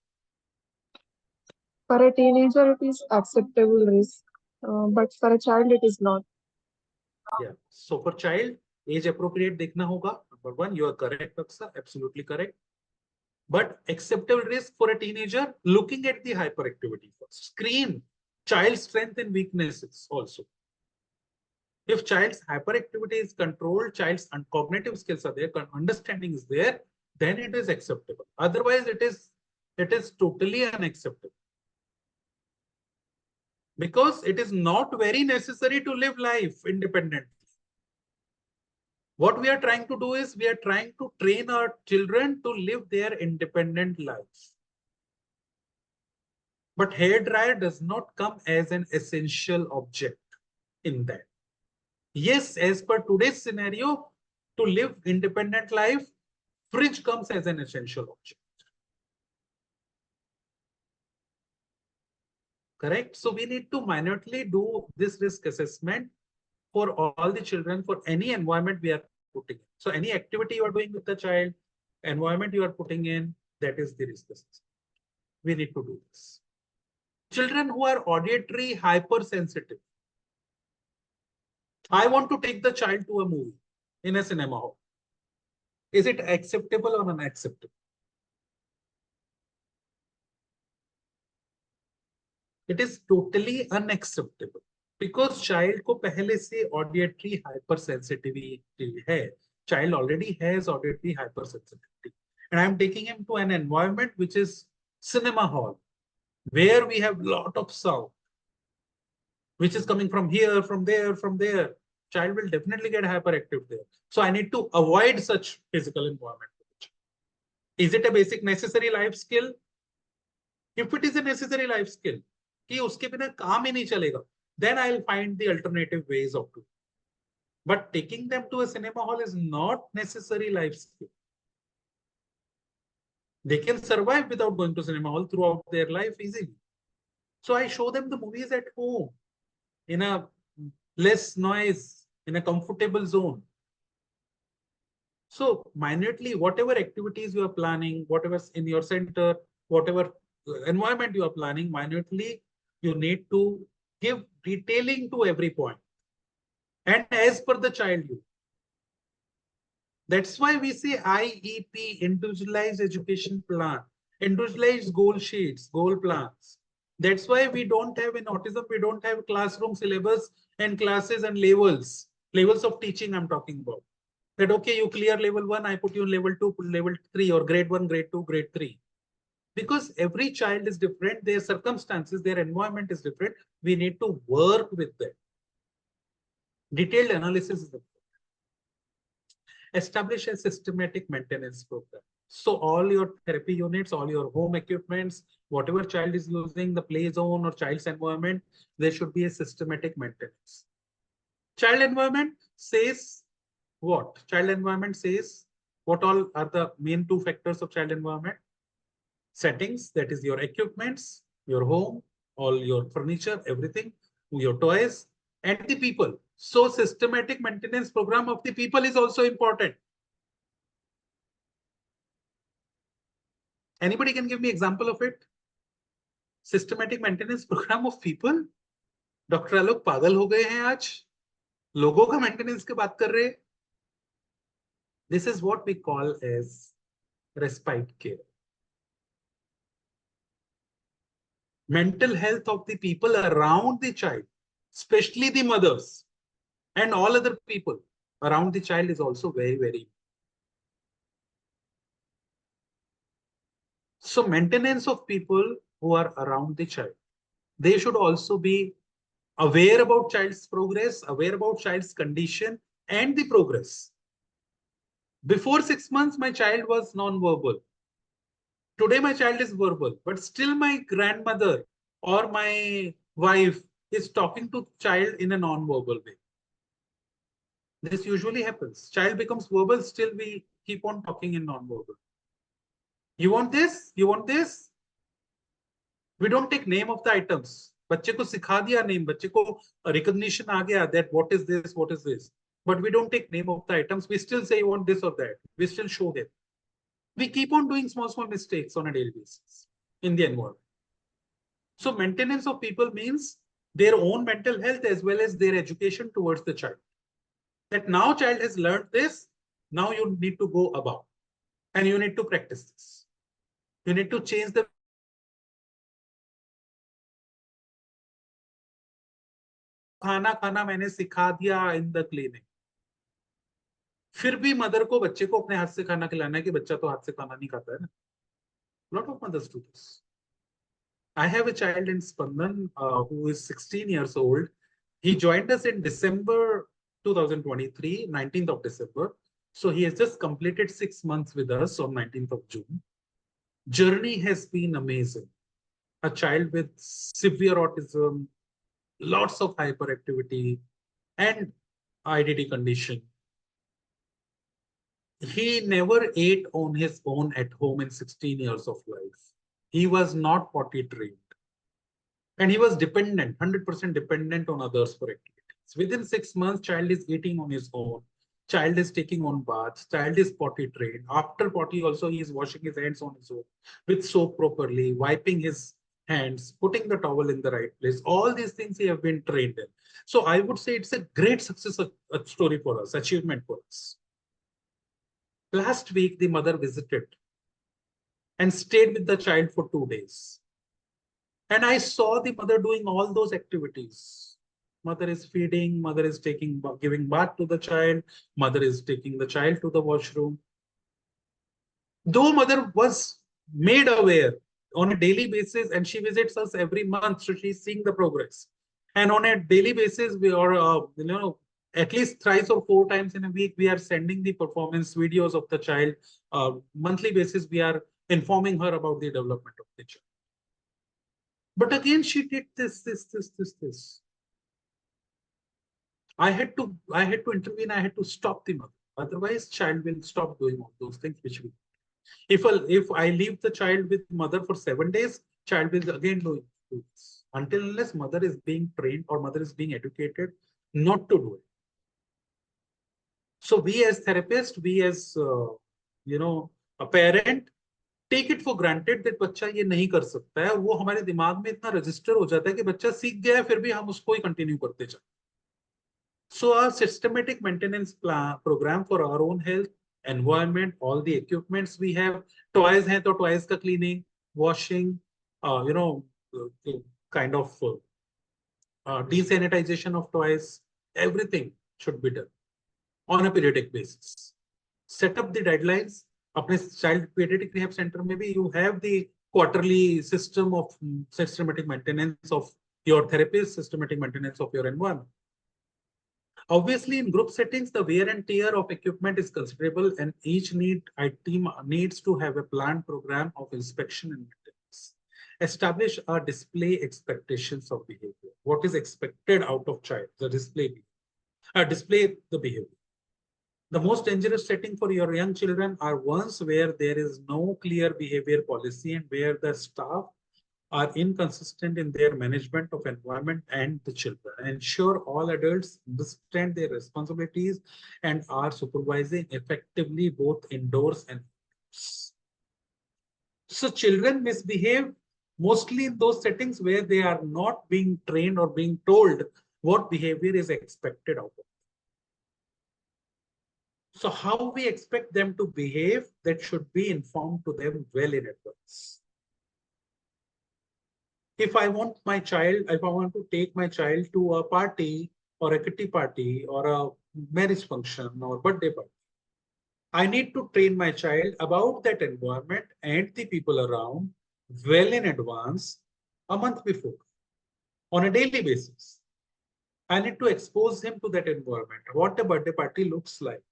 For a teenager, it is acceptable risk, but for a child, it is not. Yeah. So for child, age appropriate देखना होगा. Number one, you are correct, Aksa, absolutely correct. But acceptable risk for a teenager, looking at the hyperactivity first. Screen child strength and weaknesses also. If child's hyperactivity is controlled, child's cognitive skills are there, understanding is there, then it is acceptable. Otherwise, it is totally unacceptable. Because it is not very necessary to live life independently. What we are trying to do is we are trying to train our children to live their independent lives. But hair dryer does not come as an essential object in that. Yes, as per today's scenario, to live independent life, fridge comes as an essential object. Correct? So we need to minutely do this risk assessment for all the children, for any environment we are putting in. So any activity you are doing with the child, environment you are putting in, that is the risk assessment. we need to do this. Children who are auditory hypersensitive. I want to take the child to a movie in a cinema hall. Is it acceptable or unacceptable? It is totally unacceptable because child को पहले से auditory hypersensitivity है. Child already has auditory hypersensitivity, and I am taking him to an environment which is cinema hall, where we have lot of sound, which is coming from here, from there, from there. Child will definitely get hyperactive there. So I need to avoid such physical environment. Is it a basic necessary life skill? If it is a necessary life skill, कि उसके बिना काम ही नहीं चलेगा, then I'll find the alternative ways of doing. But taking them to a cinema hall is not necessary life skill. They can survive without going to cinema hall throughout their life easily. So I show them the movies at home, in a less noise, in a comfortable zone. So minutely, whatever activities you are planning, whatever's in your center, whatever environment you are planning, minutely, you need to give detailing to every point. And as per the child you. That's why we say IEP, individualized education plan, individualized goal sheets, goal plans. That's why we don't have in autism, we don't have classroom syllabus and classes and levels of teaching I'm talking about. That, okay, you clear level 1, I put you in level 2, level 3, or grade 1, grade 2, grade 3. Because every child is different, their circumstances, their environment is different. We need to work with them. Detailed analysis is important. Establish a systematic maintenance program. So all your therapy units, all your home equipments, whatever child is using, the play zone or child's environment, there should be a systematic maintenance. Child environment says what? Child environment says what all are the main 2 factors of child environment? Settings, that is your equipments, your home, all your furniture, everything, your toys, and the people. So systematic maintenance program of the people is also important. Anybody can give me example of it? Systematic maintenance program of people? Dr. Alok पागल हो गए हैं आज? लोगों का maintenance की बात कर रहे हैं? This is what we call as respite care. Mental health of the people around the child, especially the mothers and all other people around the child, is also very, very important. So maintenance of people who are around the child, they should also be aware about child's progress, aware about child's condition and the progress. Before 6 months, my child was non-verbal. Today, my child is verbal, but still my grandmother or my wife is talking to child in a non-verbal way. This usually happens. Child becomes verbal, still we keep on talking in non-verbal. You want this? You want this? We don't take name of the items. बच्चे को सिखा दिया name, बच्चे को recognition आ गया that what is this, what is this. But we don't take name of the items. We still say you want this or that. We still show him. We keep on doing small mistakes on a daily basis in the environment. So maintenance of people means their own mental health as well as their education towards the child. That now child has learned this, now you need to go above and you need to practice this. You need to change the खाना मैंने सिखा दिया in the clinic. फिर भी mother को बच्चे को अपने हाथ से खाना खिलाना है कि बच्चा तो हाथ से खाना नहीं खाता है ना. Lot of mothers do this. I have a child in Spandan who is 16 years old. He joined us in December 2023, 19th of December. So he has just completed 6 months with us on 19th of June. Journey has been amazing. A child with severe autism, lots of hyperactivity and IDD condition. He never ate on his own at home in 16 years of life. He was not potty trained. And he was dependent, 100% dependent on others for activities. Within 6 months, child is eating on his own. Child is taking on baths, child is potty trained. After potty also he is washing his hands on his own with soap properly, wiping his hands, putting the towel in the right place. All these things he have been trained in. So I would say it's a great success story for us, achievement for us. Last week, the mother visited and stayed with the child for 2 days. And I saw the mother doing all those activities. Mother is feeding, mother is giving bath to the child, mother is taking the child to the washroom. Though mother was made aware on a daily basis, and she visits us every month, so she's seeing the progress. And on a daily basis, we are, at least thrice or 4 times in a week, we are sending the performance videos of the child. Monthly basis, we are informing her about the development of the child. But again, she did this. I had to intervene. I had to stop the mother. Otherwise, child will stop doing all those things which we. If I leave the child with mother for 7 days, child will again do this. Until unless mother is being trained or mother is being educated not to do it. So we as therapists, we as a parent, take it for granted that बच्चा ये नहीं कर सकता है, वो हमारे दिमाग में इतना रजिस्टर हो जाता है कि बच्चा सीख गया है फिर भी हम उसको ही कंटिन्यू करते जाते. So our systematic maintenance program for our own health, environment, all the equipments we have, toys हैं तो toys का cleaning, washing, kind of desanitization of toys, everything should be done on a periodic basis. Set up the deadlines. अपने child pediatric rehab center में भी you have the quarterly system of systematic maintenance of your therapist, systematic maintenance of your environment. Obviously, in group settings, the wear and tear of equipment is considerable, and each team needs to have a planned program of inspection and maintenance. Establish a display expectations of behavior. What is expected out of child? The display the behavior. The most dangerous setting for your young children are ones where there is no clear behavior policy and where the staff are inconsistent in their management of environment and the children. Ensure all adults understand their responsibilities and are supervising effectively both indoors and outdoors. So children misbehave mostly in those settings where they are not being trained or being told what behavior is expected of them. So how we expect them to behave, that should be informed to them well in advance. If I want to take my child to a party or a kitty party or a marriage function or birthday party, I need to train my child about that environment and the people around well in advance, a month before, on a daily basis. I need to expose him to that environment, what a birthday party looks like.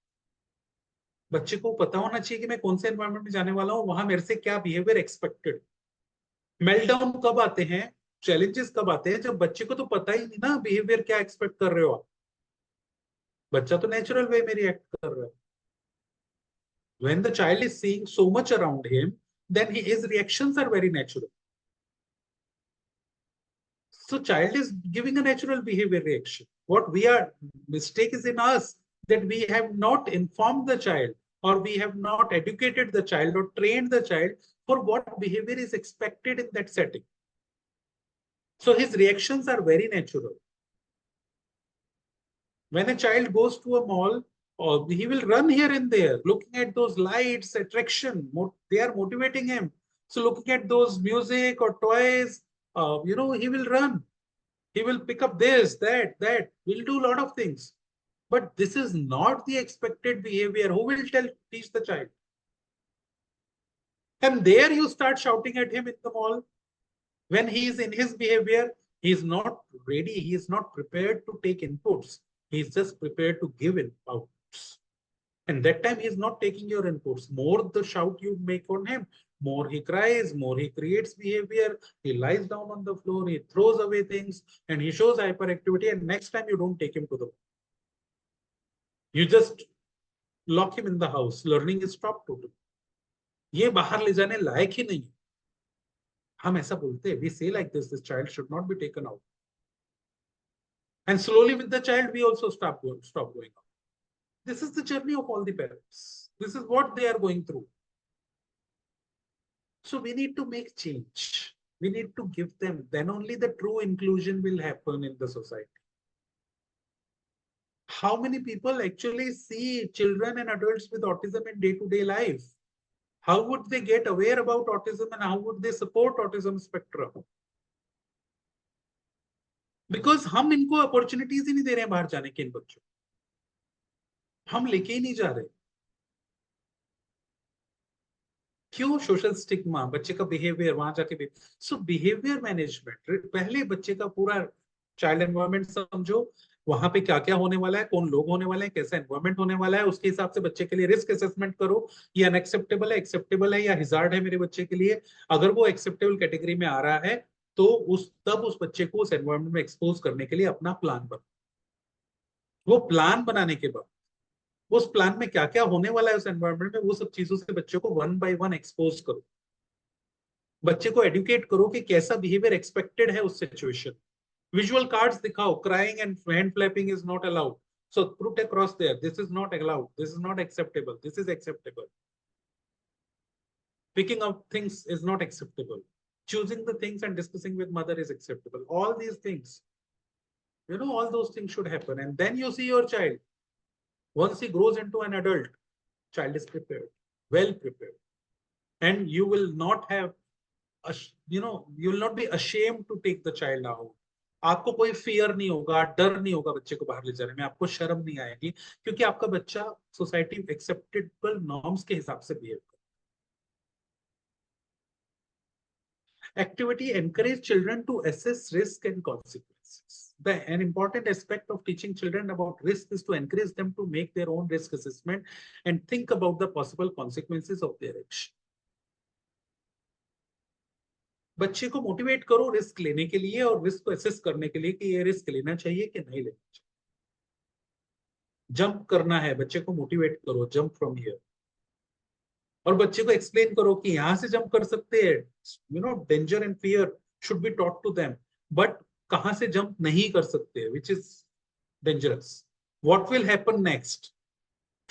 बच्चे को पता होना चाहिए कि मैं कौन से environment में जाने वाला हूँ, वहां मेरे से क्या बिहेवियर एक्सपेक्टेड. मेल्टडाउन कब आते हैं, चैलेंजेस कब आते हैं, जब बच्चे को तो पता ही नहीं ना बिहेवियर क्या एक्सपेक्ट कर रहे हो आप. बच्चा तो नेचुरल वे में रिएक्ट कर रहा है. When the child is seeing so much around him, then his reactions are very natural. So child is giving a natural behavior reaction. What mistake is in us, that we have not informed the child, or we have not educated the child or trained the child for what behavior is expected in that setting. So his reactions are very natural. When a child goes to a mall, he will run here and there, looking at those lights, attraction, they are motivating him. So looking at those music or toys, he will run. He will pick up this, that, he'll do a lot of things. But this is not the expected behavior. Who will teach the child? And there you start shouting at him in the mall. When he is in his behavior, he is not ready. He is not prepared to take inputs. He is just prepared to give outputs. And that time he is not taking your inputs. More the shout you make on him, more he cries, more he creates behavior. He lies down on the floor, he throws away things, and he shows hyperactivity. And next time you don't take him to the mall. You just lock him in the house. Learning is stopped totally. ये बाहर ले जाने लायक ही नहीं. हम ऐसा बोलते हैं. We say like this child should not be taken out. And slowly with the child, we also stop going out. This is the journey of all the parents. This is what they are going through. So we need to make change. We need to give them, then only the true inclusion will happen in the society. How many people actually see children and adults with autism in day-to-day life? How would they get aware about autism and how would they support autism spectrum? Because हम इनको opportunities ही नहीं दे रहे हैं बाहर जाने के, इन बच्चों हम लेके ही नहीं जा रहे. क्यों? सोशल स्टिग्मा, बच्चे का बिहेवियर वहां जाके. सो बिहेवियर मैनेजमेंट, पहले बच्चे का पूरा चाइल्ड एनवायरनमेंट समझो, वहां पे क्या क्या होने वाला है, कौन लोग होने वाले हैं, कैसा एनवायरनमेंट होने वाला है, उसके हिसाब से बच्चे के लिए रिस्क असेसमेंट करो. ये अनएक्सेप्टेबल है, एक्सेप्टेबल है या हिजार्ड है मेरे बच्चे के लिए. अगर वो एक्सेप्टेबल कैटेगरी में आ रहा है तो तब उस बच्चे को उस एनवायरनमेंट में एक्सपोज करने के लिए अपना प्लान बना. वो प्लान बनाने के बाद उस प्लान में क्या क्या होने वाला है उस एनवायरनमेंट में, वो सब चीजों से बच्चों को 1 by 1 एक्सपोज करो. बच्चे को एडुकेट करो कि कैसा बिहेवियर एक्सपेक्टेड है उस सिचुएशन. विजुअल कार्ड्स दिखाओ, crying and hand flapping is not allowed, so put across there, this is not allowed, this is not acceptable, this is acceptable. Picking up things is not acceptable. Choosing the things and discussing with mother is acceptable. All these things, all those things should happen. And then you see your child. Once he grows into an adult, child is prepared, well prepared. And you will not have, you will not be ashamed to take the child out. आपको कोई fear नहीं होगा, डर नहीं होगा बच्चे को बाहर ले जाने में, आपको शर्म नहीं आएगी, क्योंकि आपका बच्चा सोसाइटी एक्सेप्टेबल नॉर्म्स के हिसाब से बिहेव करता है. Activity encourage children to assess risk and consequences. An important aspect of teaching children about risk is to encourage them to make their own risk assessment and think about the possible consequences of their action. बच्चे को motivate करो risk लेने के लिए और risk को assess करने के लिए कि ये रिस्क लेना चाहिए कि नहीं लेना चाहिए. जंप करना है, बच्चे को मोटिवेट करो, जंप फ्रॉम हियर. और बच्चे को एक्सप्लेन करो कि यहां से जंप कर सकते हैं, danger and fear should be taught to them, but कहां से जंप नहीं कर सकते, which is dangerous, what will happen next.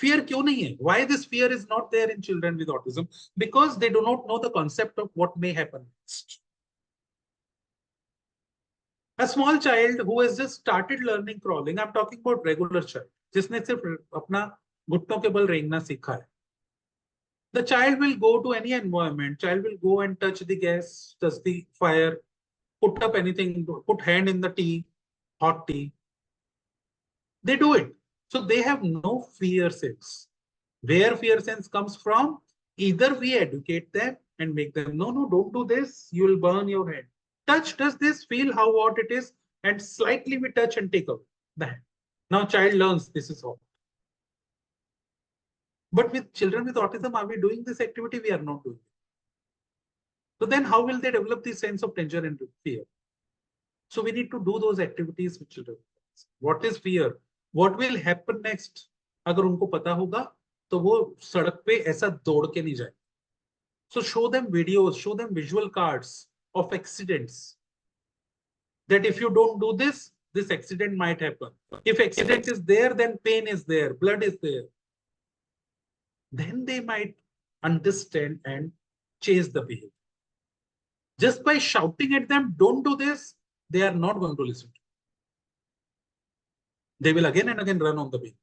Fear क्यों नहीं है? Why this fear is not there in children with autism? Because they do not know the concept of what may happen next. A small child who has just started learning crawling, I'm talking about regular child, जिसने सिर्फ अपना घुटनों के बल रेंगना सीखा है. The child will go to any environment. Child will go and touch the gas, touch the fire, put up anything, put hand in the tea, hot tea. They do it. So they have no fear sense. Where fear sense comes from? Either we educate them and make them, no, don't do this, you will burn your hand. Touch, does this, feel how hot it is, and slightly we touch and take away the hand. Now child learns this is hot. But with children with autism, are we doing this activity? We are not doing it. So then how will they develop the sense of danger and fear? So we need to do those activities with children. What is fear? What will happen next? अगर उनको पता होगा तो वो सड़क पे ऐसा दौड़ के नहीं जाए. So show them videos, show them visual cards of accidents. That if you don't do this, this accident might happen. If accident is there, then pain is there, blood is there. Then they might understand and change the behavior. Just by shouting at them, don't do this, they are not going to listen to you. They will again and again run on the behavior.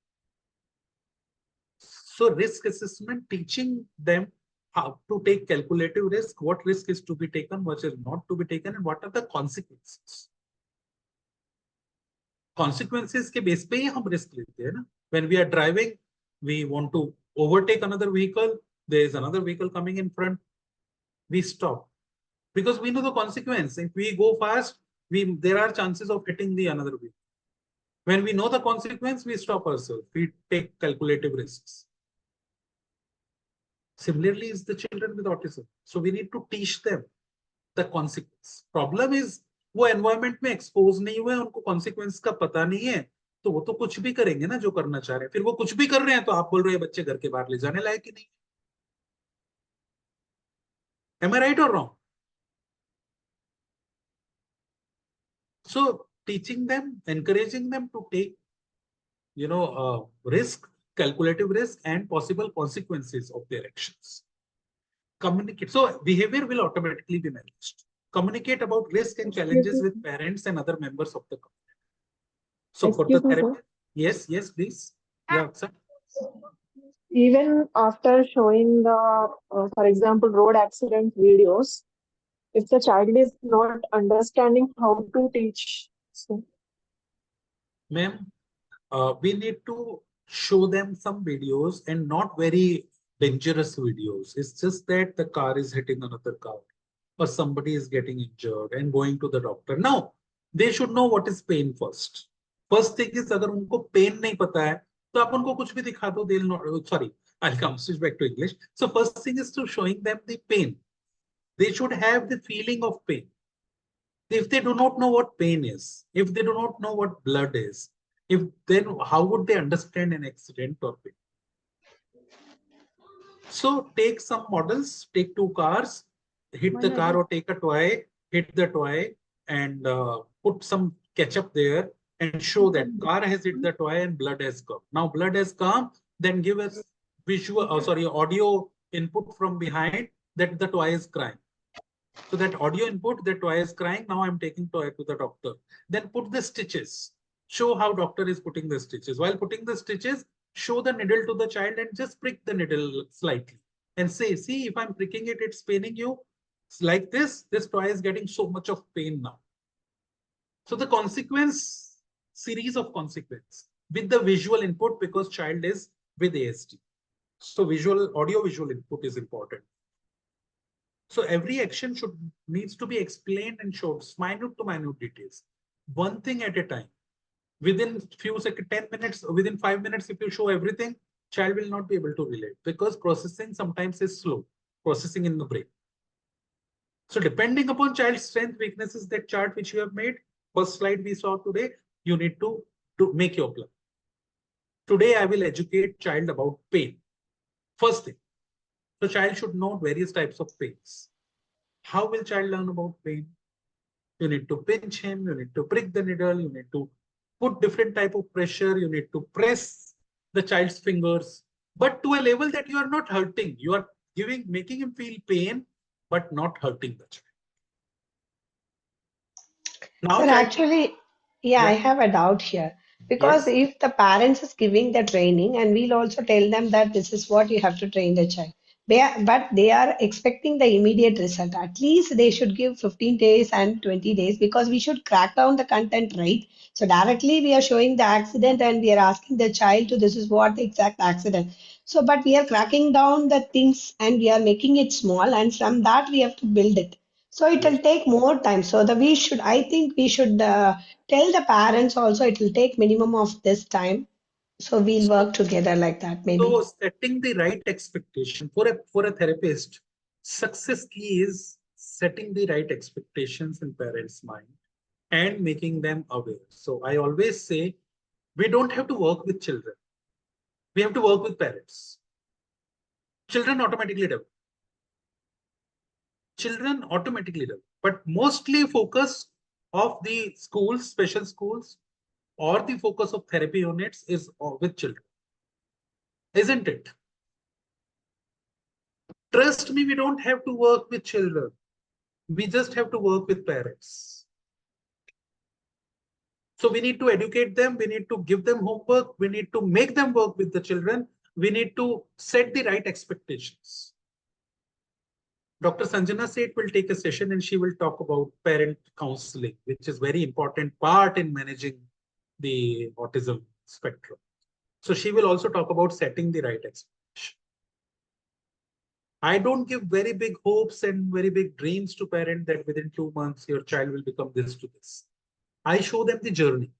So risk assessment, teaching them how to take calculative risk, what risk is to be taken, what is not to be taken, and what are the consequences. Consequences के base पे ही हम risk लेते हैं ना. When we are driving, we want to overtake another vehicle, there is another vehicle coming in front, we stop. Because we know the consequence. If we go fast, there are chances of hitting the another vehicle. When we know the consequence, we stop ourselves. We take calculative risks. Similarly, is the children with autism. So we need to teach them the consequence. Problem is, वो environment में expose नहीं हुए, उनको consequence का पता नहीं है, तो वो तो कुछ भी करेंगे ना जो करना चाह रहे हैं. फिर वो कुछ भी कर रहे हैं तो आप बोल रहे हैं बच्चे घर के बाहर ले जाने लायक ही नहीं. Am I right or wrong? So teaching them, encouraging them to take, risk, calculative risk, and possible consequences of their actions. Communicate. So behavior will automatically be managed. Communicate about risk and challenges with parents and other members of the community. So for the Excuse me, sir. therapist, yes, please. Yeah, sir. Even after showing the, for example, road accident videos, if the child is not understanding how to teach, so Ma'am, we need to show them some videos and not very dangerous videos. It's just that the car is hitting another car or somebody is getting injured and going to the doctor. Now, they should know what is pain first. First thing is, अगर उनको pain नहीं पता है, तो आप उनको कुछ भी दिखा दो, they'll not. Sorry, I'll come switch back to English. So first thing is to showing them the pain. They should have the feeling of pain. If they do not know what pain is, if they do not know what blood is, if then how would they understand an accident or pain? So take some models, take two cars, hit the car or take a toy, hit the toy and put some ketchup there and show that car has hit the toy and blood has come. Now blood has come, then give us audio input from behind that the toy is crying. So that audio input, the toy is crying. Now I'm taking toy to the doctor. Then put the stitches. Show how doctor is putting the stitches. While putting the stitches, show the needle to the child and just prick the needle slightly. And say, see, if I'm pricking it, it's paining you. It's like this toy is getting so much of pain now. So the series of consequence with the visual input because child is with ASD. So audio visual input is important. So every action needs to be explained and showed minute to minute details. One thing at a time. Within few seconds, 10 minutes, within 5 minutes, if you show everything, child will not be able to relate because processing sometimes is slow, processing in the brain. So depending upon child's strength, weaknesses, that chart which you have made, first slide we saw today, you need to make your plan. Today, I will educate child about pain. First thing. So child should know various types of pains. How will child learn about pain? You need to pinch him, you need to prick the needle, you need to put different type of pressure, you need to press the child's fingers, but to a level that you are not hurting. You are making him feel pain, but not hurting the child. Now, Sir, actually, yeah, I have a doubt here. Because Yes. if the parents is giving the training and we'll also tell them that this is what you have to train the child. But they are expecting the immediate result. At least they should give 15 days and 20 days because we should crack down the content, right? So directly we are showing the accident and we are asking the child to this is what the exact accident. So, but we are cracking down the things and we are making it small and from that we have to build it. So it will take more time. So I think we should tell the parents also it will take minimum of this time. So we'll work together like that, maybe. So setting the right expectation for a therapist, success key is setting the right expectations in parents' mind and making them aware. So I always say we don't have to work with children. We have to work with parents. Children automatically develop. Children automatically develop. But mostly focus of the schools, special schools, or the focus of therapy units is with children. Isn't it? Trust me, we don't have to work with children. We just have to work with parents. So we need to educate them. We need to give them homework. We need to make them work with the children. We need to set the right expectations. Dr. Sanjana Seth will take a session and she will talk about parent counseling, which is very important part in managing the autism spectrum. So she will also talk about setting the right expectation. I don't give very big hopes and very big dreams to parents that within 2 months your child will become this to this. I show them the journey.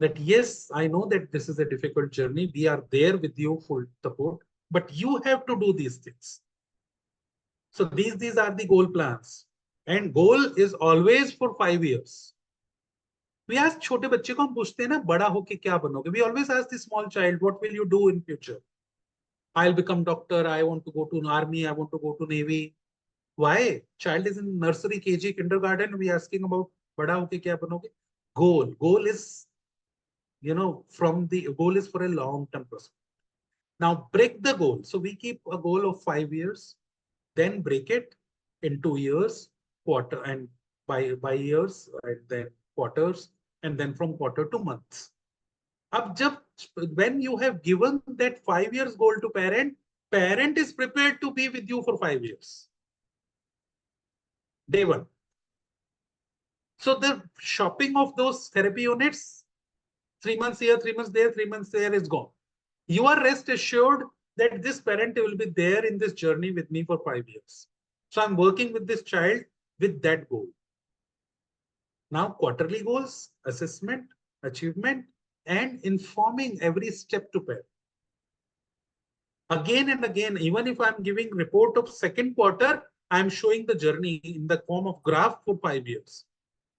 That yes, I know that this is a difficult journey. We are there with you, full support, but you have to do these things. So these are the goal plans. And goal is always for 5 years. We ask छोटे बच्चे को हम पूछते हैं ना बड़ा होके क्या बनोगे? We always ask the small child, what will you do in future? I'll become doctor. I want to go to an army. I want to go to Navy. Why? Child is in nursery, KG, kindergarten. We are asking about bada hoke kya banoge? Goal. Goal is from the goal is for a long-term perspective. Now break the goal. So we keep a goal of 5 years, then break it in 2 years, quarter, and by years, and then quarters, and then from quarter to months. When you have given that 5 years goal to parent is prepared to be with you for 5 years. Day one. So the shopping of those therapy units, 3 months here, 3 months there, 3 months there, is gone. You are rest assured that this parent will be there in this journey with me for 5 years. So I'm working with this child with that goal. Now, quarterly goals, assessment, achievement, and informing every step to parent. Again and again, even if I'm giving report of second quarter, I'm showing the journey in the form of graph for 5 years.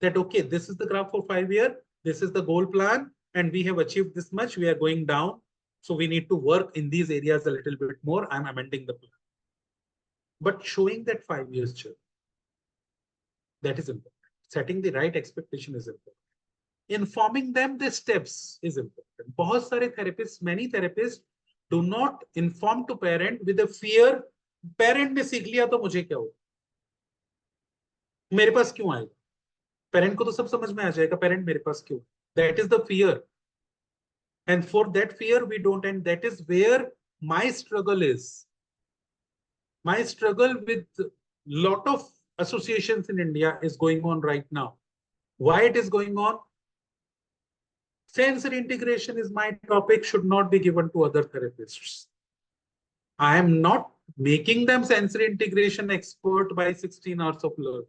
That, okay, this is the graph for 5 years, this is the goal plan, and we have achieved this much, we are going down. So we need to work in these areas a little bit more. I'm amending the plan. But showing that 5 years journey, that is important. Setting the right expectation is important. Informing them the steps is important. बहुत सारे therapists, many therapists do not inform to parent with a fear. Parent ने सीख लिया तो मुझे क्या होगा? मेरे पास क्यों आएगा? Parent को तो सब समझ में आ जाएगा. Parent मेरे पास क्यों? That is the fear. And for that fear we don't, and that is where my struggle is. My struggle with lot of associations in India is going on right now. Why it is going on? Sensory integration is my topic, should not be given to other therapists. I am not making them sensory integration expert by 16 hours of learning.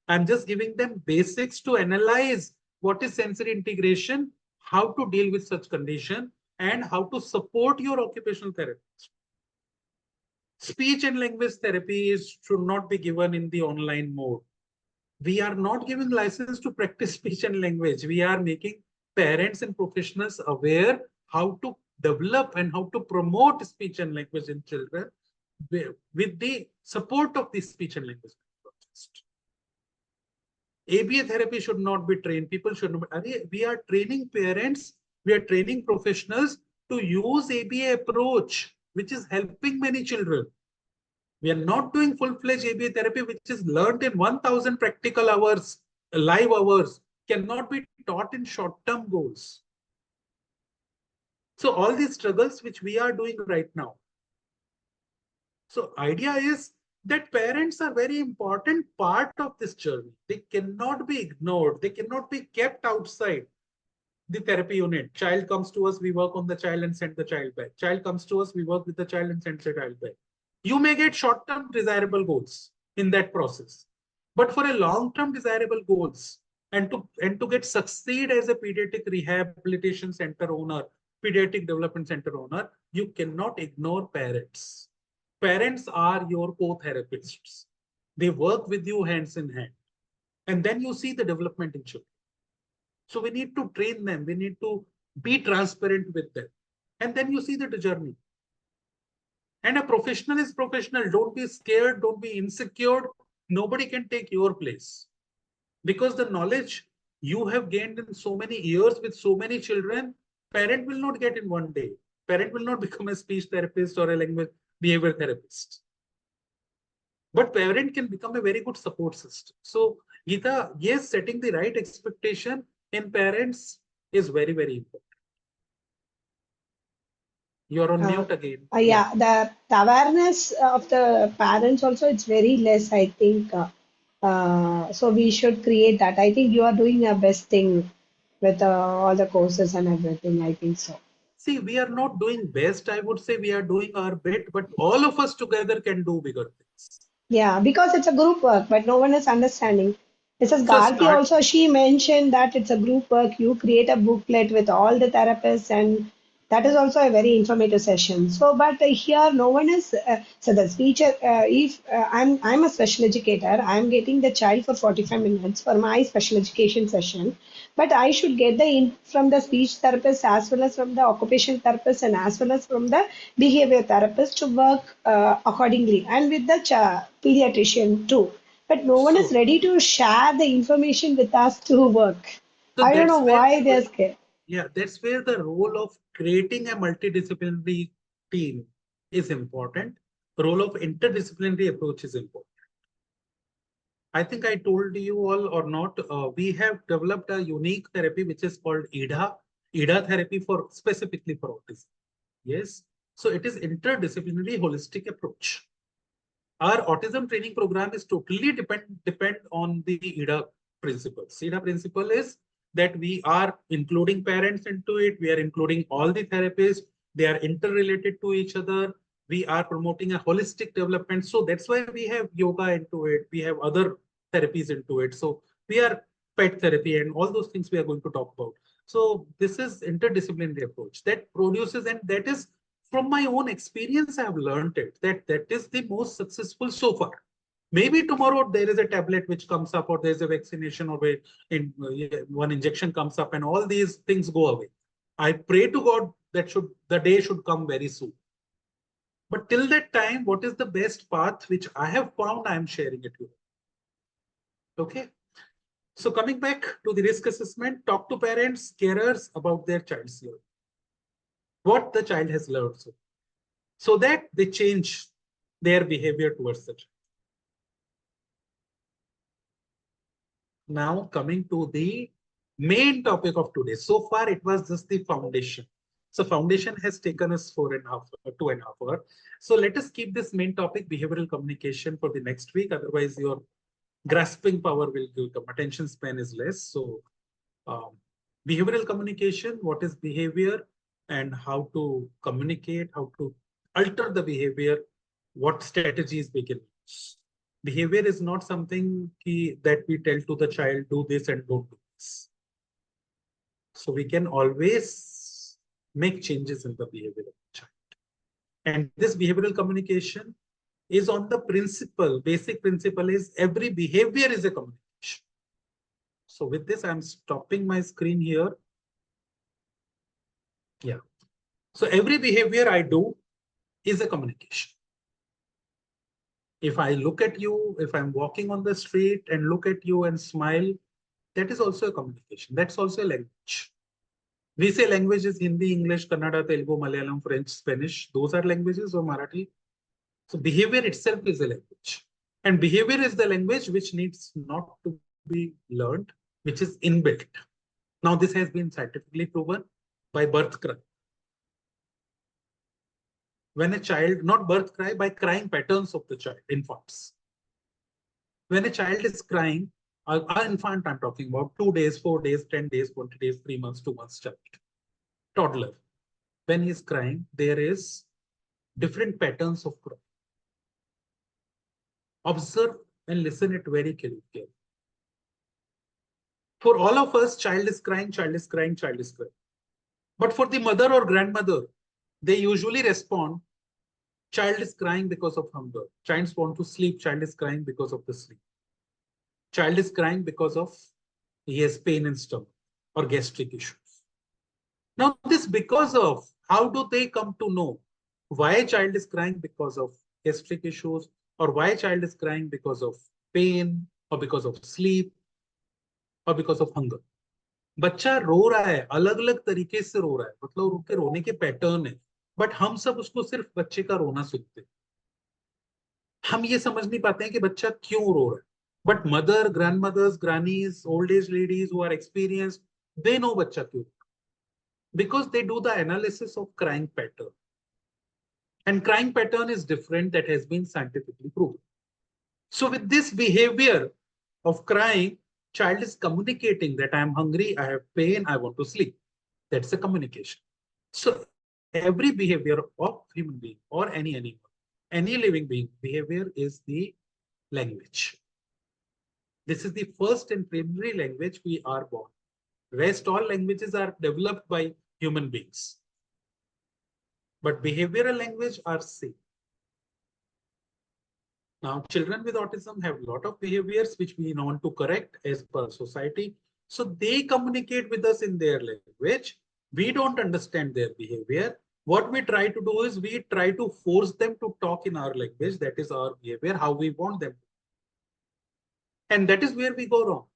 I'm just giving them basics to analyze what is sensory integration, how to deal with such condition, and how to support your occupational therapist. Speech and language therapy should not be given in the online mode. We are not giving license to practice speech and language. We are making parents and professionals aware how to develop and how to promote speech and language in children with the support of the speech and language pathologist. ABA therapy should not be trained. People should not. We are training parents, we are training professionals to use ABA approach, which is helping many children. We are not doing full-fledged ABA therapy, which is learned in 1,000 practical hours, live hours, cannot be taught in short-term goals. So all these struggles which we are doing right now. So idea is that parents are very important part of this journey. They cannot be ignored. They cannot be kept outside the therapy unit. Child comes to us, we work on the child and send the child back. Child comes to us, we work with the child and send the child back. You may get short-term desirable goals in that process, but for a long-term desirable goals and to get succeed as a pediatric rehabilitation center owner, pediatric development center owner, you cannot ignore parents. Parents are your co-therapists. They work with you hands in hand, and then you see the development in children. So we need to train them. We need to be transparent with them, and then you see the journey. And a professional is professional. Don't be scared. Don't be insecure. Nobody can take your place. Because the knowledge you have gained in so many years with so many children, parent will not get in one day. Parent will not become a speech therapist or a language behavior therapist. But parent can become a very good support system. So, Geeta, yes, setting the right expectation in parents is very, very important. You're on mute again. Yeah, the awareness of the parents also, it's very less, I think. So we should create that. I think you are doing your best thing with all the courses and everything. I think so. See, we are not doing best. I would say we are doing our bit, but all of us together can do bigger things. Yeah, because it's a group work, but no one is understanding. Mrs. Gargi also, she mentioned that it's a group work. You create a booklet with all the therapists, and that is also a very informative session. So, but here no one is. So the speech, if I'm a special educator, I'm getting the child for 45 minutes for my special education session, but I should get the from the speech therapist as well as from the occupational therapist and as well as from the behavior therapist to work accordingly, and with the pediatrician too. But no one is ready to share the information with us to work. So I don't know why they're scared. Yeah, that's where the role of creating a multidisciplinary team is important. Role of interdisciplinary approach is important. I think I told you all or not, we have developed a unique therapy which is called EDA therapy for specifically for autism. Yes. So it is interdisciplinary holistic approach. Our autism training program is totally depend on the EDA principles. EDA principle is that we are including parents into it. We are including all the therapists. They are interrelated to each other. We are promoting a holistic development. So that's why we have yoga into it. We have other therapies into it. So we are pet therapy and all those things we are going to talk about. So this is interdisciplinary approach that produces, and that is from my own experience, I have learned it that is the most successful so far. Maybe tomorrow there is a tablet which comes up, or there's a vaccination, or one injection comes up, and all these things go away. I pray to God that the day should come very soon. But till that time, what is the best path which I have found? I am sharing it with you. Okay. So coming back to the risk assessment, talk to parents, carers about their child's learning. What the child has learned so that they change their behavior towards the child. Now coming to the main topic of today. So far it was just the foundation. So foundation has taken us 2.5 hours. So let us keep this main topic, behavioral communication, for the next week. Otherwise your grasping power will come, attention span is less. So behavioral communication, what is behavior and how to communicate, how to alter the behavior, what strategies we can use. Behavior is not something that we tell to the child, do this and don't do this. So we can always make changes in the behavior of the child. And this behavioral communication is on the principle, basic principle is every behavior is a communication. So with this, I'm stopping my screen here. Yeah. So every behavior I do is a communication. If I look at you, if I'm walking on the street and look at you and smile, that is also a communication. That's also a language. We say languages Hindi, English, Kannada, Telugu, Malayalam, French, Spanish. Those are languages, or Marathi. So behavior itself is a language. And behavior is the language which needs not to be learned, which is inbuilt. Now this has been scientifically proven by birth cry. When a child, not birth cry, by crying patterns of the child, infants. When a child is crying, our infant I'm talking about, 2 days, 4 days, 10 days, 20 days, 3 months, 2 months child, toddler. When he's crying, there is different patterns of cry. Observe and listen it very carefully. For all of us, child is crying, child is crying, child is crying. But for the mother or grandmother, they usually respond, child is crying because of hunger. Child wants to sleep, child is crying because of the sleep. Child is crying because of he has pain in stomach or gastric issues. Now this because of, how do they come to know why a child is crying because of gastric issues, or why a child is crying because of pain, or because of sleep, or because of hunger? बच्चा रो रहा है, अलग अलग तरीके से रो रहा है, मतलब उसके रोने के पैटर्न है, बट हम सब उसको सिर्फ बच्चे का रोना सुनते हैं. हम ये समझ नहीं पाते हैं कि बच्चा क्यों रो रहा है. But mother, grandmothers, grannies, old age ladies who are experienced, they know बच्चा क्यों, because they do the analysis of crying pattern. And crying pattern is different, that has been scientifically proven. So with this behavior of crying, child is communicating that I am hungry, I have pain, I want to sleep. That's a communication. So every behavior of human being or any animal, any living being, behavior is the language. This is the first and primary language we are born. Rest all languages are developed by human beings. But behavioral language are same. Now, children with autism have a lot of behaviors which we want to correct as per society. So they communicate with us in their language. We don't understand their behavior. What we try to do is we try to force them to talk in our language. That is our behavior, how we want them. And that is where we go wrong.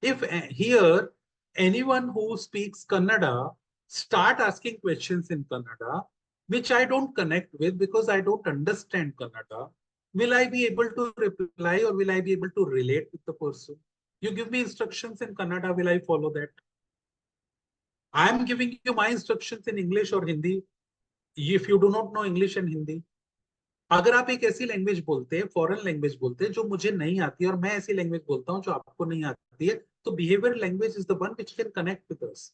If here anyone who speaks Kannada start asking questions in Kannada, which I don't connect with because I don't understand Kannada, will I be able to reply or will I be able to relate with the person? You give me instructions in Kannada, will I follow that? I am giving you my instructions in English or Hindi. If you do not know English and Hindi, अगर आप एक ऐसी language बोलते हैं, foreign language बोलते हैं जो मुझे नहीं आती है और मैं ऐसी लैंग्वेज बोलता हूं जो आपको नहीं आती है, तो behaviour language is the one which can connect with us.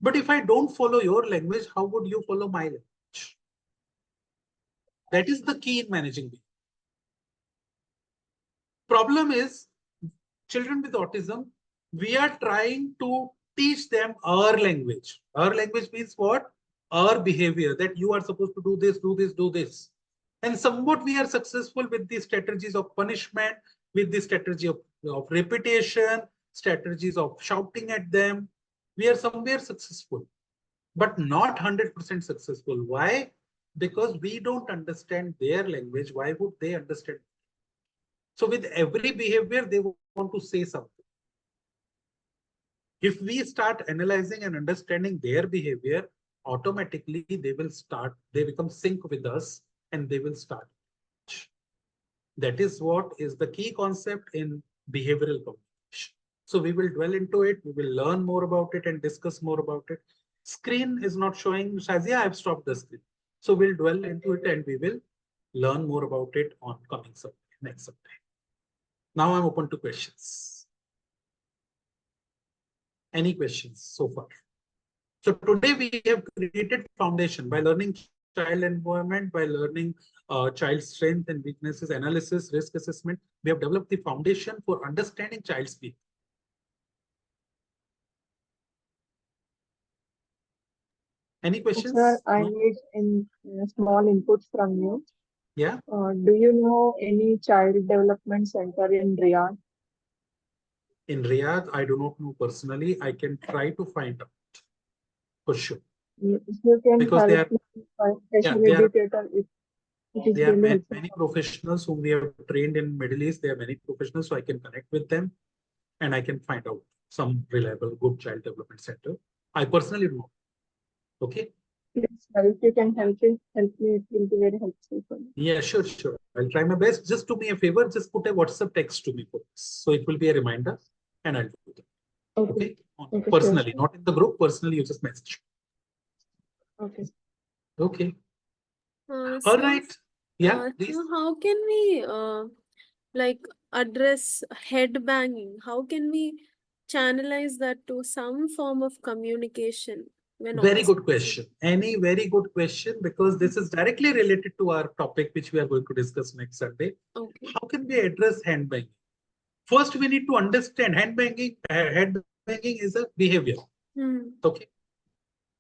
But if I don't follow your language, how would you follow my language? That is the key in managing behavior. Problem is, children with autism, we are trying to teach them our language. Our language means what? Our behavior, that you are supposed to do this, do this, do this. And somewhat we are successful with the strategies of punishment, with the strategy of repetition, strategies of shouting at them. We are somewhere successful, but not 100% successful. Why? Because we don't understand their language. Why would they understand? So with every behavior, they want to say something. If we start analyzing and understanding their behavior, automatically they become sync with us and they will start. That is what is the key concept in behavioral communication. So we will dwell into it, we will learn more about it and discuss more about it. Screen is not showing. Shazia, I've stopped the screen. So we'll dwell into it and we will learn more about it on coming Sunday, next Sunday. Now I'm open to questions. Any questions so far? So today we have created foundation by learning child environment, by learning child strength and weaknesses, analysis, risk assessment. We have developed the foundation for understanding child's behavior. Any questions? Sir, I No? need a small input from you. Yeah. Do you know any child development center in Riyadh? In Riyadh, I do not know personally. I can try to find out for sure. If you can Because they help are, me, special they are, educator, it is there are really many, helpful. many professionals whom we have trained in Middle East. There are many professionals, so I can connect with them and I can find out some reliable, good child development center. I personally know. Okay. Please, sir, if you can help me, it will be very helpful for me. Yeah, sure, sure. I'll try my best. Just do me a favor, just put a WhatsApp text to me for this. So it will be a reminder and I'll do that. Okay. Okay. Personally, sure. not in the group. Personally, you just message. Okay. Okay. So, All right. Yeah, please. so how can we like address head banging? How can we channelize that to some form of communication when Very autism? good question. Any very good question, because this is directly related to our topic, which we are going to discuss next Sunday. Okay. How can we address hand banging? First, we need to understand head banging is a behavior. Okay.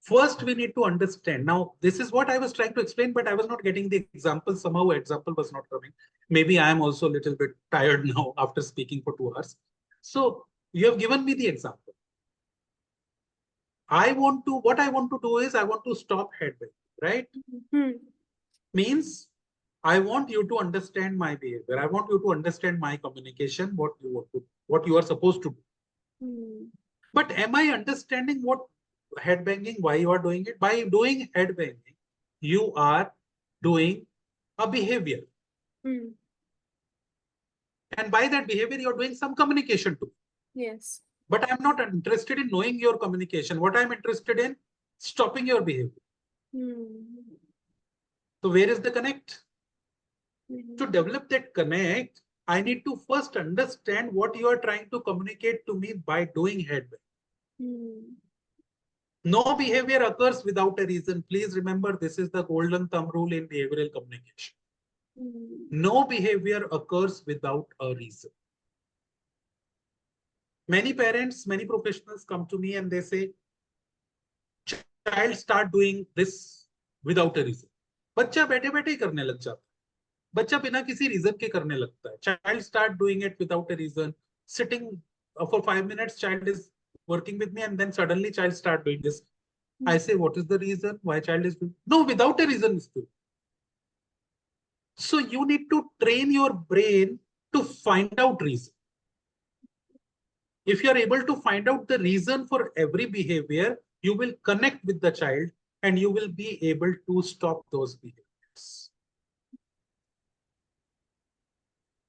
First, we need to understand. Now, this is what I was trying to explain, but I was not getting the example. Somehow, example was not coming. Maybe I am also a little bit tired now after speaking for 2 hours. So, you have given me the example. What I want to do is I want to stop head banging, right? Means I want you to understand my behavior. I want you to understand my communication, what you are supposed to do. But am I understanding what head banging, why you are doing it? By doing head banging, you are doing a behavior. And by that behavior, you're doing some communication too. Yes. But I'm not interested in knowing your communication. What I'm interested in, stopping your behavior. So where is the connect? To develop that connect, I need to first understand what you are trying to communicate to me by doing head banging. No behavior occurs without a reason. Please remember, this is the golden thumb rule in behavioral communication. No behavior occurs without a reason. Many parents, many professionals come to me and they say, child start doing this without a reason. बच्चा बैठे बैठे ही करने लग जाता है. बच्चा बिना किसी रीजन के करने लगता है. Child start doing it without a reason. Sitting for 5 minutes, child is working with me and then suddenly child start doing this. I say, what is the reason why child is doing? No, without a reason is doing. So you need to train your brain to find out reason. If you are able to find out the reason for every behavior, you will connect with the child and you will be able to stop those behaviors.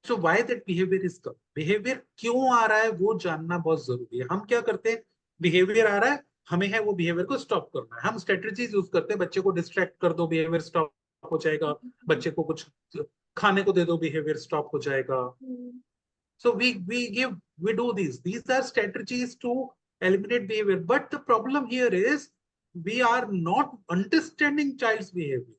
So why that behavior is coming? Behavior क्यों आ रहा है वो जानना बहुत जरूरी है. हम क्या करते हैं? Behavior आ रहा है, हमें है वो behavior को stop करना है. हम strategies use करते हैं, बच्चे को distract कर दो, behavior stop हो जाएगा. बच्चे को कुछ खाने को दे दो, behavior stop हो जाएगा. So we do these. These are strategies to eliminate behavior. But the problem here is we are not understanding child's behavior.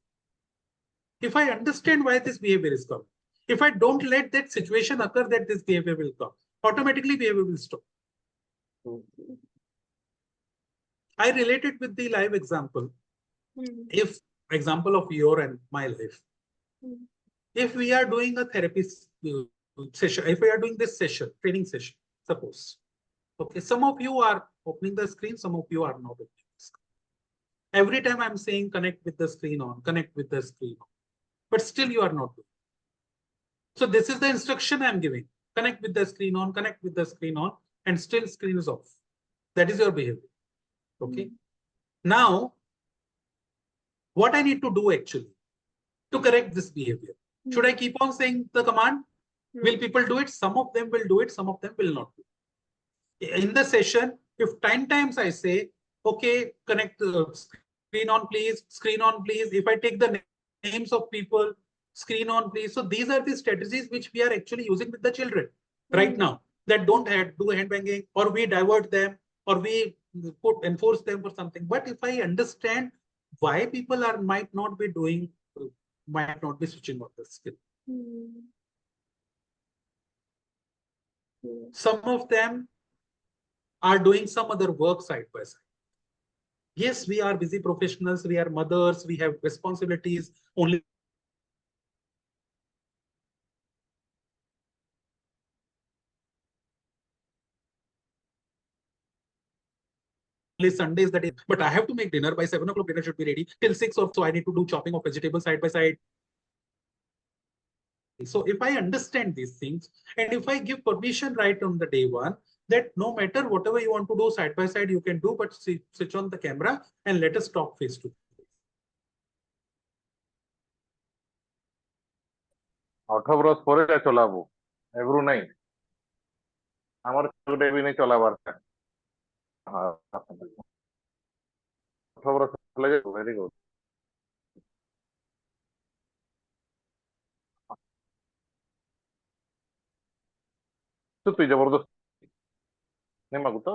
If I understand why this behavior is coming, if I don't let that situation occur that this behavior will come, automatically behavior will stop. I relate it with the live example. If example of your and my life. If we are doing a therapy session, if we are doing this session, training session, suppose, okay, some of you are opening the screen, some of you are not opening the screen. Every time I'm saying connect with the screen on, connect with the screen on, but still you are not doing. So this is the instruction I'm giving. Connect with the screen on, connect with the screen on, and still screen is off. That is your behavior. Okay. Now, what I need to do actually to correct this behavior? Should I keep on saying the command? Will people do it? Some of them will do it, some of them will not do it. In the session, if 10 times I say, okay, connect screen on please, screen on please. If I take the names of people, screen on please. So these are the strategies which we are actually using with the children right now, that don't do hand banging, or we divert them, or we enforce them for something. But if I understand why people might not be doing, might not be switching on the skill. Some of them are doing some other work side by side. Yes, we are busy professionals, we are mothers, we have responsibilities. Only Sundays that is, but I have to make dinner by 7 o'clock. Dinner should be ready till 6 or so. I need to do chopping of vegetables side by side. So if I understand these things, and if I give permission right on the day one, that no matter whatever you want to do side by side, you can do, but switch on the camera and let us talk face to face. 18 বরস পরে চলাবো এগুলো নাই আমার ছোটটা भी नहीं চলাবার হ্যাঁ 18 বরস চলে যাবে ভেরি গুড তো তুই জবরদস্ত नहीं मागू तो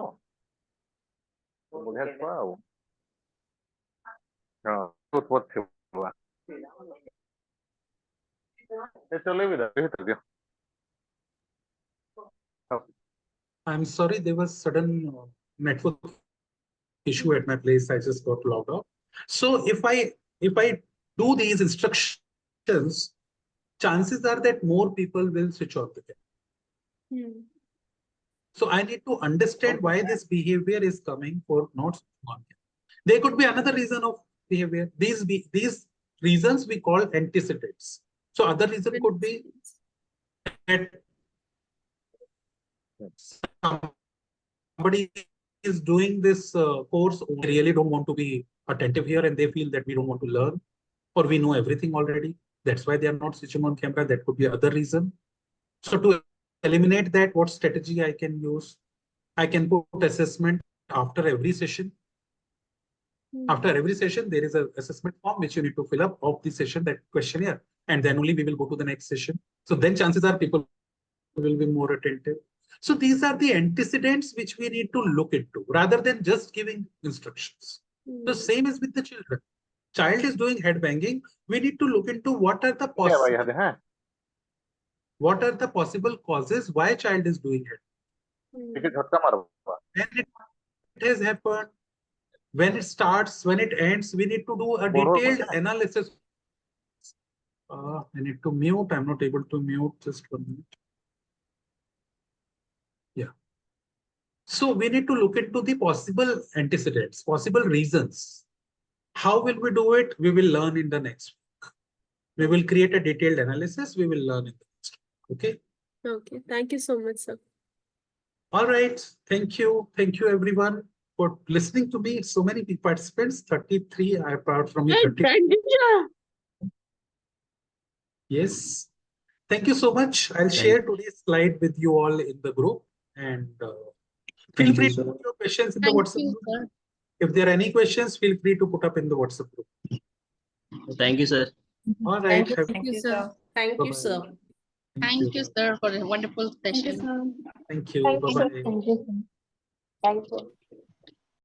बढ़िया पाओ हाँ बहुत बहुत हुआ ये चले भी रहे थे क्या I'm sorry, there was sudden network issue at my place. I just got logged out. So if I do these instructions, chances are that more people will switch off the camera. So I need to understand why this behavior is coming for not switching on camera. There could be another reason of behavior. These reasons we call antecedents. So other reason could be that somebody is doing this course, we really don't want to be attentive here, and they feel that we don't want to learn, or we know everything already. That's why they are not switching on camera. That could be other reason. So to eliminate that, what strategy I can use? I can put assessment after every session. After every session, there is an assessment form which you need to fill up of the session, that questionnaire, and then only we will go to the next session. So then chances are people will be more attentive. So these are the antecedents which we need to look into rather than just giving instructions. The same is with the children. Child is doing head banging. We need to look into what are the possible causes why child is doing it. When it has happened, when it starts, when it ends, we need to do a detailed analysis. I need to mute. I'm not able to mute. Just 1 minute. Yeah. So we need to look into the possible antecedents, possible reasons. How will we do it? We will learn in the next week. We will create a detailed analysis. We will learn in the next week. Okay. Okay. Thank you so much, sir. All right. Thank you. Thank you, everyone, for listening to me. So many participants, 33. I am proud from you. 30. Yes. Thank you so much. I'll share today's slide with you all in the group, and feel free to put your questions in the Thank WhatsApp you, group. sir. If there are any questions, feel free to put up in the WhatsApp group. Thank you, sir. All right. Thank you, sir. Thank you, Bye-bye. sir. Thank you, sir, for a wonderful Thank you, session. sir. Thank you. Thank you, sir. Bye-bye. Thank you, sir. Thank you.